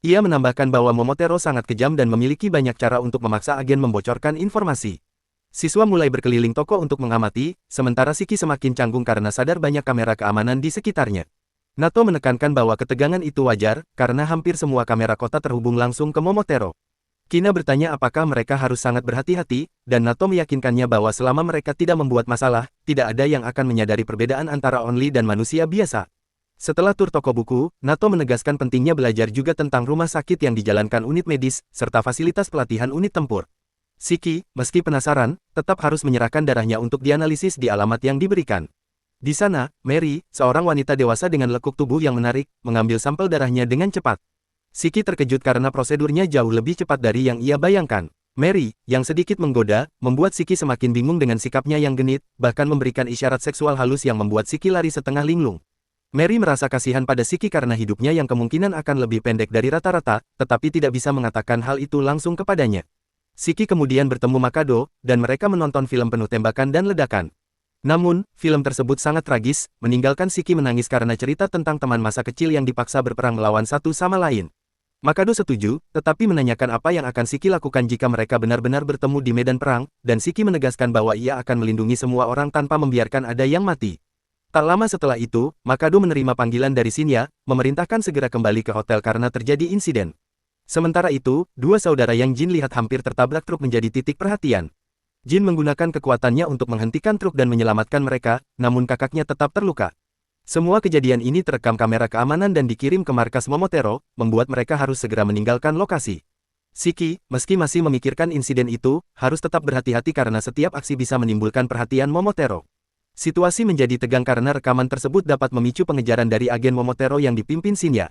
Ia menambahkan bahwa Momotaro sangat kejam dan memiliki banyak cara untuk memaksa agen membocorkan informasi. Siswa mulai berkeliling toko untuk mengamati, sementara Shiki semakin canggung karena sadar banyak kamera keamanan di sekitarnya. Nato menekankan bahwa ketegangan itu wajar, karena hampir semua kamera kota terhubung langsung ke Momotaro. Kina bertanya apakah mereka harus sangat berhati-hati, dan Nato meyakinkannya bahwa selama mereka tidak membuat masalah, tidak ada yang akan menyadari perbedaan antara Only dan manusia biasa. Setelah tur toko buku, Nato menegaskan pentingnya belajar juga tentang rumah sakit yang dijalankan unit medis, serta fasilitas pelatihan unit tempur. Shiki, meski penasaran, tetap harus menyerahkan darahnya untuk dianalisis di alamat yang diberikan. Di sana, Mary, seorang wanita dewasa dengan lekuk tubuh yang menarik, mengambil sampel darahnya dengan cepat. Shiki terkejut karena prosedurnya jauh lebih cepat dari yang ia bayangkan. Mary, yang sedikit menggoda, membuat Shiki semakin bingung dengan sikapnya yang genit, bahkan memberikan isyarat seksual halus yang membuat Shiki lari setengah linglung. Mary merasa kasihan pada Shiki karena hidupnya yang kemungkinan akan lebih pendek dari rata-rata, tetapi tidak bisa mengatakan hal itu langsung kepadanya. Shiki kemudian bertemu Makado, dan mereka menonton film penuh tembakan dan ledakan. Namun, film tersebut sangat tragis, meninggalkan Shiki menangis karena cerita tentang teman masa kecil yang dipaksa berperang melawan satu sama lain. Makado setuju, tetapi menanyakan apa yang akan Shiki lakukan jika mereka benar-benar bertemu di medan perang, dan Shiki menegaskan bahwa ia akan melindungi semua orang tanpa membiarkan ada yang mati. Tak lama setelah itu, Makado menerima panggilan dari Shinya, memerintahkan segera kembali ke hotel karena terjadi insiden. Sementara itu, dua saudara yang Jin lihat hampir tertabrak truk menjadi titik perhatian. Jin menggunakan kekuatannya untuk menghentikan truk dan menyelamatkan mereka, namun kakaknya tetap terluka. Semua kejadian ini terekam kamera keamanan dan dikirim ke markas Momotaro, membuat mereka harus segera meninggalkan lokasi. Shiki, meski masih memikirkan insiden itu, harus tetap berhati-hati karena setiap aksi bisa menimbulkan perhatian Momotaro. Situasi menjadi tegang karena rekaman tersebut dapat memicu pengejaran dari agen Momotaro yang dipimpin Shinya.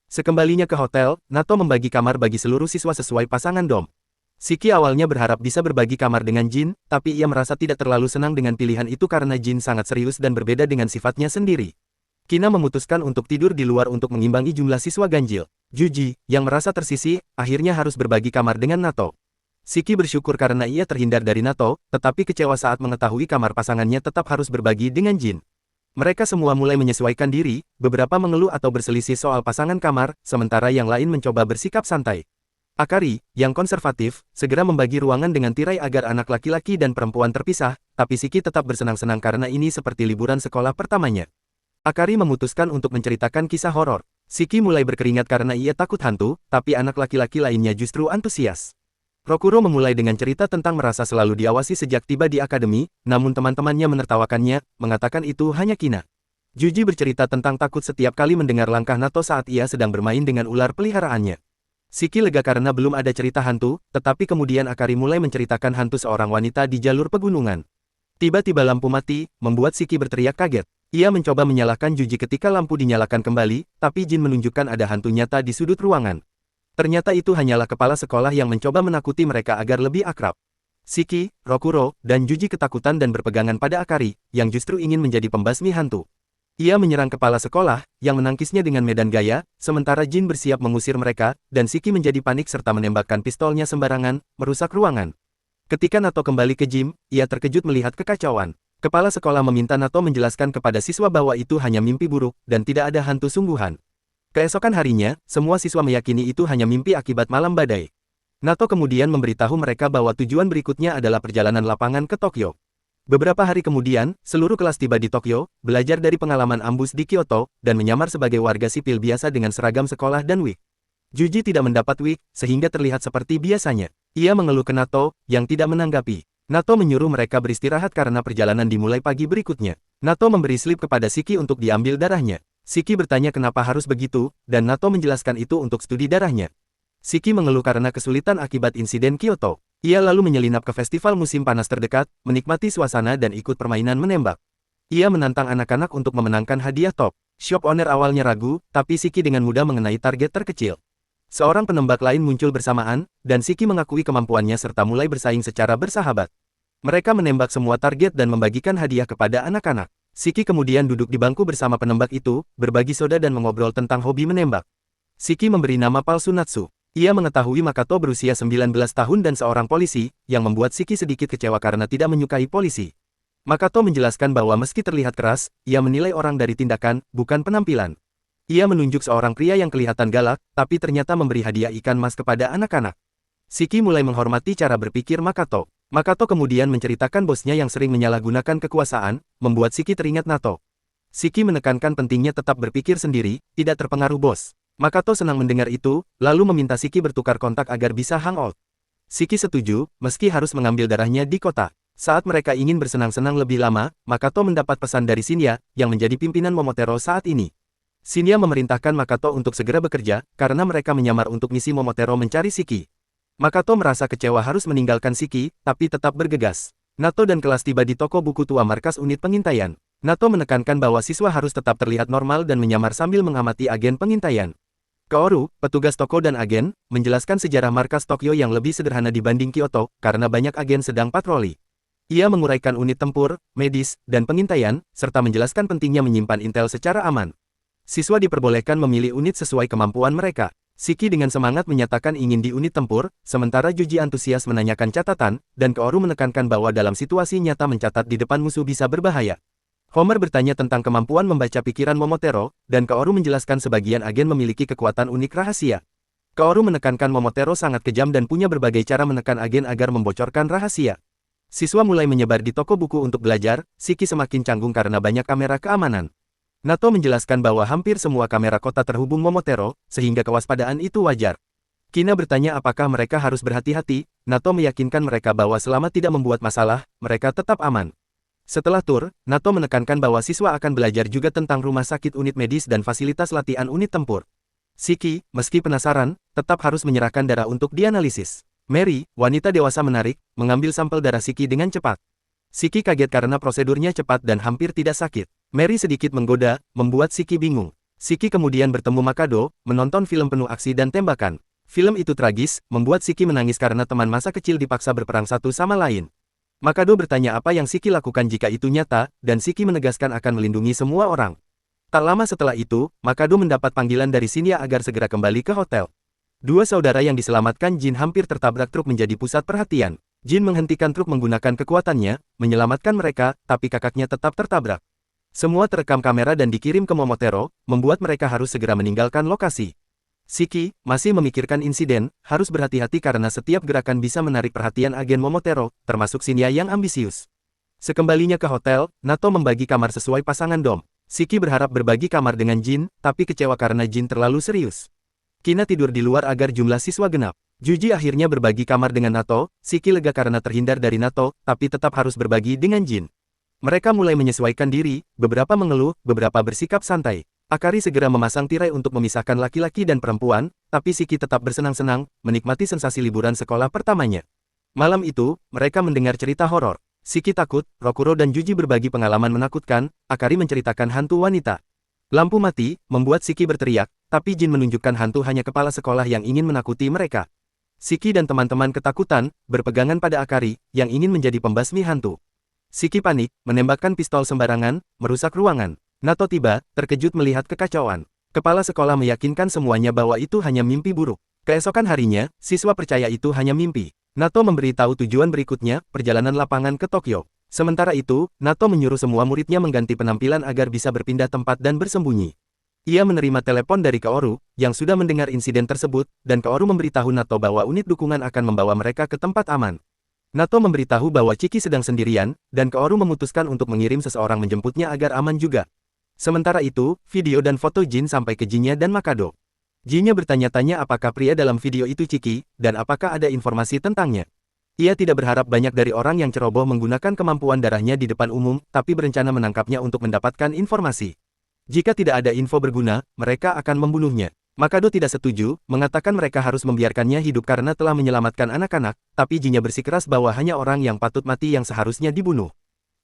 Sekembalinya ke hotel, Nato membagi kamar bagi seluruh siswa sesuai pasangan dom. Shiki awalnya berharap bisa berbagi kamar dengan Jin, tapi ia merasa tidak terlalu senang dengan pilihan itu karena Jin sangat serius dan berbeda dengan sifatnya sendiri. Kina memutuskan untuk tidur di luar untuk mengimbangi jumlah siswa ganjil. Juji, yang merasa tersisih, akhirnya harus berbagi kamar dengan Nato. Shiki bersyukur karena ia terhindar dari Nato, tetapi kecewa saat mengetahui kamar pasangannya tetap harus berbagi dengan Jin. Mereka semua mulai menyesuaikan diri, beberapa mengeluh atau berselisih soal pasangan kamar, sementara yang lain mencoba bersikap santai. Akari, yang konservatif, segera membagi ruangan dengan tirai agar anak laki-laki dan perempuan terpisah, tapi Shiki tetap bersenang-senang karena ini seperti liburan sekolah pertamanya. Akari memutuskan untuk menceritakan kisah horor. Shiki mulai berkeringat karena ia takut hantu, tapi anak laki-laki lainnya justru antusias. Rokuro memulai dengan cerita tentang merasa selalu diawasi sejak tiba di akademi, namun teman-temannya menertawakannya, mengatakan itu hanya kina. Juji bercerita tentang takut setiap kali mendengar langkah Nato saat ia sedang bermain dengan ular peliharaannya. Shiki lega karena belum ada cerita hantu, tetapi kemudian Akari mulai menceritakan hantu seorang wanita di jalur pegunungan. Tiba-tiba lampu mati, membuat Shiki berteriak kaget. Ia mencoba menyalakan Juji ketika lampu dinyalakan kembali, tapi Jin menunjukkan ada hantu nyata di sudut ruangan. Ternyata itu hanyalah kepala sekolah yang mencoba menakuti mereka agar lebih akrab. Shiki, Rokuro, dan Juji ketakutan dan berpegangan pada Akari, yang justru ingin menjadi pembasmi hantu. Ia menyerang kepala sekolah, yang menangkisnya dengan medan gaya, sementara Jin bersiap mengusir mereka, dan Shiki menjadi panik serta menembakkan pistolnya sembarangan, merusak ruangan. Ketika Nato kembali ke gym, ia terkejut melihat kekacauan. Kepala sekolah meminta Nato menjelaskan kepada siswa bahwa itu hanya mimpi buruk, dan tidak ada hantu sungguhan. Keesokan harinya, semua siswa meyakini itu hanya mimpi akibat malam badai. Nato kemudian memberitahu mereka bahwa tujuan berikutnya adalah perjalanan lapangan ke Tokyo. Beberapa hari kemudian, seluruh kelas tiba di Tokyo, belajar dari pengalaman ambus di Kyoto, dan menyamar sebagai warga sipil biasa dengan seragam sekolah dan wig. Juji tidak mendapat wig, sehingga terlihat seperti biasanya. Ia mengeluh ke Nato, yang tidak menanggapi. Nato menyuruh mereka beristirahat karena perjalanan dimulai pagi berikutnya. Nato memberi slip kepada Shiki untuk diambil darahnya. Shiki bertanya kenapa harus begitu, dan Nato menjelaskan itu untuk studi darahnya. Shiki mengeluh karena kesulitan akibat insiden Kyoto. Ia lalu menyelinap ke festival musim panas terdekat, menikmati suasana dan ikut permainan menembak. Ia menantang anak-anak untuk memenangkan hadiah top. Shop owner awalnya ragu, tapi Shiki dengan mudah mengenai target terkecil. Seorang penembak lain muncul bersamaan, dan Shiki mengakui kemampuannya serta mulai bersaing secara bersahabat. Mereka menembak semua target dan membagikan hadiah kepada anak-anak. Shiki kemudian duduk di bangku bersama penembak itu, berbagi soda dan mengobrol tentang hobi menembak. Shiki memberi nama palsu Natsu. Ia mengetahui Makoto berusia 19 tahun dan seorang polisi, yang membuat Shiki sedikit kecewa karena tidak menyukai polisi. Makoto menjelaskan bahwa meski terlihat keras, ia menilai orang dari tindakan, bukan penampilan. Ia menunjuk seorang pria yang kelihatan galak, tapi ternyata memberi hadiah ikan mas kepada anak-anak. Shiki mulai menghormati cara berpikir Makoto. Makoto kemudian menceritakan bosnya yang sering menyalahgunakan kekuasaan, membuat Shiki teringat Nato. Shiki menekankan pentingnya tetap berpikir sendiri, tidak terpengaruh bos. Makoto senang mendengar itu, lalu meminta Shiki bertukar kontak agar bisa hangout. Shiki setuju, meski harus mengambil darahnya di kota. Saat mereka ingin bersenang-senang lebih lama, Makoto mendapat pesan dari Shinya, yang menjadi pimpinan Momotaro saat ini. Shinya memerintahkan Makoto untuk segera bekerja, karena mereka menyamar untuk misi Momotaro mencari Shiki. Makoto merasa kecewa harus meninggalkan Shiki, tapi tetap bergegas. Nato dan kelas tiba di toko buku tua markas unit pengintaian. Nato menekankan bahwa siswa harus tetap terlihat normal dan menyamar sambil mengamati agen pengintaian. Kaoru, petugas toko dan agen, menjelaskan sejarah markas Tokyo yang lebih sederhana dibanding Kyoto, karena banyak agen sedang patroli. Ia menguraikan unit tempur, medis, dan pengintaian, serta menjelaskan pentingnya menyimpan intel secara aman. Siswa diperbolehkan memilih unit sesuai kemampuan mereka. Shiki dengan semangat menyatakan ingin di unit tempur, sementara Juji antusias menanyakan catatan, dan Kaoru menekankan bahwa dalam situasi nyata mencatat di depan musuh bisa berbahaya. Homer bertanya tentang kemampuan membaca pikiran Momotaro, dan Kaoru menjelaskan sebagian agen memiliki kekuatan unik rahasia. Kaoru menekankan Momotaro sangat kejam dan punya berbagai cara menekan agen agar membocorkan rahasia. Siswa mulai menyebar di toko buku untuk belajar, Shiki semakin canggung karena banyak kamera keamanan. Nato menjelaskan bahwa hampir semua kamera kota terhubung Momotaro, sehingga kewaspadaan itu wajar. Kina bertanya apakah mereka harus berhati-hati, Nato meyakinkan mereka bahwa selama tidak membuat masalah, mereka tetap aman. Setelah tur, Nato menekankan bahwa siswa akan belajar juga tentang rumah sakit unit medis dan fasilitas latihan unit tempur. Shiki, meski penasaran, tetap harus menyerahkan darah untuk dianalisis. Mary, wanita dewasa menarik, mengambil sampel darah Shiki dengan cepat. Shiki kaget karena prosedurnya cepat dan hampir tidak sakit. Mary sedikit menggoda, membuat Shiki bingung. Shiki kemudian bertemu Makoto, menonton film penuh aksi dan tembakan. Film itu tragis, membuat Shiki menangis karena teman masa kecil dipaksa berperang satu sama lain. Makoto bertanya apa yang Shiki lakukan jika itu nyata, dan Shiki menegaskan akan melindungi semua orang. Tak lama setelah itu, Makoto mendapat panggilan dari Shinya agar segera kembali ke hotel. Dua saudara yang diselamatkan Jin hampir tertabrak truk menjadi pusat perhatian. Jin menghentikan truk menggunakan kekuatannya, menyelamatkan mereka, tapi kakaknya tetap tertabrak. Semua terekam kamera dan dikirim ke Momotaro, membuat mereka harus segera meninggalkan lokasi. Shiki, masih memikirkan insiden, harus berhati-hati karena setiap gerakan bisa menarik perhatian agen Momotaro, termasuk Shinya yang ambisius. Sekembalinya ke hotel, Nato membagi kamar sesuai pasangan dom. Shiki berharap berbagi kamar dengan Jin, tapi kecewa karena Jin terlalu serius. Kina tidur di luar agar jumlah siswa genap. Juji akhirnya berbagi kamar dengan Nato, Shiki lega karena terhindar dari Nato, tapi tetap harus berbagi dengan Jin. Mereka mulai menyesuaikan diri, beberapa mengeluh, beberapa bersikap santai. Akari segera memasang tirai untuk memisahkan laki-laki dan perempuan, tapi Shiki tetap bersenang-senang, menikmati sensasi liburan sekolah pertamanya. Malam itu, mereka mendengar cerita horor. Shiki takut, Rokuro dan Juji berbagi pengalaman menakutkan, Akari menceritakan hantu wanita. Lampu mati, membuat Shiki berteriak, tapi Jin menunjukkan hantu hanya kepala sekolah yang ingin menakuti mereka. Shiki dan teman-teman ketakutan, berpegangan pada Akari, yang ingin menjadi pembasmi hantu. Shiki panik, menembakkan pistol sembarangan, merusak ruangan. Nato tiba, terkejut melihat kekacauan. Kepala sekolah meyakinkan semuanya bahwa itu hanya mimpi buruk. Keesokan harinya, siswa percaya itu hanya mimpi. Nato memberitahu tujuan berikutnya, perjalanan lapangan ke Tokyo. Sementara itu, Nato menyuruh semua muridnya mengganti penampilan agar bisa berpindah tempat dan bersembunyi. Ia menerima telepon dari Kaoru, yang sudah mendengar insiden tersebut, dan Kaoru memberitahu Nato bahwa unit dukungan akan membawa mereka ke tempat aman. Nato memberitahu bahwa Chiki sedang sendirian, dan Kaoru memutuskan untuk mengirim seseorang menjemputnya agar aman juga. Sementara itu, video dan foto Jin sampai ke Jinya dan Makado. Jinya bertanya-tanya apakah pria dalam video itu Chiki, dan apakah ada informasi tentangnya. Ia tidak berharap banyak dari orang yang ceroboh menggunakan kemampuan darahnya di depan umum, tapi berencana menangkapnya untuk mendapatkan informasi. Jika tidak ada info berguna, mereka akan membunuhnya. Makado tidak setuju, mengatakan mereka harus membiarkannya hidup karena telah menyelamatkan anak-anak, tapi Jinya bersikeras bahwa hanya orang yang patut mati yang seharusnya dibunuh.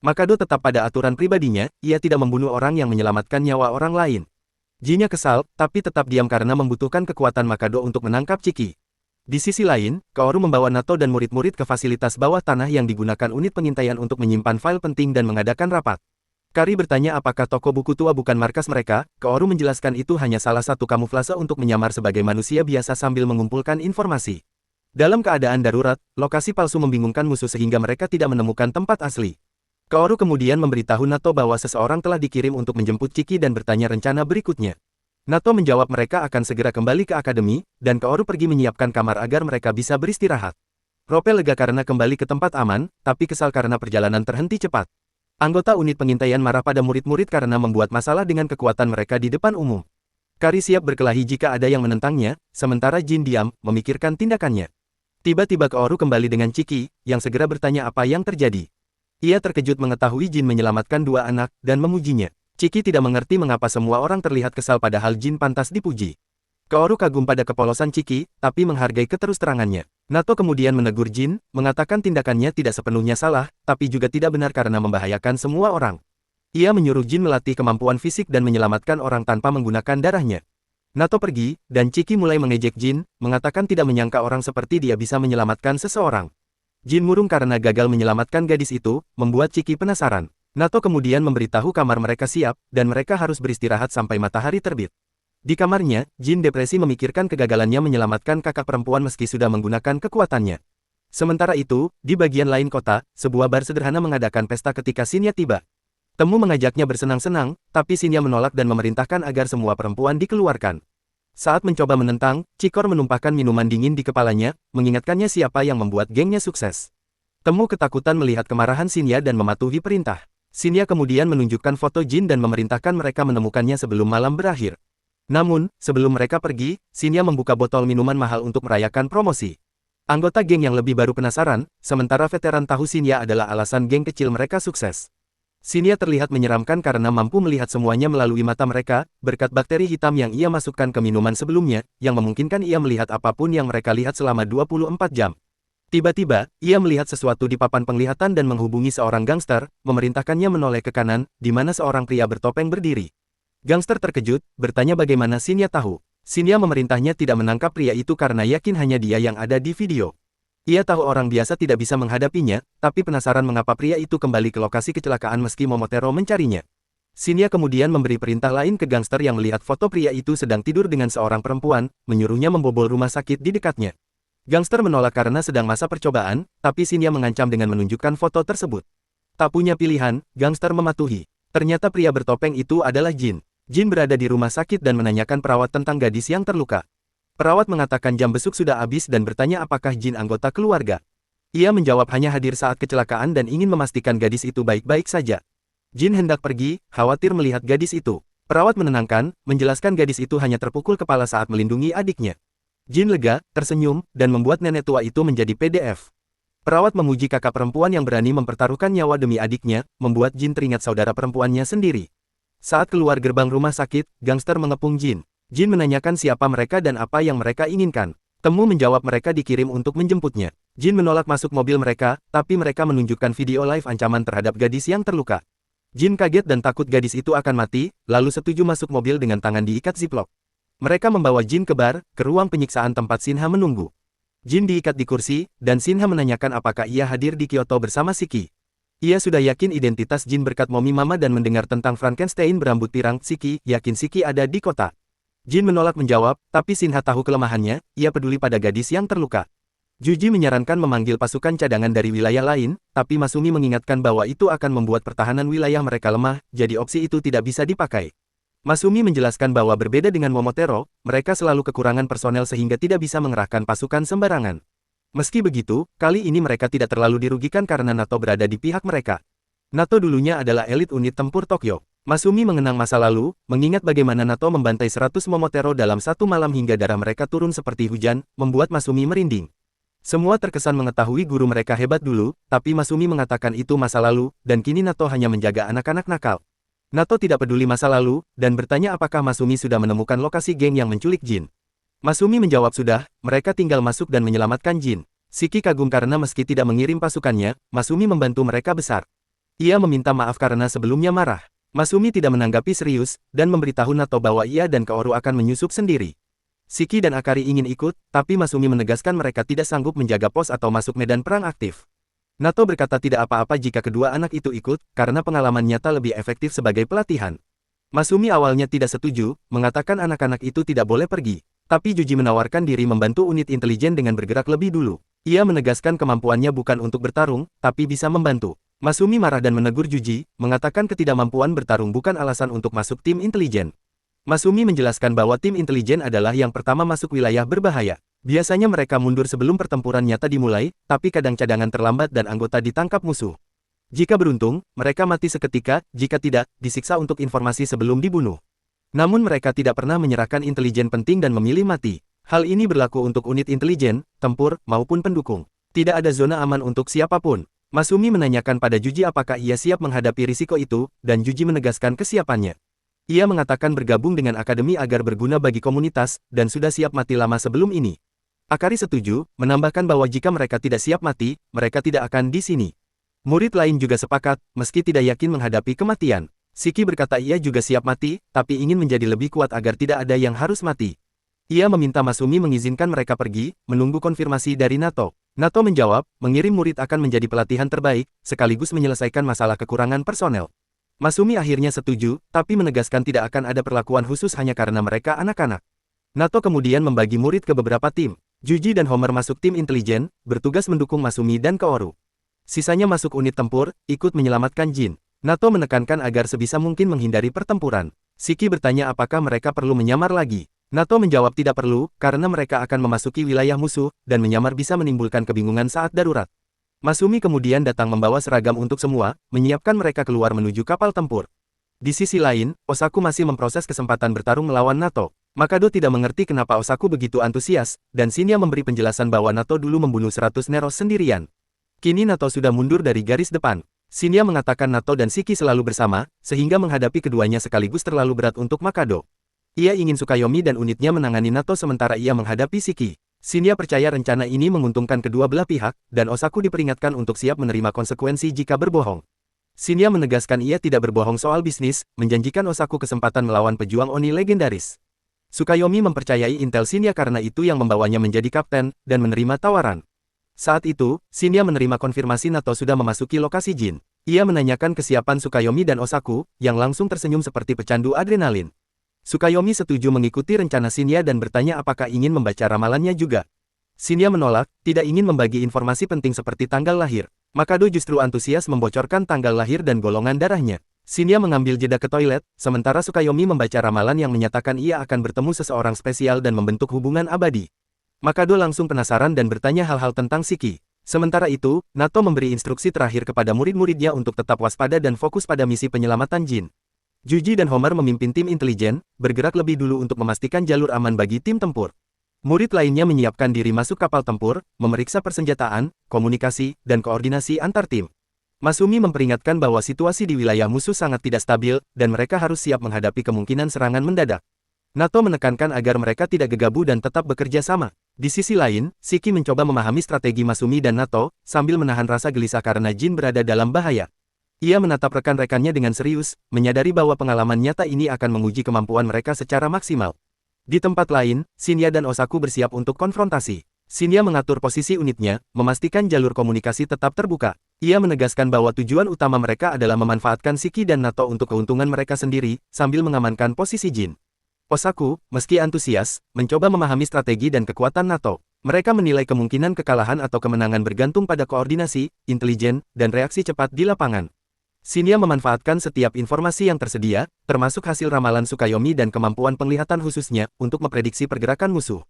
Makado tetap pada aturan pribadinya, ia tidak membunuh orang yang menyelamatkan nyawa orang lain. Jinya kesal, tapi tetap diam karena membutuhkan kekuatan Makado untuk menangkap Chiki. Di sisi lain, Kaoru membawa Nato dan murid-murid ke fasilitas bawah tanah yang digunakan unit pengintaian untuk menyimpan file penting dan mengadakan rapat. Kari bertanya apakah toko buku tua bukan markas mereka, Kaoru menjelaskan itu hanya salah satu kamuflase untuk menyamar sebagai manusia biasa sambil mengumpulkan informasi. Dalam keadaan darurat, lokasi palsu membingungkan musuh sehingga mereka tidak menemukan tempat asli. Kaoru kemudian memberitahu Nato bahwa seseorang telah dikirim untuk menjemput Chiki dan bertanya rencana berikutnya. Nato menjawab mereka akan segera kembali ke akademi, dan Kaoru pergi menyiapkan kamar agar mereka bisa beristirahat. Rope lega karena kembali ke tempat aman, tapi kesal karena perjalanan terhenti cepat. Anggota unit pengintaian marah pada murid-murid karena membuat masalah dengan kekuatan mereka di depan umum. Kari siap berkelahi jika ada yang menentangnya, sementara Jin diam, memikirkan tindakannya. Tiba-tiba Kaoru kembali dengan Chiki, yang segera bertanya apa yang terjadi. Ia terkejut mengetahui Jin menyelamatkan dua anak, dan memujinya. Chiki tidak mengerti mengapa semua orang terlihat kesal padahal Jin pantas dipuji. Kaoru kagum pada kepolosan Chiki, tapi menghargai keterus-terangannya. Nato kemudian menegur Jin, mengatakan tindakannya tidak sepenuhnya salah, tapi juga tidak benar karena membahayakan semua orang. Ia menyuruh Jin melatih kemampuan fisik dan menyelamatkan orang tanpa menggunakan darahnya. Nato pergi, dan Chiki mulai mengejek Jin, mengatakan tidak menyangka orang seperti dia bisa menyelamatkan seseorang. Jin murung karena gagal menyelamatkan gadis itu, membuat Chiki penasaran. Nato kemudian memberitahu kamar mereka siap, dan mereka harus beristirahat sampai matahari terbit. Di kamarnya, Jin depresi memikirkan kegagalannya menyelamatkan kakak perempuan meski sudah menggunakan kekuatannya. Sementara itu, di bagian lain kota, sebuah bar sederhana mengadakan pesta ketika Shinya tiba. Temu mengajaknya bersenang-senang, tapi Shinya menolak dan memerintahkan agar semua perempuan dikeluarkan. Saat mencoba menentang, Chikor menumpahkan minuman dingin di kepalanya, mengingatkannya siapa yang membuat gengnya sukses. Temu ketakutan melihat kemarahan Shinya dan mematuhi perintah. Shinya kemudian menunjukkan foto Jin dan memerintahkan mereka menemukannya sebelum malam berakhir. Namun, sebelum mereka pergi, Shinya membuka botol minuman mahal untuk merayakan promosi. Anggota geng yang lebih baru penasaran, sementara veteran tahu Shinya adalah alasan geng kecil mereka sukses. Shinya terlihat menyeramkan karena mampu melihat semuanya melalui mata mereka, berkat bakteri hitam yang ia masukkan ke minuman sebelumnya, yang memungkinkan ia melihat apapun yang mereka lihat selama 24 jam. Tiba-tiba, ia melihat sesuatu di papan penglihatan dan menghubungi seorang gangster, memerintahkannya menoleh ke kanan, di mana seorang pria bertopeng berdiri. Gangster terkejut, bertanya bagaimana Shinya tahu. Shinya memerintahnya tidak menangkap pria itu karena yakin hanya dia yang ada di video. Ia tahu orang biasa tidak bisa menghadapinya, tapi penasaran mengapa pria itu kembali ke lokasi kecelakaan meski Momotaro mencarinya. Shinya kemudian memberi perintah lain ke gangster yang melihat foto pria itu sedang tidur dengan seorang perempuan, menyuruhnya membobol rumah sakit di dekatnya. Gangster menolak karena sedang masa percobaan, tapi Shinya mengancam dengan menunjukkan foto tersebut. Tak punya pilihan, gangster mematuhi. Ternyata pria bertopeng itu adalah Jin. Jin berada di rumah sakit dan menanyakan perawat tentang gadis yang terluka. Perawat mengatakan jam besuk sudah habis dan bertanya apakah Jin anggota keluarga. Ia menjawab hanya hadir saat kecelakaan dan ingin memastikan gadis itu baik-baik saja. Jin hendak pergi, khawatir melihat gadis itu. Perawat menenangkan, menjelaskan gadis itu hanya terpukul kepala saat melindungi adiknya. Jin lega, tersenyum, dan membuat nenek tua itu menjadi PDF. Perawat memuji kakak perempuan yang berani mempertaruhkan nyawa demi adiknya, membuat Jin teringat saudara perempuannya sendiri. Saat keluar gerbang rumah sakit, gangster mengepung Jin. Jin menanyakan siapa mereka dan apa yang mereka inginkan. Temu menjawab mereka dikirim untuk menjemputnya. Jin menolak masuk mobil mereka, tapi mereka menunjukkan video live ancaman terhadap gadis yang terluka. Jin kaget dan takut gadis itu akan mati, lalu setuju masuk mobil dengan tangan diikat ziplock. Mereka membawa Jin ke bar, ke ruang penyiksaan tempat Shinha menunggu. Jin diikat di kursi, dan Shinha menanyakan apakah ia hadir di Kyoto bersama Shiki. Ia sudah yakin identitas Jin berkat Momi Mama dan mendengar tentang Frankenstein berambut pirang. Shiki yakin Shiki ada di kota. Jin menolak menjawab, tapi Shinha tahu kelemahannya, ia peduli pada gadis yang terluka. Juji menyarankan memanggil pasukan cadangan dari wilayah lain, tapi Masumi mengingatkan bahwa itu akan membuat pertahanan wilayah mereka lemah, jadi opsi itu tidak bisa dipakai. Masumi menjelaskan bahwa berbeda dengan Momotaro, mereka selalu kekurangan personel sehingga tidak bisa mengerahkan pasukan sembarangan. Meski begitu, kali ini mereka tidak terlalu dirugikan karena Nato berada di pihak mereka. Nato dulunya adalah elit unit tempur Tokyo. Masumi mengenang masa lalu, mengingat bagaimana Nato membantai 100 Momotaro dalam satu malam hingga darah mereka turun seperti hujan, membuat Masumi merinding. Semua terkesan mengetahui guru mereka hebat dulu, tapi Masumi mengatakan itu masa lalu, dan kini Nato hanya menjaga anak-anak nakal. Nato tidak peduli masa lalu, dan bertanya apakah Masumi sudah menemukan lokasi geng yang menculik Jin. Masumi menjawab sudah, mereka tinggal masuk dan menyelamatkan Jin. Shiki kagum karena meski tidak mengirim pasukannya, Masumi membantu mereka besar. Ia meminta maaf karena sebelumnya marah. Masumi tidak menanggapi serius, dan memberitahu Nato bahwa ia dan Kaoru akan menyusup sendiri. Shiki dan Akari ingin ikut, tapi Masumi menegaskan mereka tidak sanggup menjaga pos atau masuk medan perang aktif. Nato berkata tidak apa-apa jika kedua anak itu ikut, karena pengalaman nyata lebih efektif sebagai pelatihan. Masumi awalnya tidak setuju, mengatakan anak-anak itu tidak boleh pergi. Tapi Juji menawarkan diri membantu unit intelijen dengan bergerak lebih dulu. Ia menegaskan kemampuannya bukan untuk bertarung, tapi bisa membantu. Masumi marah dan menegur Juji, mengatakan ketidakmampuan bertarung bukan alasan untuk masuk tim intelijen. Masumi menjelaskan bahwa tim intelijen adalah yang pertama masuk wilayah berbahaya. Biasanya mereka mundur sebelum pertempuran nyata dimulai, tapi kadang cadangan terlambat dan anggota ditangkap musuh. Jika beruntung, mereka mati seketika, jika tidak, disiksa untuk informasi sebelum dibunuh. Namun mereka tidak pernah menyerahkan intelijen penting dan memilih mati. Hal ini berlaku untuk unit intelijen, tempur, maupun pendukung. Tidak ada zona aman untuk siapapun. Masumi menanyakan pada Juji apakah ia siap menghadapi risiko itu, dan Juji menegaskan kesiapannya. Ia mengatakan bergabung dengan akademi agar berguna bagi komunitas, dan sudah siap mati lama sebelum ini. Akari setuju, menambahkan bahwa jika mereka tidak siap mati, mereka tidak akan di sini. Murid lain juga sepakat, meski tidak yakin menghadapi kematian. Shiki berkata ia juga siap mati, tapi ingin menjadi lebih kuat agar tidak ada yang harus mati. Ia meminta Masumi mengizinkan mereka pergi, menunggu konfirmasi dari Nato. Nato menjawab, mengirim murid akan menjadi pelatihan terbaik, sekaligus menyelesaikan masalah kekurangan personel. Masumi akhirnya setuju, tapi menegaskan tidak akan ada perlakuan khusus hanya karena mereka anak-anak. Nato kemudian membagi murid ke beberapa tim. Juji dan Homer masuk tim intelijen, bertugas mendukung Masumi dan Kaoru. Sisanya masuk unit tempur, ikut menyelamatkan Jin. Nato menekankan agar sebisa mungkin menghindari pertempuran. Shiki bertanya apakah mereka perlu menyamar lagi. Nato menjawab tidak perlu, karena mereka akan memasuki wilayah musuh, dan menyamar bisa menimbulkan kebingungan saat darurat. Masumi kemudian datang membawa seragam untuk semua, menyiapkan mereka keluar menuju kapal tempur. Di sisi lain, Osaku masih memproses kesempatan bertarung melawan Nato. Makado tidak mengerti kenapa Osaku begitu antusias, dan Shinya memberi penjelasan bahwa Nato dulu membunuh 100 Neros sendirian. Kini Nato sudah mundur dari garis depan. Shinya mengatakan Nato dan Shiki selalu bersama, sehingga menghadapi keduanya sekaligus terlalu berat untuk Makado. Ia ingin Tsukayomi dan unitnya menangani Nato sementara ia menghadapi Shiki. Shinya percaya rencana ini menguntungkan kedua belah pihak, dan Osaku diperingatkan untuk siap menerima konsekuensi jika berbohong. Shinya menegaskan ia tidak berbohong soal bisnis, menjanjikan Osaku kesempatan melawan pejuang Oni legendaris. Tsukayomi mempercayai intel Shinya karena itu yang membawanya menjadi kapten, dan menerima tawaran. Saat itu, Shinya menerima konfirmasi Nato sudah memasuki lokasi Jin. Ia menanyakan kesiapan Tsukayomi dan Osaku, yang langsung tersenyum seperti pecandu adrenalin. Tsukayomi setuju mengikuti rencana Shinya dan bertanya apakah ingin membaca ramalannya juga. Shinya menolak, tidak ingin membagi informasi penting seperti tanggal lahir. Makado justru antusias membocorkan tanggal lahir dan golongan darahnya. Shinya mengambil jeda ke toilet, sementara Tsukayomi membaca ramalan yang menyatakan ia akan bertemu seseorang spesial dan membentuk hubungan abadi. Makado langsung penasaran dan bertanya hal-hal tentang Shiki. Sementara itu, Nato memberi instruksi terakhir kepada murid-muridnya untuk tetap waspada dan fokus pada misi penyelamatan Jin. Juji dan Homer memimpin tim intelijen, bergerak lebih dulu untuk memastikan jalur aman bagi tim tempur. Murid lainnya menyiapkan diri masuk kapal tempur, memeriksa persenjataan, komunikasi, dan koordinasi antar tim. Masumi memperingatkan bahwa situasi di wilayah musuh sangat tidak stabil, dan mereka harus siap menghadapi kemungkinan serangan mendadak. Nato menekankan agar mereka tidak gegabah dan tetap bekerja sama. Di sisi lain, Shiki mencoba memahami strategi Masumi dan Nato, sambil menahan rasa gelisah karena Jin berada dalam bahaya. Ia menatap rekan-rekannya dengan serius, menyadari bahwa pengalaman nyata ini akan menguji kemampuan mereka secara maksimal. Di tempat lain, Shinya dan Osaku bersiap untuk konfrontasi. Shinya mengatur posisi unitnya, memastikan jalur komunikasi tetap terbuka. Ia menegaskan bahwa tujuan utama mereka adalah memanfaatkan Shiki dan Nato untuk keuntungan mereka sendiri, sambil mengamankan posisi Jin. Osaku, meski antusias, mencoba memahami strategi dan kekuatan Nato. Mereka menilai kemungkinan kekalahan atau kemenangan bergantung pada koordinasi, intelijen, dan reaksi cepat di lapangan. Shinya memanfaatkan setiap informasi yang tersedia, termasuk hasil ramalan Tsukayomi dan kemampuan penglihatan khususnya, untuk memprediksi pergerakan musuh.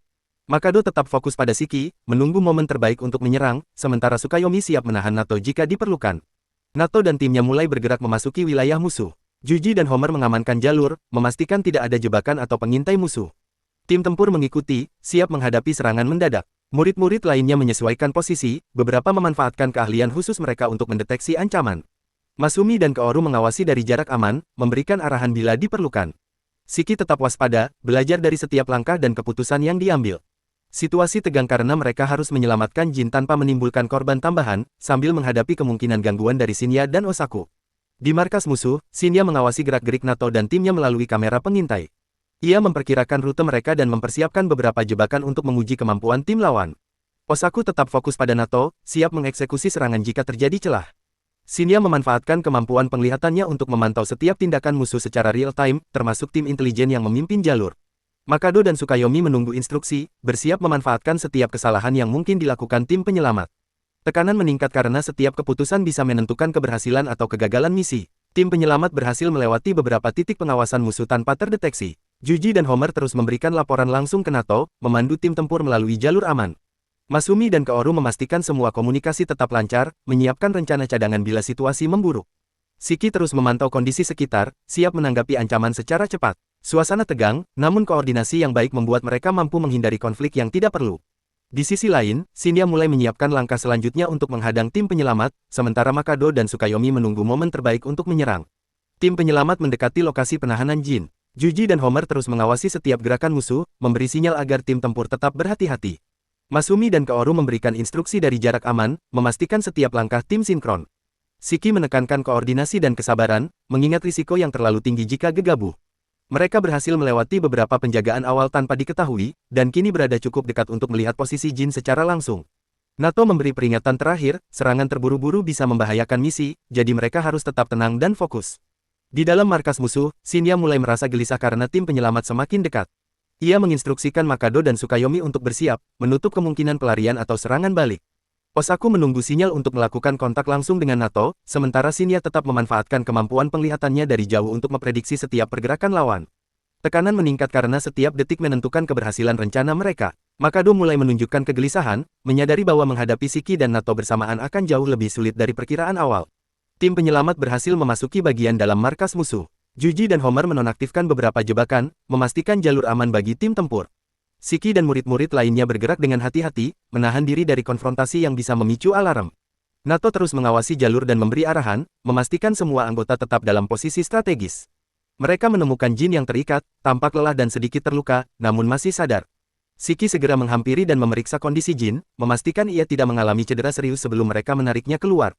Makado tetap fokus pada Shiki, menunggu momen terbaik untuk menyerang, sementara Tsukayomi siap menahan Nato jika diperlukan. Nato dan timnya mulai bergerak memasuki wilayah musuh. Juji dan Homer mengamankan jalur, memastikan tidak ada jebakan atau pengintai musuh. Tim tempur mengikuti, siap menghadapi serangan mendadak. Murid-murid lainnya menyesuaikan posisi, beberapa memanfaatkan keahlian khusus mereka untuk mendeteksi ancaman. Masumi dan Kaoru mengawasi dari jarak aman, memberikan arahan bila diperlukan. Shiki tetap waspada, belajar dari setiap langkah dan keputusan yang diambil. Situasi tegang karena mereka harus menyelamatkan Jin tanpa menimbulkan korban tambahan, sambil menghadapi kemungkinan gangguan dari Shinya dan Osaku. Di markas musuh, Shinya mengawasi gerak-gerik Nato dan timnya melalui kamera pengintai. Ia memperkirakan rute mereka dan mempersiapkan beberapa jebakan untuk menguji kemampuan tim lawan. Osaku tetap fokus pada Nato, siap mengeksekusi serangan jika terjadi celah. Shinya memanfaatkan kemampuan penglihatannya untuk memantau setiap tindakan musuh secara real-time, termasuk tim intelijen yang memimpin jalur. Makado dan Tsukayomi menunggu instruksi, bersiap memanfaatkan setiap kesalahan yang mungkin dilakukan tim penyelamat. Tekanan meningkat karena setiap keputusan bisa menentukan keberhasilan atau kegagalan misi. Tim penyelamat berhasil melewati beberapa titik pengawasan musuh tanpa terdeteksi. Juji dan Homer terus memberikan laporan langsung ke Nato, memandu tim tempur melalui jalur aman. Masumi dan Kaoru memastikan semua komunikasi tetap lancar, menyiapkan rencana cadangan bila situasi memburuk. Shiki terus memantau kondisi sekitar, siap menanggapi ancaman secara cepat. Suasana tegang, namun koordinasi yang baik membuat mereka mampu menghindari konflik yang tidak perlu. Di sisi lain, Shinya mulai menyiapkan langkah selanjutnya untuk menghadang tim penyelamat, sementara Makado dan Tsukayomi menunggu momen terbaik untuk menyerang. Tim penyelamat mendekati lokasi penahanan Jin. Juji dan Homer terus mengawasi setiap gerakan musuh, memberi sinyal agar tim tempur tetap berhati-hati. Masumi dan Kaoru memberikan instruksi dari jarak aman, memastikan setiap langkah tim sinkron. Shiki menekankan koordinasi dan kesabaran, mengingat risiko yang terlalu tinggi jika gegabah. Mereka berhasil melewati beberapa penjagaan awal tanpa diketahui, dan kini berada cukup dekat untuk melihat posisi Jin secara langsung. Nato memberi peringatan terakhir, serangan terburu-buru bisa membahayakan misi, jadi mereka harus tetap tenang dan fokus. Di dalam markas musuh, Shinya mulai merasa gelisah karena tim penyelamat semakin dekat. Ia menginstruksikan Makado dan Tsukayomi untuk bersiap, menutup kemungkinan pelarian atau serangan balik. Osaku menunggu sinyal untuk melakukan kontak langsung dengan Nato, sementara Shinya tetap memanfaatkan kemampuan penglihatannya dari jauh untuk memprediksi setiap pergerakan lawan. Tekanan meningkat karena setiap detik menentukan keberhasilan rencana mereka. Makado mulai menunjukkan kegelisahan, menyadari bahwa menghadapi Shiki dan Nato bersamaan akan jauh lebih sulit dari perkiraan awal. Tim penyelamat berhasil memasuki bagian dalam markas musuh. Juji dan Homer menonaktifkan beberapa jebakan, memastikan jalur aman bagi tim tempur. Shiki dan murid-murid lainnya bergerak dengan hati-hati, menahan diri dari konfrontasi yang bisa memicu alarm. Nato terus mengawasi jalur dan memberi arahan, memastikan semua anggota tetap dalam posisi strategis. Mereka menemukan Jin yang terikat, tampak lelah dan sedikit terluka, namun masih sadar. Shiki segera menghampiri dan memeriksa kondisi Jin, memastikan ia tidak mengalami cedera serius sebelum mereka menariknya keluar.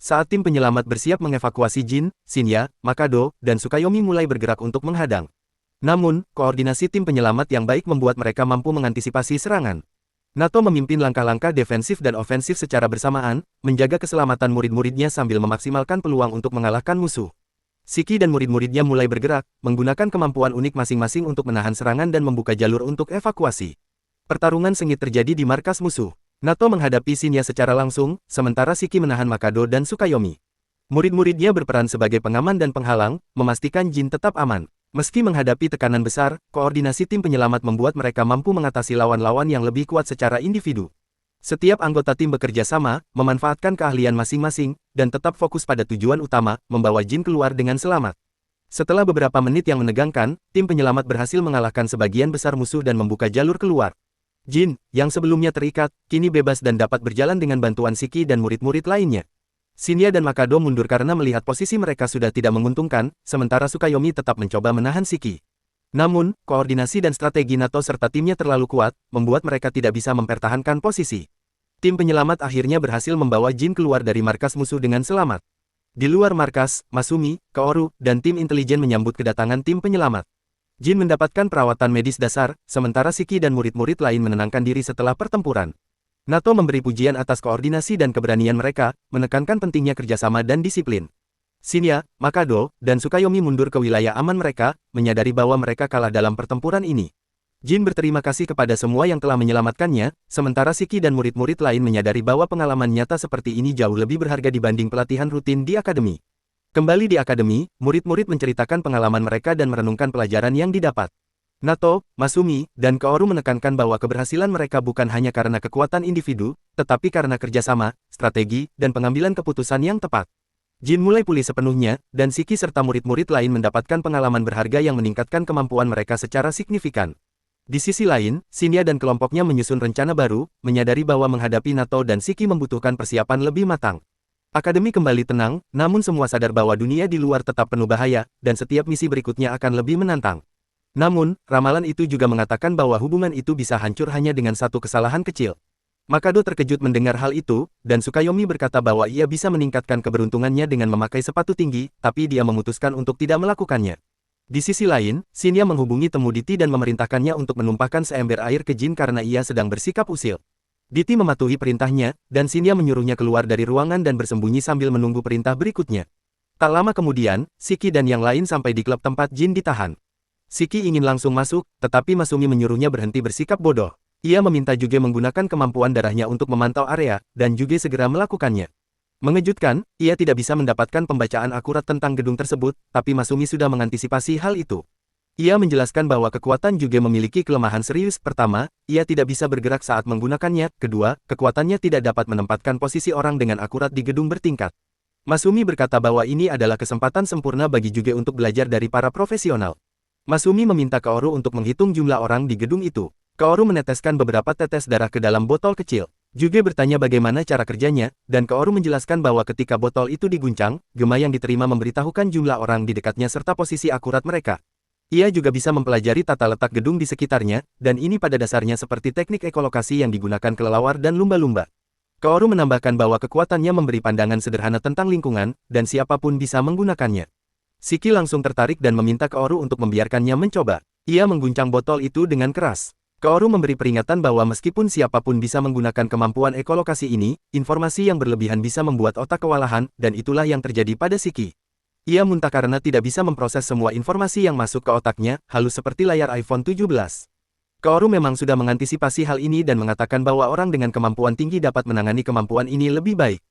Saat tim penyelamat bersiap mengevakuasi Jin, Shinya, Makado, dan Tsukayomi mulai bergerak untuk menghadang. Namun, koordinasi tim penyelamat yang baik membuat mereka mampu mengantisipasi serangan. Nato memimpin langkah-langkah defensif dan ofensif secara bersamaan, menjaga keselamatan murid-muridnya sambil memaksimalkan peluang untuk mengalahkan musuh. Shiki dan murid-muridnya mulai bergerak, menggunakan kemampuan unik masing-masing untuk menahan serangan dan membuka jalur untuk evakuasi. Pertarungan sengit terjadi di markas musuh. Nato menghadapi Shinya secara langsung, sementara Shiki menahan Makado dan Tsukayomi. Murid-muridnya berperan sebagai pengaman dan penghalang, memastikan Jin tetap aman. Meski menghadapi tekanan besar, koordinasi tim penyelamat membuat mereka mampu mengatasi lawan-lawan yang lebih kuat secara individu. Setiap anggota tim bekerja sama, memanfaatkan keahlian masing-masing, dan tetap fokus pada tujuan utama, membawa Jin keluar dengan selamat. Setelah beberapa menit yang menegangkan, tim penyelamat berhasil mengalahkan sebagian besar musuh dan membuka jalur keluar. Jin, yang sebelumnya terikat, kini bebas dan dapat berjalan dengan bantuan Shiki dan murid-murid lainnya. Shinya dan Makado mundur karena melihat posisi mereka sudah tidak menguntungkan, sementara Tsukayomi tetap mencoba menahan Shiki. Namun, koordinasi dan strategi Nato serta timnya terlalu kuat, membuat mereka tidak bisa mempertahankan posisi. Tim penyelamat akhirnya berhasil membawa Jin keluar dari markas musuh dengan selamat. Di luar markas, Masumi, Kaoru, dan tim intelijen menyambut kedatangan tim penyelamat. Jin mendapatkan perawatan medis dasar, sementara Shiki dan murid-murid lain menenangkan diri setelah pertempuran. Nato memberi pujian atas koordinasi dan keberanian mereka, menekankan pentingnya kerjasama dan disiplin. Shinya, Makado, dan Tsukayomi mundur ke wilayah aman mereka, menyadari bahwa mereka kalah dalam pertempuran ini. Jin berterima kasih kepada semua yang telah menyelamatkannya, sementara Shiki dan murid-murid lain menyadari bahwa pengalaman nyata seperti ini jauh lebih berharga dibanding pelatihan rutin di akademi. Kembali di akademi, murid-murid menceritakan pengalaman mereka dan merenungkan pelajaran yang didapat. Nato, Masumi, dan Kaoru menekankan bahwa keberhasilan mereka bukan hanya karena kekuatan individu, tetapi karena kerjasama, strategi, dan pengambilan keputusan yang tepat. Jin mulai pulih sepenuhnya, dan Shiki serta murid-murid lain mendapatkan pengalaman berharga yang meningkatkan kemampuan mereka secara signifikan. Di sisi lain, Shinya dan kelompoknya menyusun rencana baru, menyadari bahwa menghadapi Nato dan Shiki membutuhkan persiapan lebih matang. Akademi kembali tenang, namun semua sadar bahwa dunia di luar tetap penuh bahaya, dan setiap misi berikutnya akan lebih menantang. Namun, ramalan itu juga mengatakan bahwa hubungan itu bisa hancur hanya dengan satu kesalahan kecil. Makado terkejut mendengar hal itu, dan Tsukayomi berkata bahwa ia bisa meningkatkan keberuntungannya dengan memakai sepatu tinggi, tapi dia memutuskan untuk tidak melakukannya. Di sisi lain, Shinya menghubungi Temu Diti dan memerintahkannya untuk menumpahkan seember air ke Jin karena ia sedang bersikap usil. Diti mematuhi perintahnya, dan Shinya menyuruhnya keluar dari ruangan dan bersembunyi sambil menunggu perintah berikutnya. Tak lama kemudian, Shiki dan yang lain sampai di klub tempat Jin ditahan. Shiki ingin langsung masuk, tetapi Masumi menyuruhnya berhenti bersikap bodoh. Ia meminta Juge menggunakan kemampuan darahnya untuk memantau area, dan Juge segera melakukannya. Mengejutkan, ia tidak bisa mendapatkan pembacaan akurat tentang gedung tersebut, tapi Masumi sudah mengantisipasi hal itu. Ia menjelaskan bahwa kekuatan Juge memiliki kelemahan serius. Pertama, ia tidak bisa bergerak saat menggunakannya. Kedua, kekuatannya tidak dapat menempatkan posisi orang dengan akurat di gedung bertingkat. Masumi berkata bahwa ini adalah kesempatan sempurna bagi Juge untuk belajar dari para profesional. Masumi meminta Kaoru untuk menghitung jumlah orang di gedung itu. Kaoru meneteskan beberapa tetes darah ke dalam botol kecil. Juge bertanya bagaimana cara kerjanya, dan Kaoru menjelaskan bahwa ketika botol itu diguncang, gema yang diterima memberitahukan jumlah orang di dekatnya serta posisi akurat mereka. Ia juga bisa mempelajari tata letak gedung di sekitarnya, dan ini pada dasarnya seperti teknik ekolokasi yang digunakan kelelawar dan lumba-lumba. Kaoru menambahkan bahwa kekuatannya memberi pandangan sederhana tentang lingkungan, dan siapapun bisa menggunakannya. Shiki langsung tertarik dan meminta Kaoru untuk membiarkannya mencoba. Ia mengguncang botol itu dengan keras. Kaoru memberi peringatan bahwa meskipun siapapun bisa menggunakan kemampuan ekolokasi ini, informasi yang berlebihan bisa membuat otak kewalahan, dan itulah yang terjadi pada Shiki. Ia muntah karena tidak bisa memproses semua informasi yang masuk ke otaknya, halus seperti layar iPhone 17. Kaoru memang sudah mengantisipasi hal ini dan mengatakan bahwa orang dengan kemampuan tinggi dapat menangani kemampuan ini lebih baik.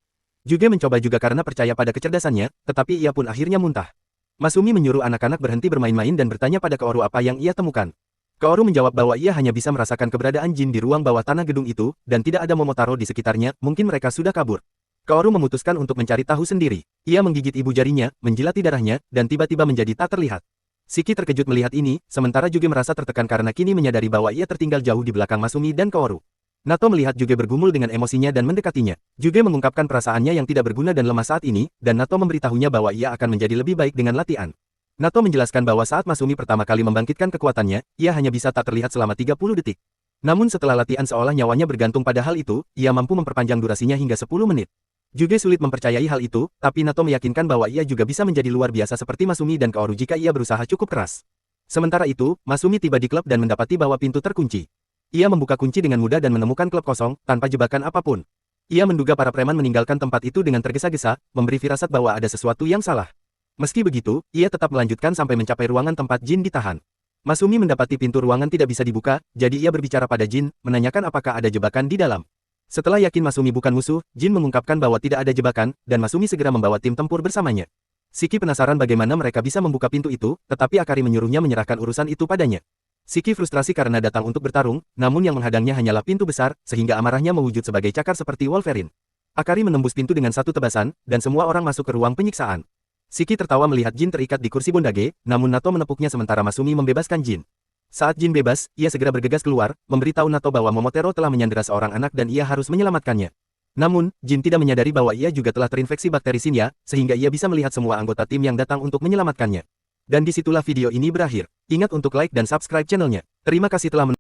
Juge mencoba juga karena percaya pada kecerdasannya, tetapi ia pun akhirnya muntah. Masumi menyuruh anak-anak berhenti bermain-main dan bertanya pada Kaoru apa yang ia temukan. Kaoru menjawab bahwa ia hanya bisa merasakan keberadaan Jin di ruang bawah tanah gedung itu, dan tidak ada Momotaro di sekitarnya, mungkin mereka sudah kabur. Kaoru memutuskan untuk mencari tahu sendiri. Ia menggigit ibu jarinya, menjilati darahnya, dan tiba-tiba menjadi tak terlihat. Shiki terkejut melihat ini, sementara Juge merasa tertekan karena kini menyadari bahwa ia tertinggal jauh di belakang Masumi dan Kaoru. Nato melihat Juge bergumul dengan emosinya dan mendekatinya. Juge mengungkapkan perasaannya yang tidak berguna dan lemah saat ini, dan Nato memberitahunya bahwa ia akan menjadi lebih baik dengan latihan. Nato menjelaskan bahwa saat Masumi pertama kali membangkitkan kekuatannya, ia hanya bisa tak terlihat selama 30 detik. Namun setelah latihan seolah nyawanya bergantung pada hal itu, ia mampu memperpanjang durasinya hingga 10 menit. Juge sulit mempercayai hal itu, tapi Nato meyakinkan bahwa ia juga bisa menjadi luar biasa seperti Masumi dan Kaoru jika ia berusaha cukup keras. Sementara itu, Masumi tiba di klub dan mendapati bahwa pintu terkunci. Ia membuka kunci dengan mudah dan menemukan klub kosong, tanpa jebakan apapun. Ia menduga para preman meninggalkan tempat itu dengan tergesa-gesa, memberi firasat bahwa ada sesuatu yang salah. Meski begitu, ia tetap melanjutkan sampai mencapai ruangan tempat Jin ditahan. Masumi mendapati pintu ruangan tidak bisa dibuka, jadi ia berbicara pada Jin, menanyakan apakah ada jebakan di dalam. Setelah yakin Masumi bukan musuh, Jin mengungkapkan bahwa tidak ada jebakan, dan Masumi segera membawa tim tempur bersamanya. Shiki penasaran bagaimana mereka bisa membuka pintu itu, tetapi Akari menyuruhnya menyerahkan urusan itu padanya. Shiki frustrasi karena datang untuk bertarung, namun yang menghadangnya hanyalah pintu besar, sehingga amarahnya mewujud sebagai cakar seperti Wolverine. Akari menembus pintu dengan satu tebasan, dan semua orang masuk ke ruang penyiksaan. Shiki tertawa melihat Jin terikat di kursi bondage, namun Nato menepuknya sementara Masumi membebaskan Jin. Saat Jin bebas, ia segera bergegas keluar, memberitahu Nato bahwa Momotaro telah menyandera seorang anak dan ia harus menyelamatkannya. Namun, Jin tidak menyadari bahwa ia juga telah terinfeksi bakteri Shinya, sehingga ia bisa melihat semua anggota tim yang datang untuk menyelamatkannya. Dan disitulah video ini berakhir. Ingat untuk like dan subscribe channelnya. Terima kasih telah menonton.